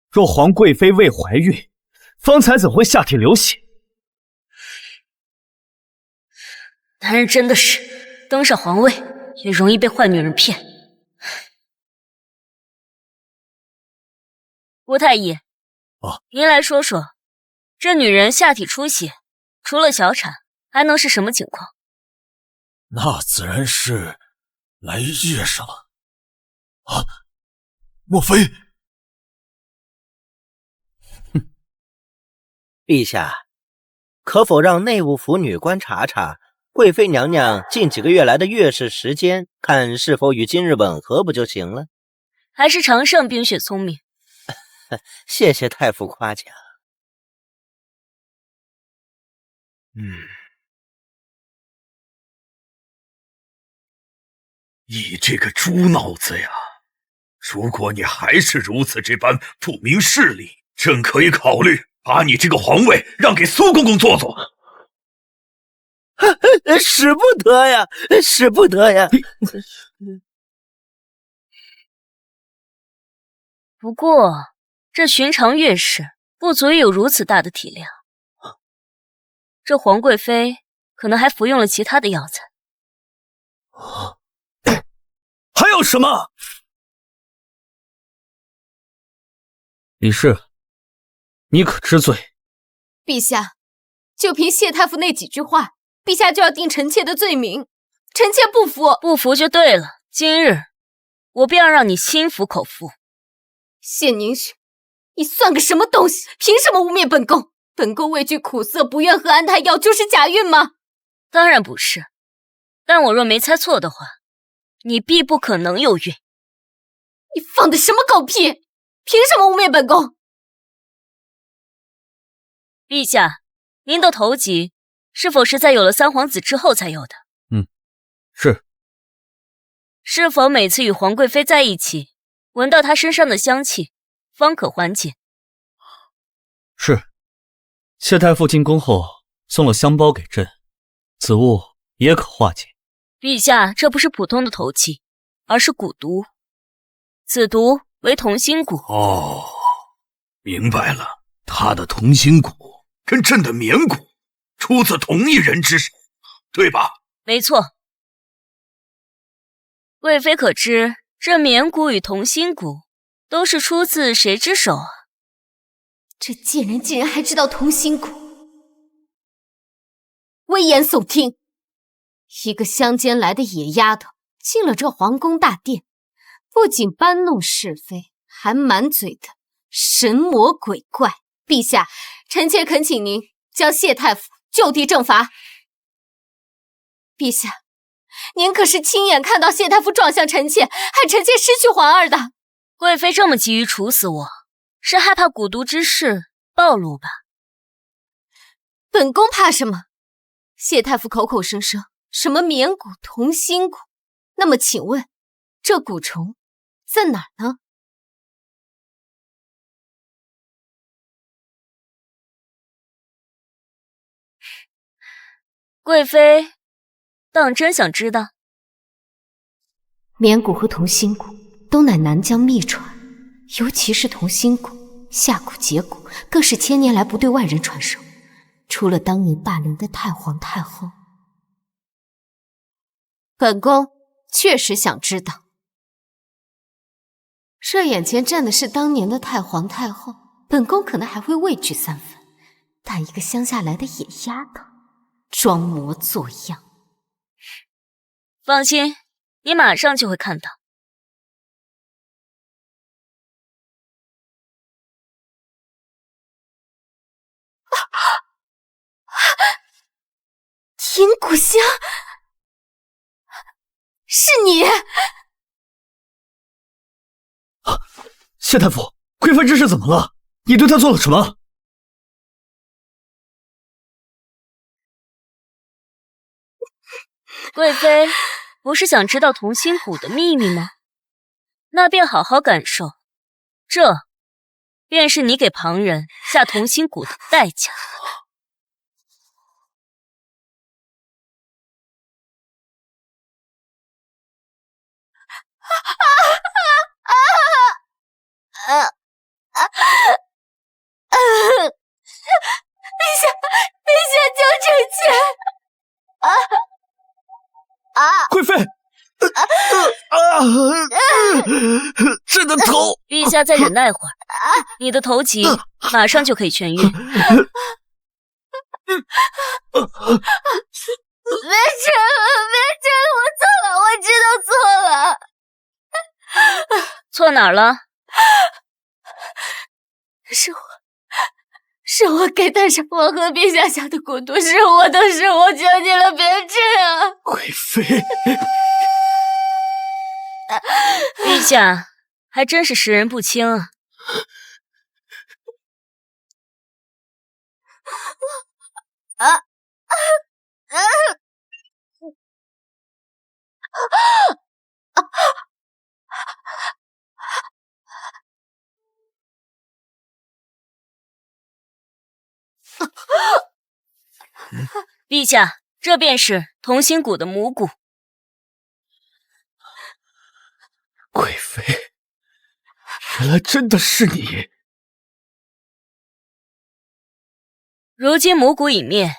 若皇贵妃未怀孕，方才怎会下体流血？男人真的是登上皇位也容易被坏女人骗。吴太医，您来说说，这女人下体出血，除了小产，还能是什么情况？那自然是来月上了。莫非？陛下，可否让内务府女官查查贵妃娘娘近几个月来的月事时间，看是否与今日吻合不就行了？还是常胜冰雪聪明。谢谢太傅夸奖。你这个猪脑子呀！如果你还是如此这般不明事理，朕可以考虑把你这个皇位让给苏公公坐坐。使不得呀，使不得呀！不过，这寻常月事不足以有如此大的体量。这皇贵妃可能还服用了其他的药材。还有什么？李氏，你可知罪？陛下，就凭谢太傅那几句话，陛下就要定臣妾的罪名，臣妾不服。不服就对了，今日我便要让你心服口服。谢宁雪，你算个什么东西？凭什么污蔑本宫？本宫畏惧苦涩，不愿喝安胎药，就是假孕吗？当然不是，但我若没猜错的话，你必不可能有孕。你放的什么狗屁？凭什么污蔑本宫？陛下，您的头级是否是在有了三皇子之后才有的？是。是否每次与皇贵妃在一起，闻到她身上的香气，方可缓解？是。谢太傅进宫后送了香包给朕，此物也可化解。陛下，这不是普通的头气，而是蛊毒。此毒为同心蛊。哦，明白了，他的同心蛊跟朕的绵蛊出自同一人之手，对吧？没错。贵妃可知，这绵蛊与同心蛊都是出自谁之手啊？这贱人竟然还知道同心蛊，危言耸听！一个乡间来的野丫头进了这皇宫大殿，不仅搬弄是非，还满嘴的神魔鬼怪。陛下，臣妾恳请您将谢太傅就地正法。陛下，您可是亲眼看到谢太傅撞向臣妾，害臣妾失去皇儿的。贵妃这么急于处死我，是害怕蛊毒之事暴露吧？本宫怕什么？谢太傅口口声声什么绵蛊、同心蛊，那么请问，这蛊虫在哪儿呢？贵妃当真想知道？绵蛊和同心蛊都乃南疆秘传，尤其是同心蛊，下蛊解蛊，更是千年来不对外人传授。除了当年霸凌的太皇太后，本宫确实想知道。这眼前站的是当年的太皇太后，本宫可能还会畏惧3分，但一个乡下来的野丫头，装模作样。放心，你马上就会看到。天蛊香，是你！谢太傅，贵妃这是怎么了？你对她做了什么？贵妃不是想知道同心蛊的秘密吗？那便好好感受，这便是你给旁人下同心蛊的代价。陛下救臣妾！贵妃，朕的头！陛下再忍耐会儿，你的头疾马上就可以痊愈。别治了，我错了，我知道错了。错哪儿了？是我给太上皇和陛下下的蛊毒，是我，求你了，别治啊！贵妃，陛下还真是识人不清啊。陛下，这便是同心蛊的母蛊。贵妃，原来真的是你！如今母蛊已灭，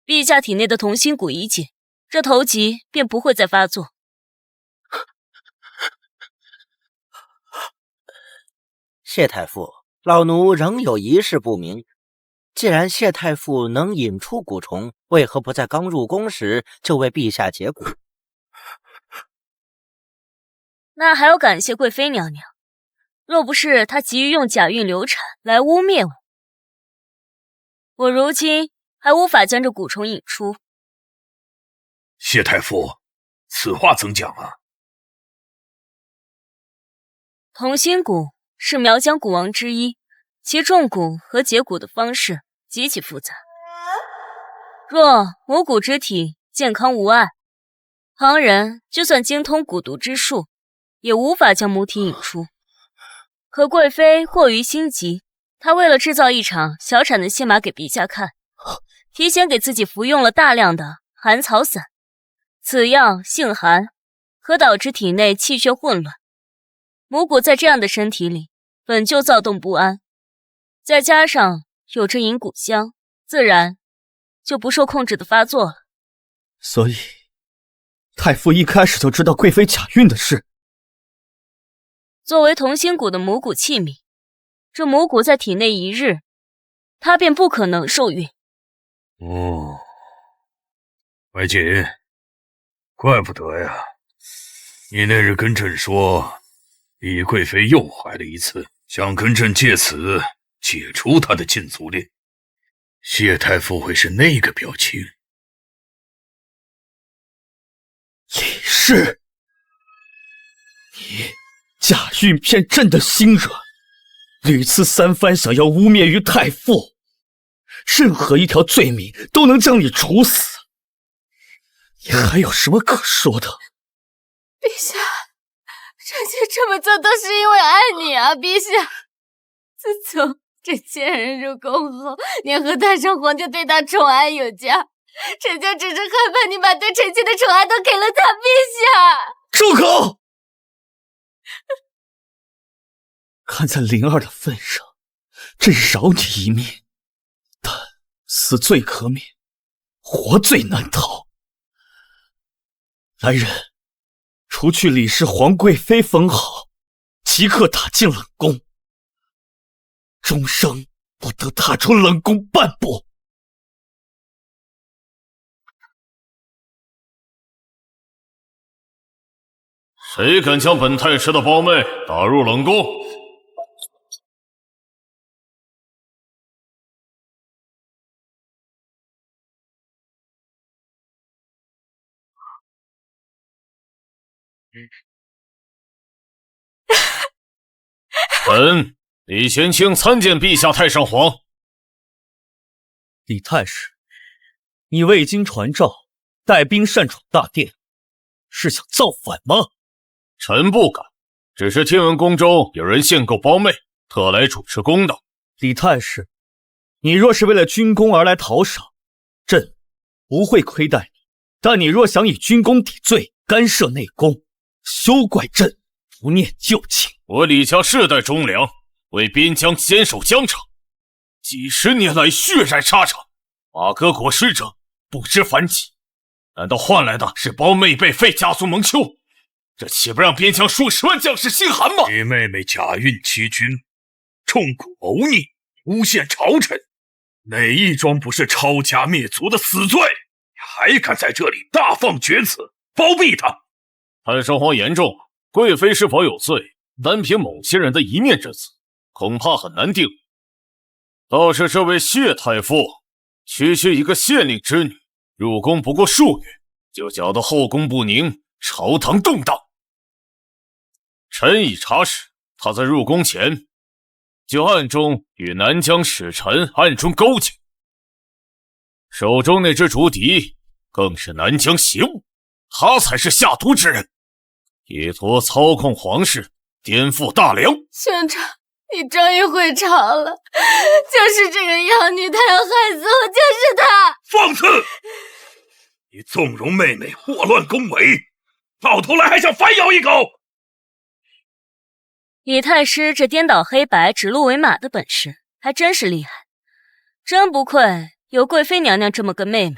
陛下体内的同心蛊已解，这头疾便不会再发作。谢太傅，老奴仍有一事不明。既然谢太傅能引出蛊虫，为何不在刚入宫时就为陛下解蛊？那还要感谢贵妃娘娘，若不是她急于用假孕流产来污蔑我如今还无法将这蛊虫引出。谢太傅，此话怎讲啊？同心骨是苗疆骨王之一，其种骨和解骨的方式极其复杂。若母骨之体健康无碍，旁人就算精通蛊毒之术，也无法将母体引出。可贵妃惑于心急，她为了制造一场小产的戏码给陛下看，提前给自己服用了大量的寒草散。此药性寒，可导致体内气血混乱。母骨在这样的身体里本就躁动不安，再加上有着银骨香，自然就不受控制的发作了。所以太傅一开始就知道贵妃假孕的事。作为同心骨的母骨器皿，这母骨在体内一日，她便不可能受孕。哦，白锦，怪不得呀！你那日跟朕说，李贵妃又怀了一次，想跟朕借此解除她的禁足令。谢太傅会是那个表情？李氏，你假孕骗朕的心软，屡次三番想要污蔑于太傅，任何一条罪名都能将你处死，你还有什么可说的？陛下，臣妾这么做都是因为爱你啊，陛下。自从这贱人入宫后，您和太上皇就对她宠爱有加，臣妾只是害怕你把对臣妾的宠爱都给了他，陛下。住口！看在灵儿的份上，朕饶你一命，但死罪可免，活罪难逃。来人，除去李氏皇贵妃封号，即刻打进冷宫，终生不得踏出冷宫半步。谁敢将本太师的胞妹打入冷宫？本李玄清参见陛下太上皇。李太师，你未经传召，带兵擅闯大殿，是想造反吗？臣不敢，只是听闻宫中有人献购胞妹，特来主持公道。李太师，你若是为了军功而来讨赏，朕不会亏待你；但你若想以军功抵罪，干涉内宫，休怪朕不念旧情。我李家世代忠良，为边疆坚守疆场，几十年来血染沙场，马革裹尸者不知凡几，难道换来的是胞妹被废，家族蒙羞？这岂不让边疆数十万将士心寒吗？你妹妹假孕欺君，重蛊谋逆，诬陷朝臣，哪一桩不是抄家灭族的死罪？还敢在这里大放厥词，包庇他？太上皇言重，贵妃是否有罪，单凭某些人的一面之词，恐怕很难定。倒是这位谢太傅，区区一个县令之女，入宫不过数月，就搅得后宫不宁，朝堂动荡。臣已查实，他在入宫前就暗中与南疆使臣暗中勾结，手中那只竹笛更是南疆邪物，他才是下毒之人，意图操控皇室，颠覆大梁。兄长，你终于会吵了，就是这个妖女，她要害死我，就是她！放肆！你纵容妹妹祸乱宫闱，到头来还想反咬一口！李太师这颠倒黑白、指鹿为马的本事还真是厉害，真不愧有贵妃娘娘这么个妹妹。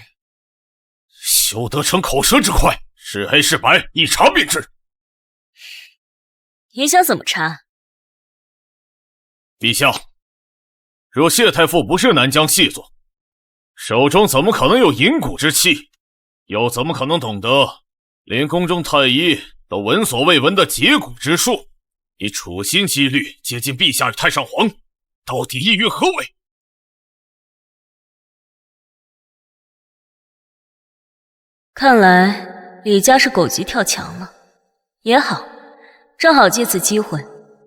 休得逞口舌之快，是黑是白，一查便知。你想怎么查？陛下，若谢太傅不是南疆细作，手中怎么可能有银骨之气？又怎么可能懂得连宫中太医都闻所未闻的解骨之术？以处心积虑接近陛下与太上皇，到底意欲何为？看来李家是狗急跳墙了。也好，正好借此机会，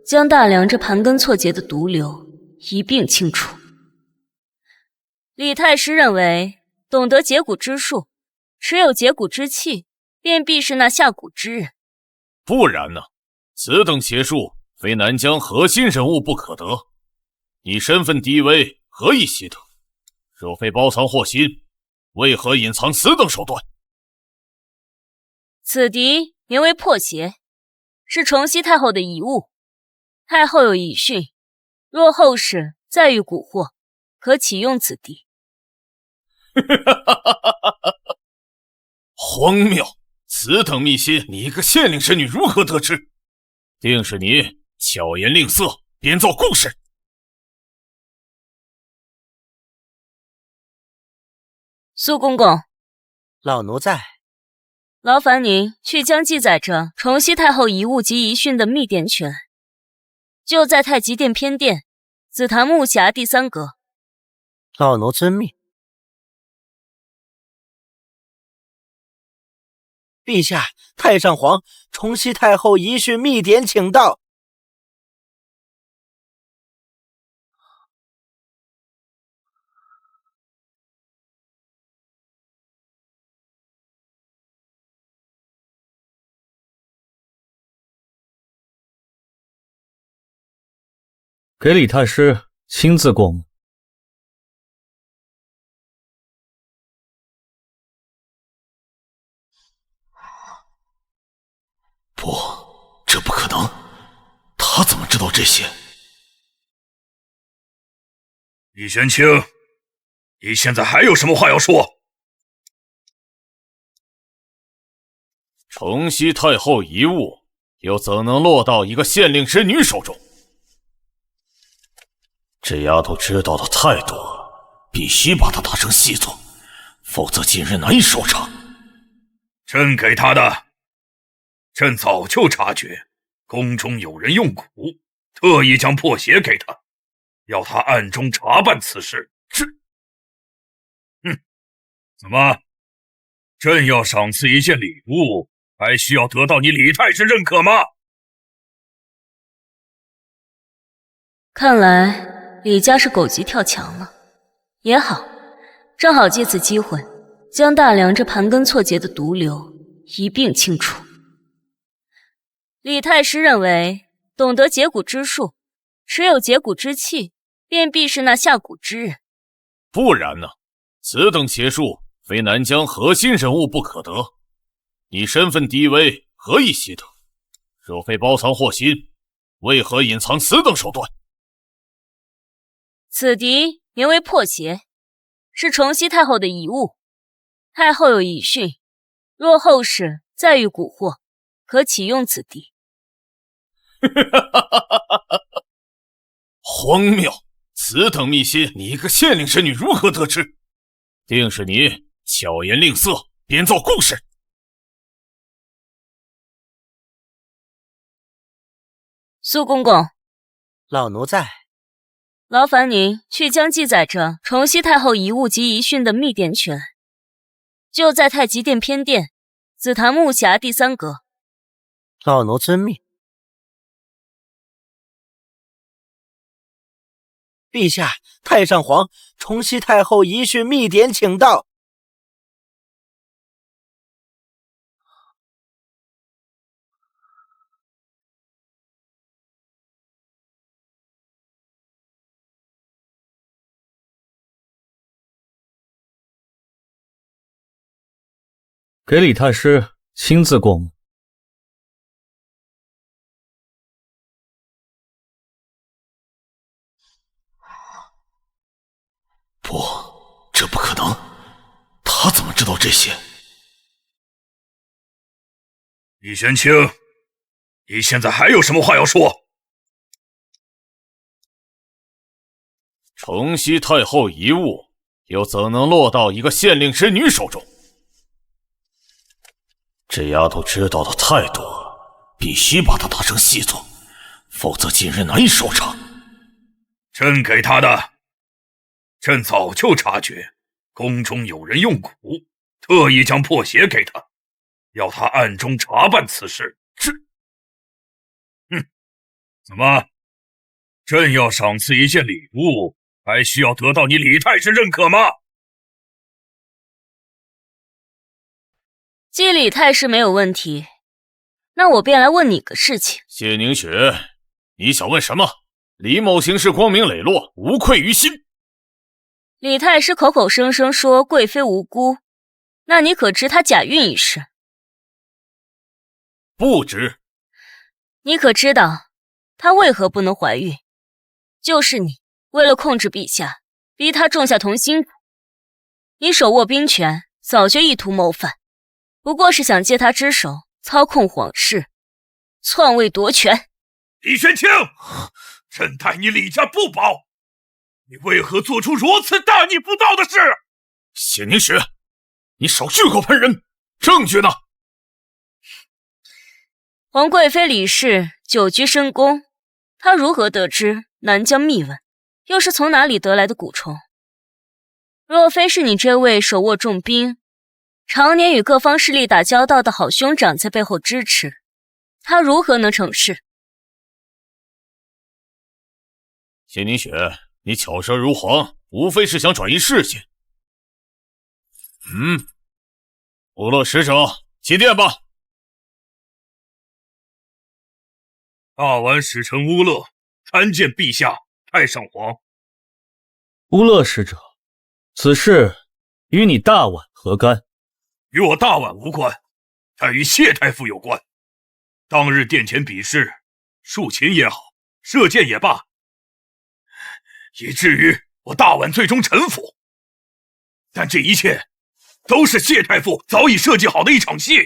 将大梁这盘根错节的毒瘤一并清除。李太师认为，懂得解蛊之术，持有解蛊之气，便必是那下蛊之人。不然呢？此等邪术，非南疆核心人物不可得。你身份低微，何以习得？若非包藏祸心，为何隐藏此等手段？此敌名为破邪，是崇熙太后的遗物。太后有遗训，若后世再遇蛊惑，可启用此敌。荒谬！此等秘辛，你一个县令神女如何得知？定是你巧言令色，编造故事。苏公公，老奴在。劳烦您去将记载着崇熙太后遗物及遗训的密典取来，就在太极殿偏殿紫檀木匣第3格。老奴遵命。陛下，太上皇，崇熙太后遗训密典请到。给李太师亲自过目。不，这不可能，他怎么知道这些？李玄清，你现在还有什么话要说？崇熙太后遗物，又怎能落到一个县令之女手中？这丫头知道的太多了，必须把她打成细作，否则今日难以收场。朕给他的，朕早就察觉宫中有人用蛊，特意将破鞋给他，要他暗中查办此事。怎么？朕要赏赐一件礼物，还需要得到你李太师认可吗？看来李家是狗急跳墙了。也好，正好借此机会，将大梁这盘根错节的毒瘤一并清除。李太师认为，懂得解蛊之术，持有解蛊之气，便必是那下蛊之人。不然呢？此等邪术，非南疆核心人物不可得。你身份低微，何以习得？若非包藏祸心，为何隐藏此等手段？此敌名为破邪，是崇熙太后的遗物。太后有遗训，若后世再遇蛊惑，可启用此敌。荒谬！此等秘辛，你一个县令神女如何得知？定是你巧言令色，编造故事。苏公公，老奴在。劳烦您去将记载着崇熙太后遗物及遗训的密典取来，就在太极殿偏殿紫檀木匣第3格。老奴遵命。陛下，太上皇，崇熙太后遗训密典请到。给李太师亲自过目。不，这不可能，他怎么知道这些？李玄清，你现在还有什么话要说？崇熙太后遗物，又怎能落到一个县令之女手中？这丫头知道的太多了，必须把她打成细作，否则今日难以收场。朕给他的，朕早就察觉宫中有人用蛊，特意将破鞋给他，要他暗中查办此事。怎么？朕要赏赐一件礼物，还需要得到你李太师认可吗？既李太师没有问题，那我便来问你个事情。谢凝雪，你想问什么？李某行事光明磊落，无愧于心。李太师口口声声说贵妃无辜，那你可知她假孕一事？不知。你可知道她为何不能怀孕？就是你为了控制陛下，逼她种下同心蛊。你手握兵权，早就意图谋反，不过是想借她之手操控皇室，篡位夺权。李玄清，朕待你李家不薄，你为何做出如此大逆不道的事？谢凝雪，你少血口喷人，证据呢？皇贵妃李氏久居深宫，她如何得知南疆秘闻？又是从哪里得来的蛊虫？若非是你这位手握重兵，常年与各方势力打交道的好兄长在背后支持，她如何能成事？谢凝雪，你巧舌如簧，无非是想转移视线。乌勒使者，起殿吧。大宛使臣乌勒参见陛下、太上皇。乌勒使者，此事与你大宛何干？与我大宛无关，但与谢太傅有关。当日殿前比试，竖琴也好，射箭也罢，以至于我大宛最终臣服。但这一切都是谢太傅早已设计好的一场戏。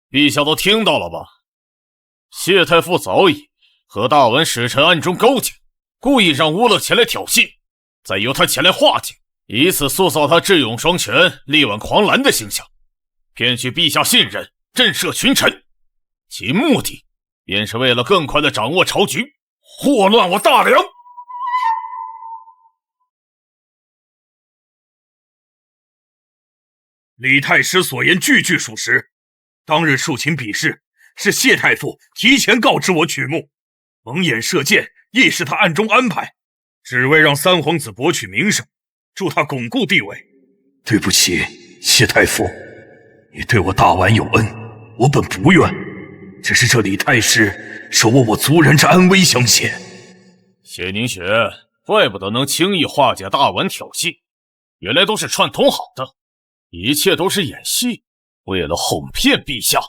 陛下都听到了吧？谢太傅早已和大宛使臣暗中勾结，故意让乌勒前来挑衅，再由他前来化解，以此塑造他智勇双全、力挽狂澜的形象，骗取陛下信任，震慑群臣。其目的便是为了更快地掌握朝局，祸乱我大梁。李太师所言句句属实。当日竖琴比试是谢太傅提前告知我曲目，蒙眼射箭亦是他暗中安排，只为让三皇子博取名声，助他巩固地位。对不起，谢太傅，你对我大宛有恩，我本不怨，只是这李太师手握我族人之安危相险。谢凝雪，怪不得能轻易化解大宛挑衅，原来都是串通好的，一切都是演戏，为了哄骗陛下。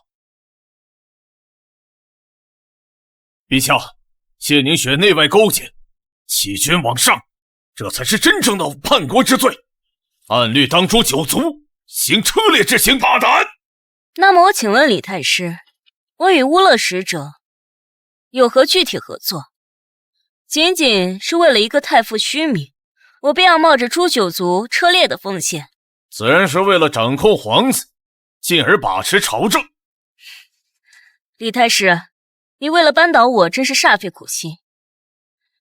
陛下，谢凝雪内外勾结，欺君罔上，这才是真正的叛国之罪。按律当诛九族，行车裂之刑。大胆！那么我请问李太师，我与乌勒使者有何具体合作？仅仅是为了一个太傅虚名，我便要冒着诛九族车裂的风险？自然是为了掌控皇子，进而把持朝政。李太师，你为了扳倒我真是煞费苦心，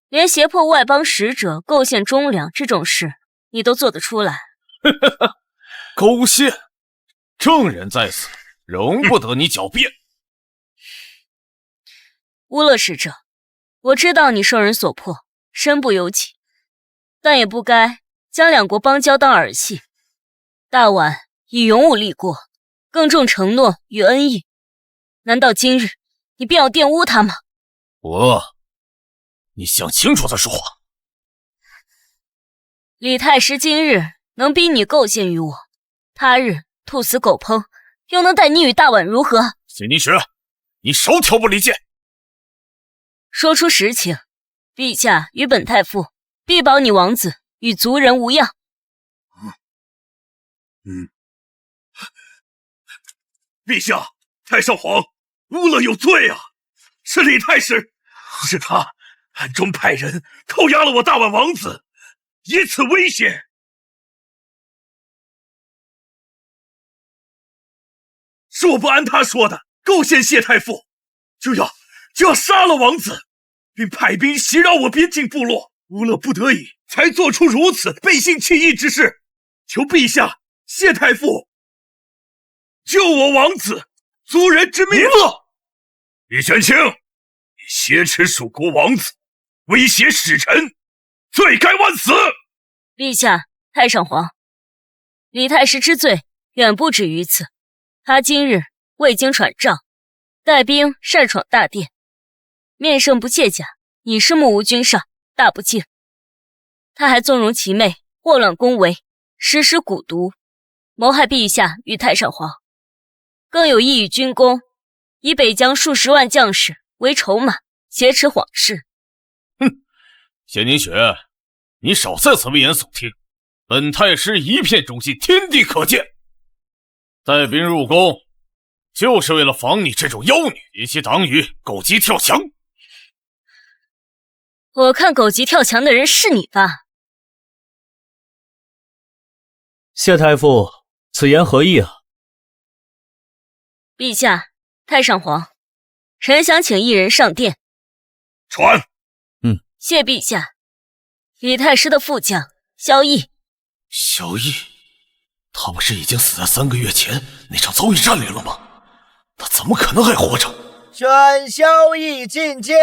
连胁迫外邦使者构陷忠良这种事你都做得出来。勾陷，证人在此，容不得你狡辩。乌勒使者，我知道你受人所迫，身不由己，但也不该将两国邦交当儿戏。大宛已勇武立过，更重承诺与恩义，难道今日你便要玷污他吗？你想清楚再说话。李太师今日能逼你构陷于我，他日兔死狗烹，又能待你与大宛如何？谢凝雪，你少挑拨离间。说出实情，陛下与本太傅必保你王子与族人无恙。陛下，太上皇，乌勒有罪啊！是李太师，是他暗中派人扣押了我大宛王子，以此威胁。若不按他说的构陷谢太傅，就要杀了王子。并派兵袭扰我边境部落，乌勒不得已才做出如此背信弃义之事。求陛下谢太傅救我王子族人之命。李玄清，你挟持蜀国王子，威胁使臣，罪该万死。陛下，太上皇，李太师之罪远不止于此。他今日未经传召，带兵擅闯大殿，面圣不卸甲，已是目无君上，大不敬。他还纵容其妹祸乱宫闱，实施蛊毒，谋害陛下与太上皇，更有意与军功，以北疆数十万将士为筹码，挟持皇室。哼，谢宁雪，你少在此危言耸听。本太师一片忠心，天地可见。带兵入宫，就是为了防你这种妖女以及党羽狗急跳墙。我看狗急跳墙的人是你吧？谢太傅，此言何意啊？陛下，太上皇，臣想请一人上殿。传。谢陛下。李太师的副将萧绎。萧绎，他不是已经死在3个月前那场遭遇战里了吗？他怎么可能还活着？宣萧绎觐见。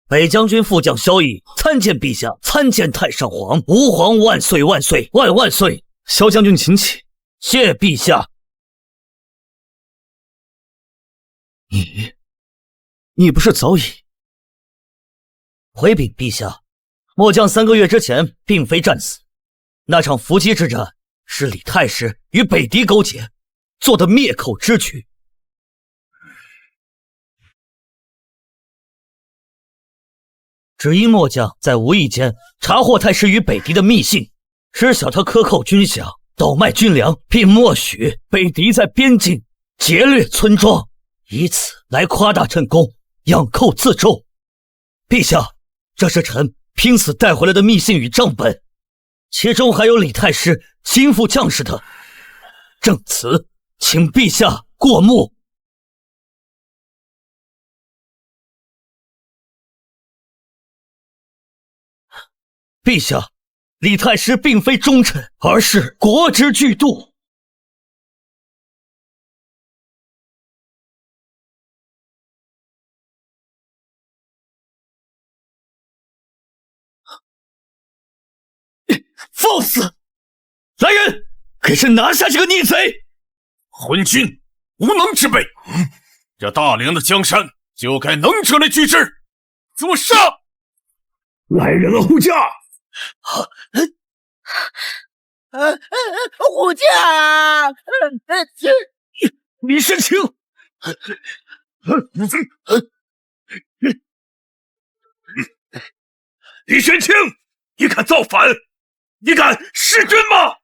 北将军副将萧绎参见陛下，参见太上皇，吾皇万岁万岁万万岁！萧将军请起。谢陛下。你不是早已……回禀陛下，末将3个月之前并非战死，那场伏击之战是李太师与北狄勾结做的灭口之举。只因末将在无意间查获太师与北狄的密信，知晓他克扣军饷，倒卖军粮，并默许北狄在边境劫掠村庄，以此来夸大陈功，养寇自重。陛下，这是臣拼死带回来的密信与账本，其中还有李太师亲赴将士的证词，请陛下过目。陛下，李太师并非忠臣，而是国之巨蠹。放肆！来人，给朕拿下这个逆贼！昏君，无能之辈！这大梁的江山就该能者来居之，给我杀！来人了，护驾！护驾！李玄清！李玄清，你敢造反？你敢弑君吗？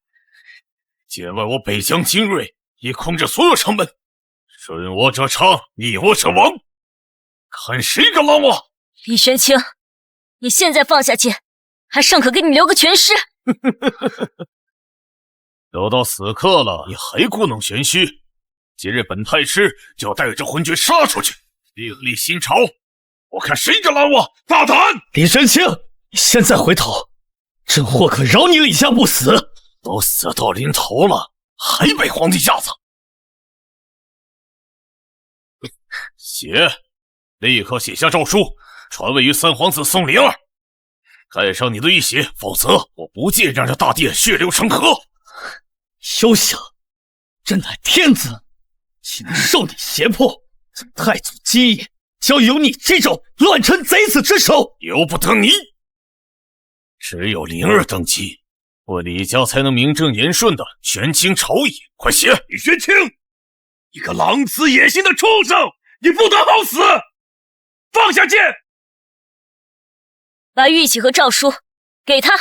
今晚我北疆精锐已控制所有城门，顺我者昌，逆我者亡，看谁敢拦我！李玄清，你现在放下剑，还尚可给你留个全尸。都到死刻了，你还故弄玄虚？今日本太师就要带着昏君杀出去，另立新朝，我看谁敢拦我！大胆！李玄清，你现在回头，朕或可饶你李家不死。都死到临头了，还摆皇帝架子？写，立刻写下诏书，传位于三皇子宋灵儿，盖上你的玉玺，否则我不介让这大殿血流成河。休想！朕乃天子，岂能受你胁迫？太祖基业交由你这种乱臣贼子之手，由不得你。只有灵儿登基，我李家才能名正言顺的权倾朝野。快写！李玄清，一个狼子野心的畜生，你不得好死！放下剑！把玉玺和诏书给他。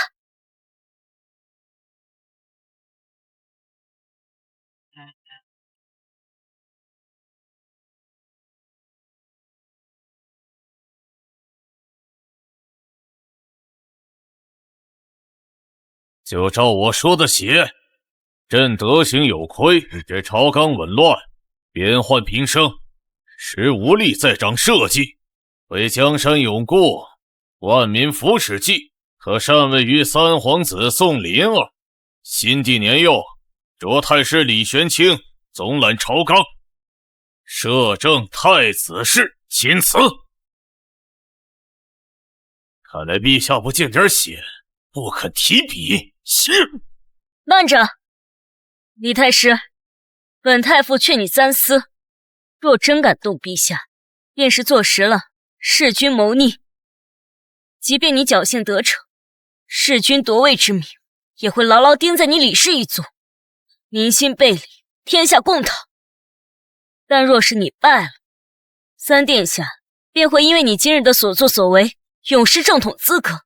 就照我说的写，朕德行有亏，这朝纲紊乱，边患平生，时无力再掌社稷，为江山永固、万民福祉计，可禅位于三皇子宋灵儿，新帝年幼，着太师李玄清总揽朝纲，摄政太子室，钦此。看来陛下不见点血，不肯提笔。是。慢着，李太师，本太傅劝你三思，若真敢动陛下，便是坐实了弑君谋逆。即便你侥幸得逞，弑君夺位之名也会牢牢钉在你李氏一族，民心背离，天下共讨。但若是你败了，三殿下便会因为你今日的所作所为，永失正统资格，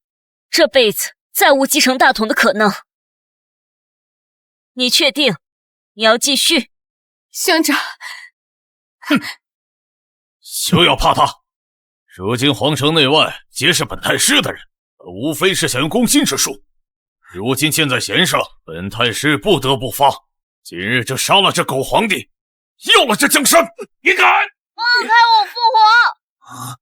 这辈子再无继承大统的可能。你确定你要继续？兄长，哼，休要怕他。如今皇城内外皆是本太师的人，无非是想用攻心之术。如今箭在弦上，本太师不得不发。今日就杀了这狗皇帝，要了这江山！你敢？放开我父皇！啊！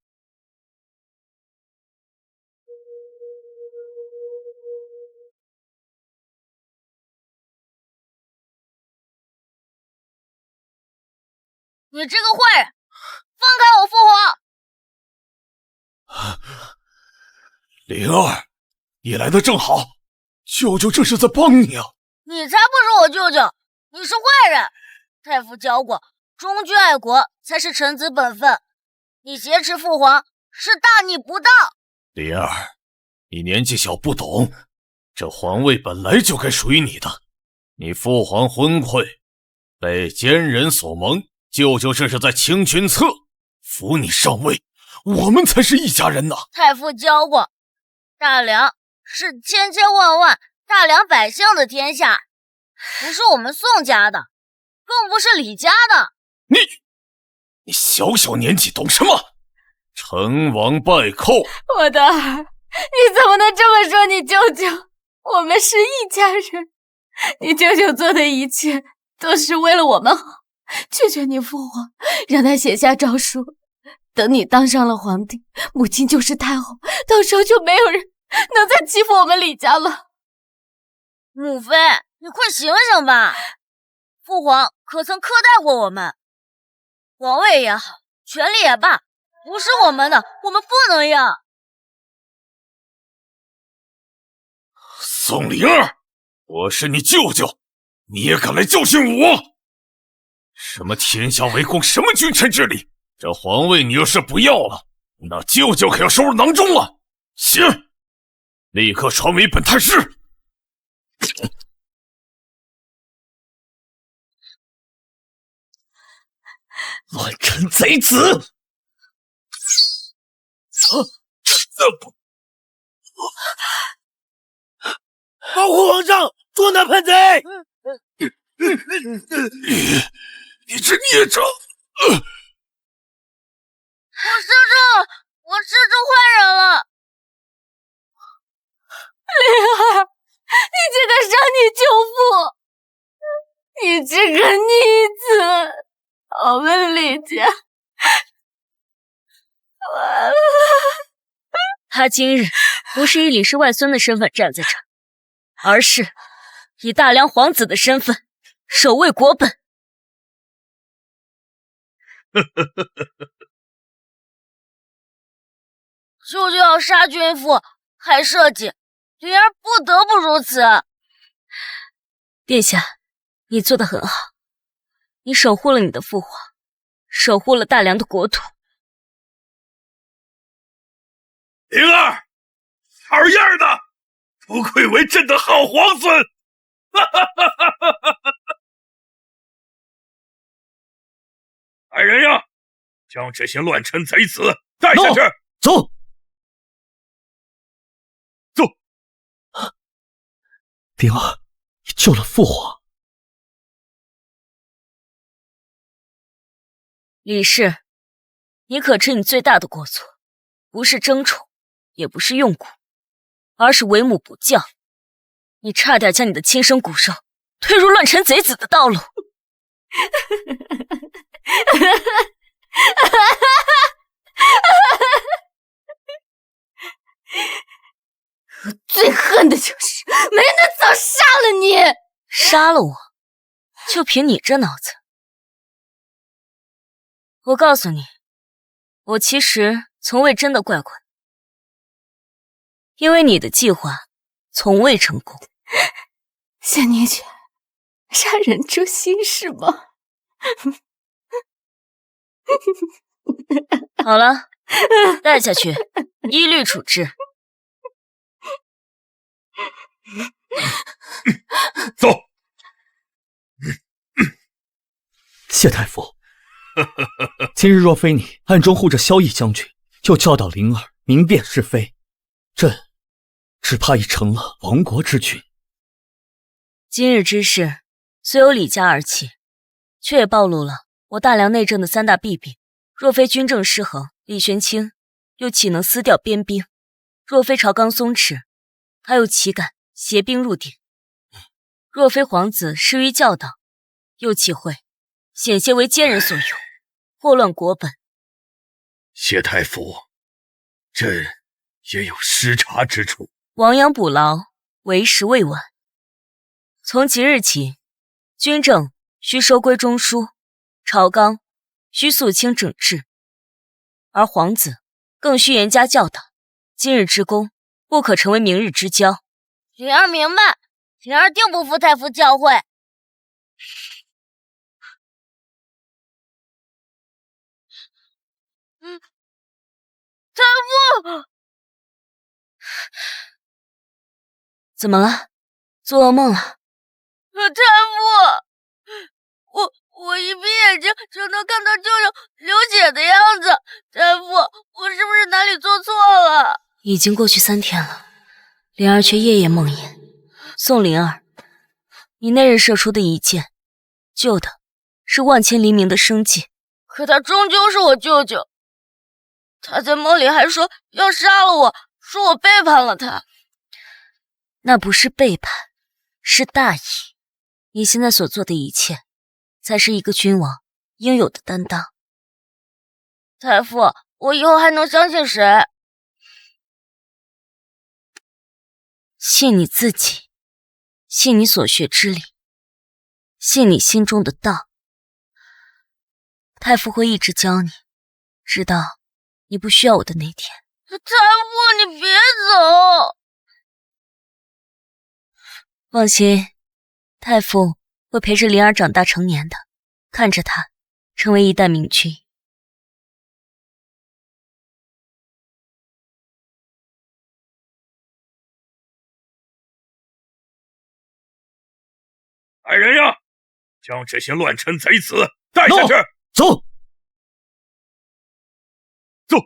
你这个坏人，放开我父皇！灵儿，你来的正好，舅舅这是在帮你啊！你才不是我舅舅，你是坏人！太傅教过，忠君爱国才是臣子本分。你挟持父皇是大逆不道。灵儿，你年纪小不懂，这皇位本来就该属于你的。你父皇昏聩，被奸人所蒙。舅舅这是在清君侧，扶你上位，我们才是一家人呐！太傅教过，大梁是千千万万大梁百姓的天下，不是我们宋家的，更不是李家的。你小小年纪懂什么？成王败寇！我的儿，你怎么能这么说你舅舅？我们是一家人，你舅舅做的一切都是为了我们好。劝劝你父皇，让他写下诏书，等你当上了皇帝，母亲就是太后，到时候就没有人能再欺负我们李家了。母妃，你快醒醒吧！父皇可曾苛待过我们？皇位也好，权力也罢，不是我们的，我们不能要。宋灵儿，我是你舅舅，你也敢来教训我？什么天下为公，什么君臣之礼？这皇位你要是不要了，那舅舅可要收入囊中了。行，立刻传为本太师。乱臣贼子！保护皇上，捉拿叛贼！你这孽障！我是坏人了。灵儿，你这个伤你舅父，你这个逆子，我们李家完了。他今日不是以李氏外孙的身份站在这儿，而是以大梁皇子的身份守卫国本。舅舅要杀君父，还设计，灵儿不得不如此。殿下，你做得很好，你守护了你的父皇，守护了大梁的国土。灵儿，好样的，不愧为朕的好皇孙！来人呀，将这些乱臣贼子带下去！走。灵儿，你救了父皇。李氏，你可知你最大的过错，不是争宠，也不是用蛊，而是为母不教。你差点将你的亲生骨肉推入乱臣贼子的道路。我最恨的就是没能早杀了你。杀了我？就凭你这脑子？我告诉你，我其实从未真的怪过你，因为你的计划从未成功。仙女犬，杀人诛心是吗？好了，带下去，依律处置。走。谢太傅，今日若非你暗中护着萧逸将军，又教导灵儿明辨是非，朕只怕已成了亡国之君。今日之事虽由李家而起，却也暴露了我大梁内政的三大弊病。若非军政失衡，李玄清又岂能撕掉边兵？若非朝纲松弛，他又岂敢携兵入鼎？若非皇子施于教导，又岂会险些为奸人所用，祸乱国本？谢太傅，朕也有失察之处。亡羊补牢，为时未晚。从即日起，军政需收归中枢，朝纲需肃清整治，而皇子更需严加教导。今日之功，不可成为明日之骄。灵儿明白，灵儿定不负太傅教诲。太傅，怎么了？做噩梦了？太傅，我一闭眼睛就能看到舅舅流血的样子。太傅，我是不是哪里做错了？已经过去3天了，灵儿却夜夜梦魇。宋灵儿，你那日射出的一箭，救的是万千黎民的生计。可他终究是我舅舅，他在梦里还说要杀了我，说我背叛了他。那不是背叛，是大义。你现在所做的一切，才是一个君王应有的担当。太傅，我以后还能相信谁？信你自己，信你所学之理，信你心中的道。太傅会一直教你，直到你不需要我的那天。太傅，你别走！放心，太傅会陪着灵儿长大成年的，看着她成为一代明君。来人呀，将这些乱臣贼子带下去。走。走。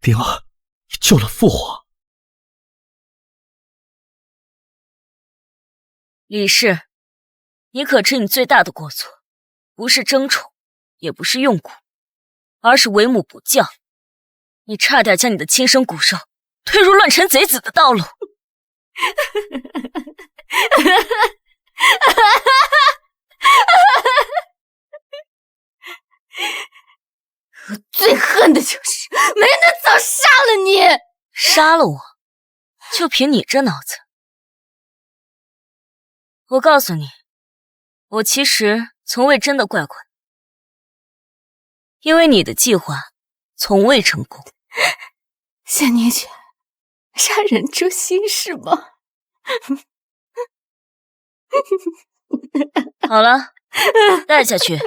灵儿，你救了父皇。李氏，你可知你最大的过错，不是争宠，也不是用蛊，而是为母不教。你差点将你的亲生骨肉推入乱臣贼子的道路。我最恨的就是没能早杀了你。杀了我？就凭你这脑子？我告诉你，我其实从未真的怪过你，因为你的计划从未成功。仙女犬，杀人诛心是吗？好了，带下去，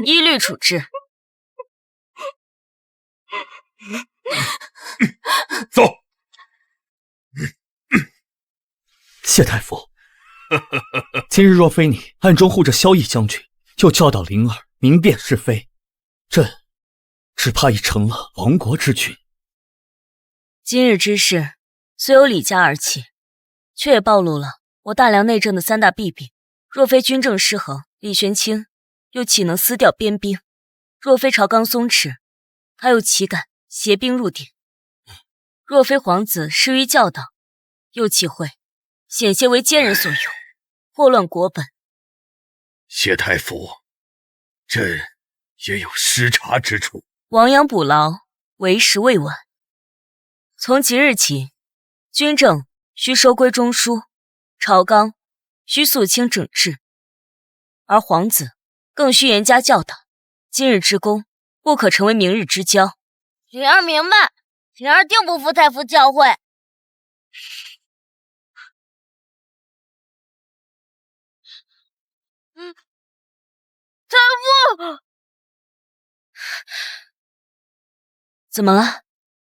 依律处置。走。谢太傅，今日若非你暗中护着萧逸将军，又教导灵儿明辨是非，朕只怕已成了亡国之君。今日之事虽由李家而起，却也暴露了我大梁内政的三大弊病。若非军政失衡，李玄清又岂能撕掉边兵？若非朝纲松弛，他又岂敢携兵入鼎？若非皇子施于教导，又岂会险些为奸人所用，祸乱国本？谢太傅，朕也有失察之处。亡羊补牢，为时未晚。从即日起，军政需收归中书，朝纲需肃清整治，而皇子更需严加教导。今日之功，不可成为明日之骄。灵儿明白，灵儿定不负太傅教诲。太傅，怎么了？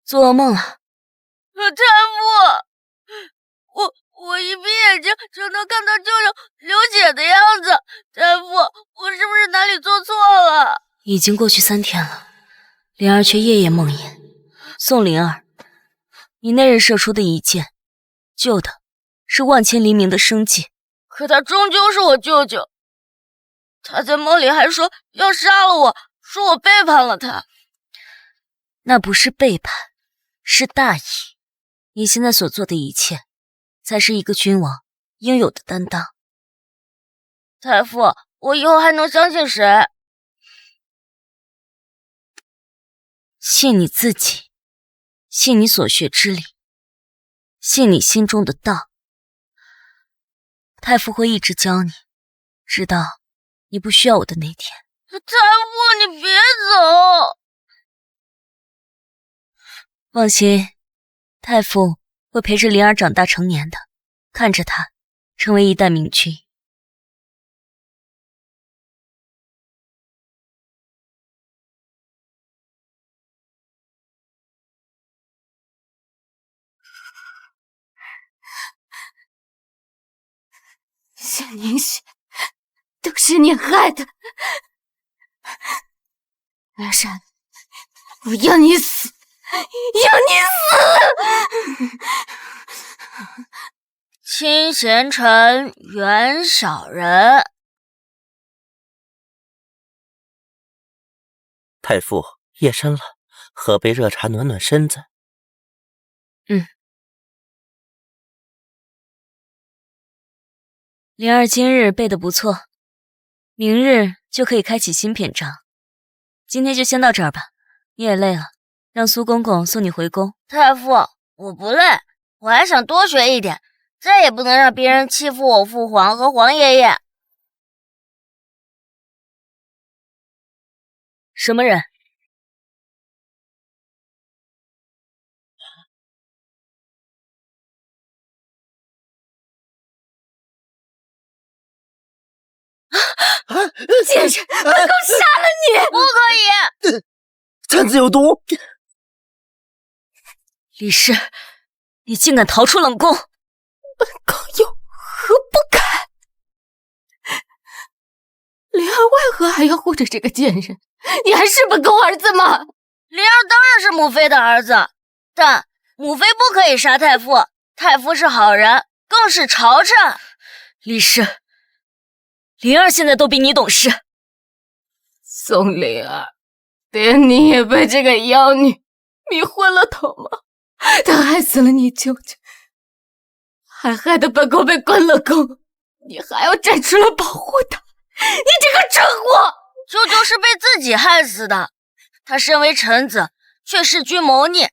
做噩梦了？太傅，我一闭眼睛就能看到舅舅流血的样子。太傅，我是不是哪里做错了？已经过去3天了，灵儿却夜夜梦魇。宋灵儿，你那日射出的一箭，救的是万千黎民的生计。可他终究是我舅舅，他在梦里还说要杀了我，说我背叛了他。那不是背叛，是大义。你现在所做的一切，才是一个君王应有的担当。太傅，我以后还能相信谁？信你自己，信你所学之理，信你心中的道。太傅会一直教你，直到你不需要我的那天。太傅，你别走！放心，太傅会陪着灵儿长大成年的，看着她成为一代明君。夏凝雪，都是你害的！梁山，我要你死！要你死！亲贤臣，远小人。太傅，夜深了，喝杯热茶暖暖身子。灵儿今日背得不错，明日就可以开启新篇章。今天就先到这儿吧，你也累了，让苏公公送你回宫。太傅，我不累，我还想多学一点，再也不能让别人欺负我父皇和皇爷爷。什么人？贱人，本宫杀了你！不可以！臣子有毒！李氏，你竟敢逃出冷宫！本宫有何不敢？灵儿为何还要护着这个贱人？你还是本宫儿子吗？灵儿当然是母妃的儿子，但母妃不可以杀太傅，太傅是好人，更是朝臣。李氏，灵儿现在都比你懂事。宋灵儿，连你也被这个妖女迷昏了头吗？她害死了你舅舅，还害得本宫被关了宫，你还要站出来保护她，你这个蠢货！舅舅是被自己害死的，他身为臣子却弑君谋逆，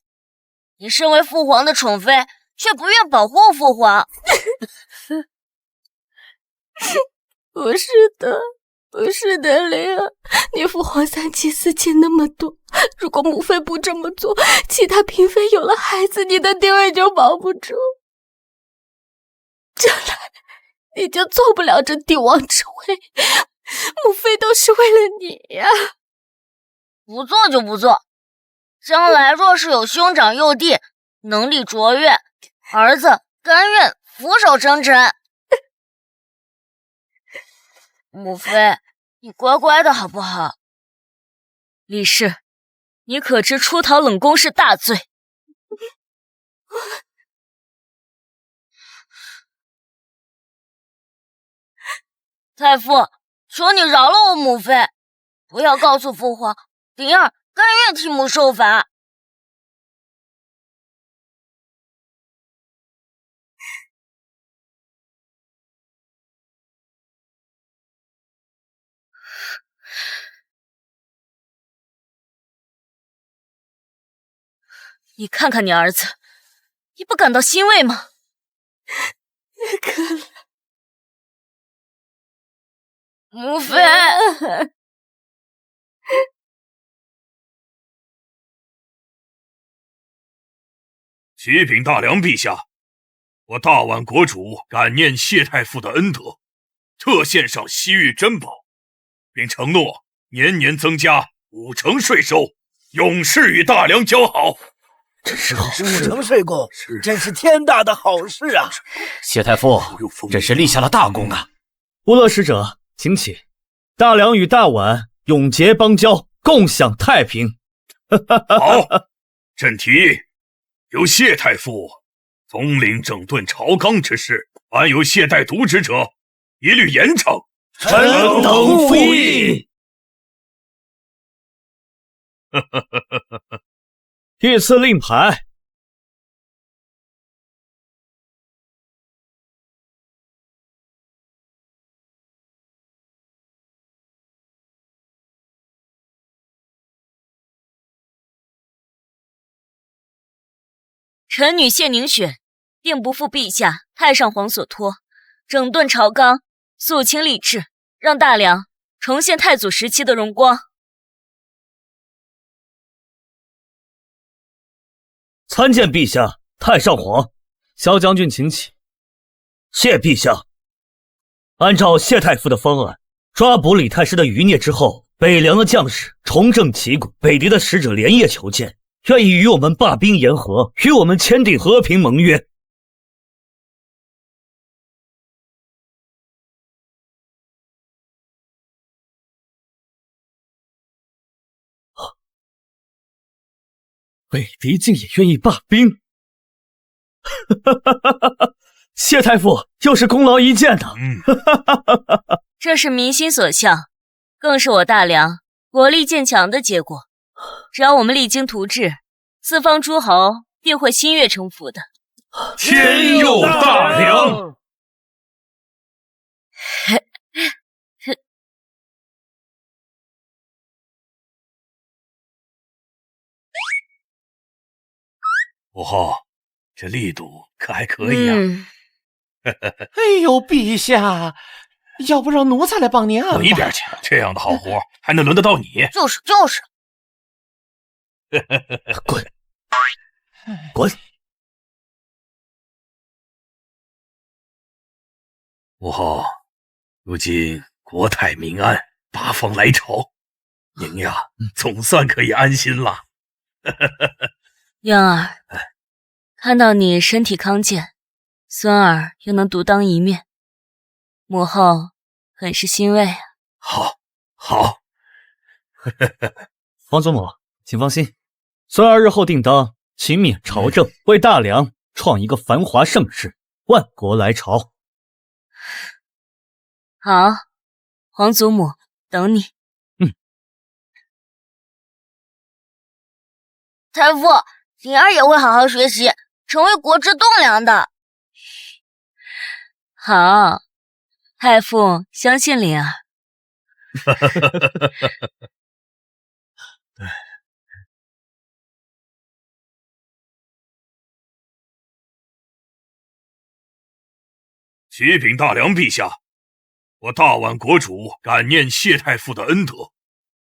你身为父皇的宠妃却不愿保护父皇。不是的，不是的，灵儿，你父皇3妻4妾那么多，如果母妃不这么做，其他嫔妃有了孩子，你的地位就保不住，将来你就做不了这帝王之位。母妃都是为了你呀。不做就不做，将来若是有兄长幼弟能力卓越，儿子甘愿俯首称臣。母妃，你乖乖的好不好？李氏，你可知出逃冷宫是大罪？太傅，求你饶了我母妃，不要告诉父皇，灵儿甘愿替母受罚。你看看你儿子，你不感到欣慰吗？可怜母妃，启禀大梁陛下，我大宛国主感念谢太傅的恩德，特献上西域珍宝，并承诺年年增加50%税收，永世与大梁交好。这是50%税贡，真是天大的好事啊！谢太傅，真是立下了大功啊！无乐使者，请起。大梁与大宛永结邦交，共享太平。好，朕提议由谢太傅总领整顿朝纲之事，凡有懈怠渎职者，一律严惩。臣等附议。御赐令牌。臣女谢凝雪，定不负陛下太上皇所托，整顿朝纲，肃清吏治，让大梁重现太祖时期的荣光。参见陛下，太上皇。萧将军请起。谢陛下。按照谢太傅的方案，抓捕李太师的余孽之后，北凉的将士重振旗鼓，北狄的使者连夜求见，愿意与我们罢兵言和，与我们签订和平盟约。北狄竟也愿意罢兵，谢太傅又是功劳一件呢。这是民心所向，更是我大梁国力渐强的结果。只要我们励精图治，四方诸侯定会心悦诚服的。天佑大梁！国浩，这力度可还可以啊！哎呦，陛下，要不让奴才来帮您安排？滚一边去！这样的好活还能轮得到你？就是。滚！滚！国浩，如今国泰民安，八方来朝，您呀，总算可以安心了。婴儿，看到你身体康健，孙儿又能独当一面，母后很是欣慰啊。好。皇祖母，请放心，孙儿日后定当勤勉朝政，为大梁创一个繁华盛世，万国来朝。好，皇祖母等你。太傅，灵儿也会好好学习，成为国之栋梁的。好，太傅相信灵儿。启禀大梁陛下，我大宛国主感念谢太傅的恩德，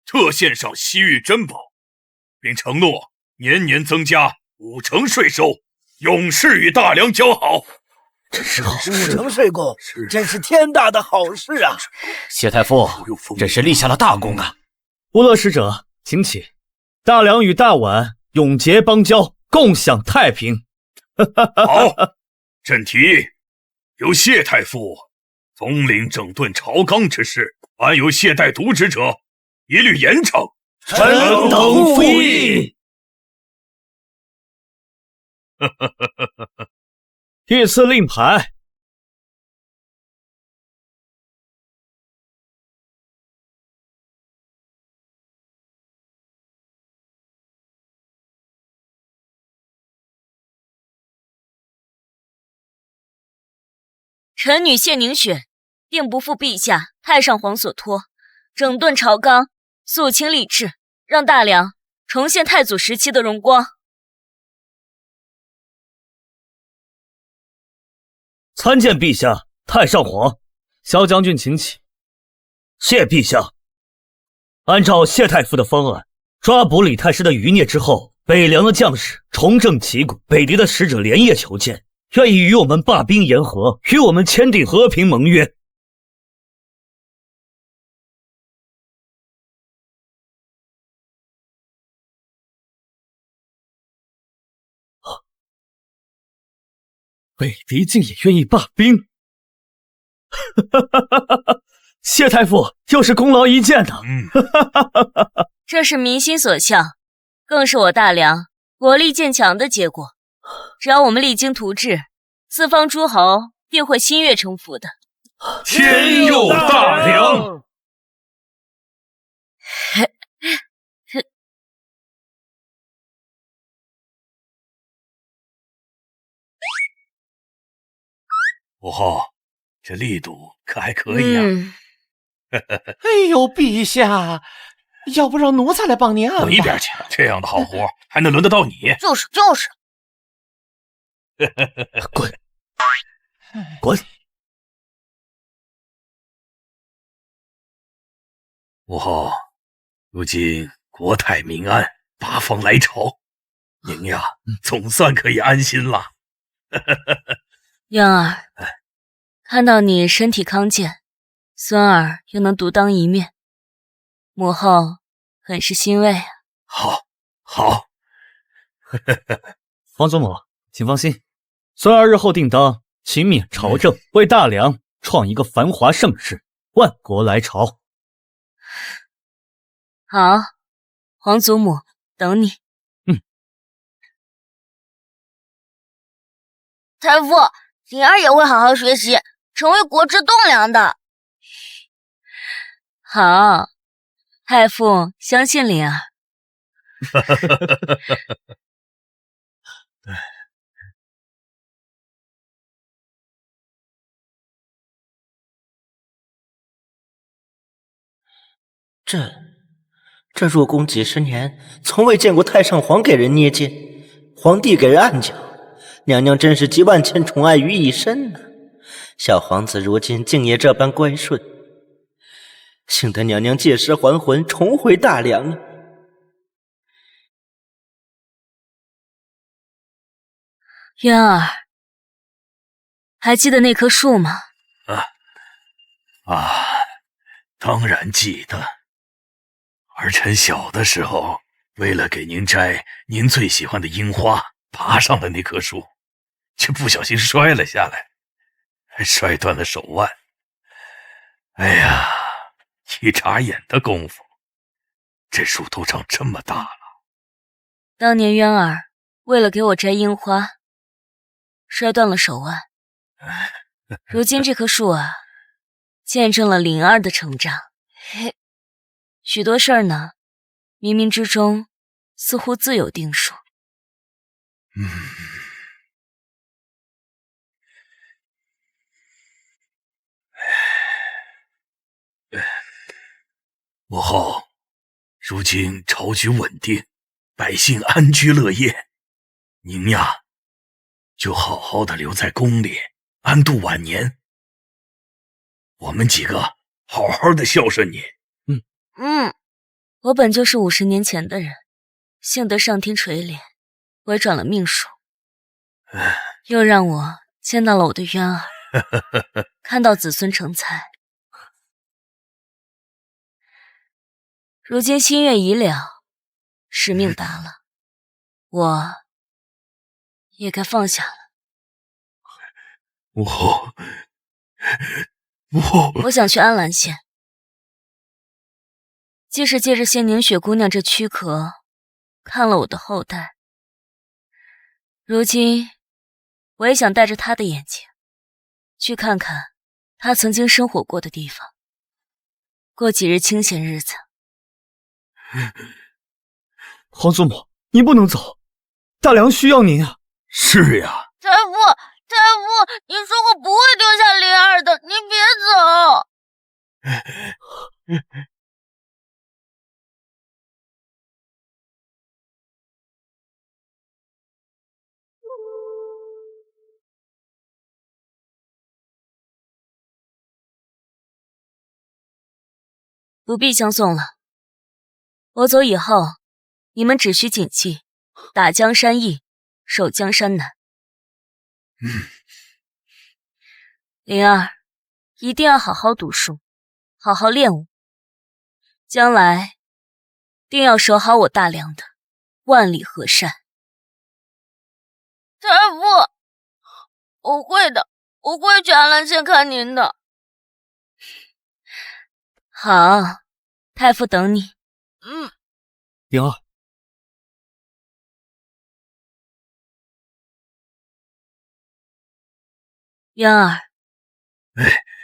特献上西域珍宝，并承诺年年增加50%税收，永世与大梁交好。这是50%税贡，真是天大的好事啊！谢太傅，真是立下了大功啊！无乐使者，请起。大梁与大宛永结邦交，共享太平。好，朕提议由谢太傅总领整顿朝纲之事，凡有懈怠渎职者，一律严惩。臣等附议。御赐令牌。臣女谢凝雪，定不负陛下太上皇所托，整顿朝纲，肃清吏治，让大梁重现太祖时期的荣光。参见陛下，太上皇。萧将军请起。谢陛下。按照谢太傅的方案，抓捕李太师的余孽之后，北凉的将士重振旗鼓，北狄的使者连夜求见，愿意与我们罢兵言和，与我们签订和平盟约。北狄竟也愿意罢兵，谢太傅又是功劳一件呢。这是民心所向，更是我大梁国力渐强的结果。只要我们励精图治，四方诸侯定会心悦诚服的。天佑大梁！武后，这力度可还可以啊！哎呦，陛下，要不让奴才来帮您按吧？滚一边去！这样的好活还能轮得到你？就是。滚！滚！武后，如今国泰民安，八方来朝，您呀，总算可以安心了。渊儿，看到你身体康健，孙儿又能独当一面，母后很是欣慰啊。好。皇祖母，请放心，孙儿日后定当勤勉朝政，为大梁创一个繁华盛世，万国来朝。好，皇祖母等你。太傅，灵儿也会好好学习，成为国之栋梁的。好，太傅相信灵儿。这入宫几十年，从未见过太上皇给人捏肩，皇帝给人按脚，娘娘真是集万千宠爱于一身呢。小皇子如今竟也这般乖顺，幸得娘娘借尸还魂，重回大梁啊！渊儿，还记得那棵树吗？当然记得。儿臣小的时候，为了给您摘您最喜欢的樱花，爬上了那棵树，却不小心摔了下来，还摔断了手腕。哎呀，一眨眼的功夫，这树都长这么大了。当年渊儿为了给我摘樱花，摔断了手腕。如今这棵树啊，见证了灵儿的成长。许多事儿呢，冥冥之中似乎自有定数。母后，如今朝局稳定，百姓安居乐业，您呀，就好好的留在宫里安度晚年。我们几个好好的孝顺你。我本就是50年前的人，幸得上天垂怜，回转了命数，又让我见到了我的渊儿，看到子孙成才。如今心愿已了，使命达了，我也该放下了。母后，我想去安澜县。既是借着谢凝雪姑娘这躯壳，看了我的后代，如今我也想带着她的眼睛，去看看她曾经生活过的地方，过几日清闲日子。皇祖母，您不能走，大梁需要您啊！是呀，太傅，你说过不会丢下灵儿的，您别走。不必相送了。我走以后，你们只需谨记，打江山易，守江山难。灵儿，一定要好好读书，好好练武，将来定要守好我大梁的万里河山。太傅，我会的，我会去安澜县看您的。好，太傅等你。灵儿，渊儿，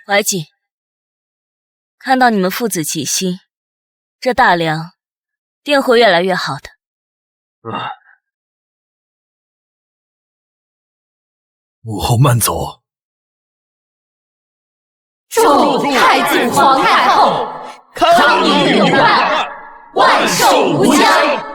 怀瑾，看到你们父子齐心，这大梁定会越来越好的。母后慢走。祝太祖皇太后康宁永万，万寿无疆。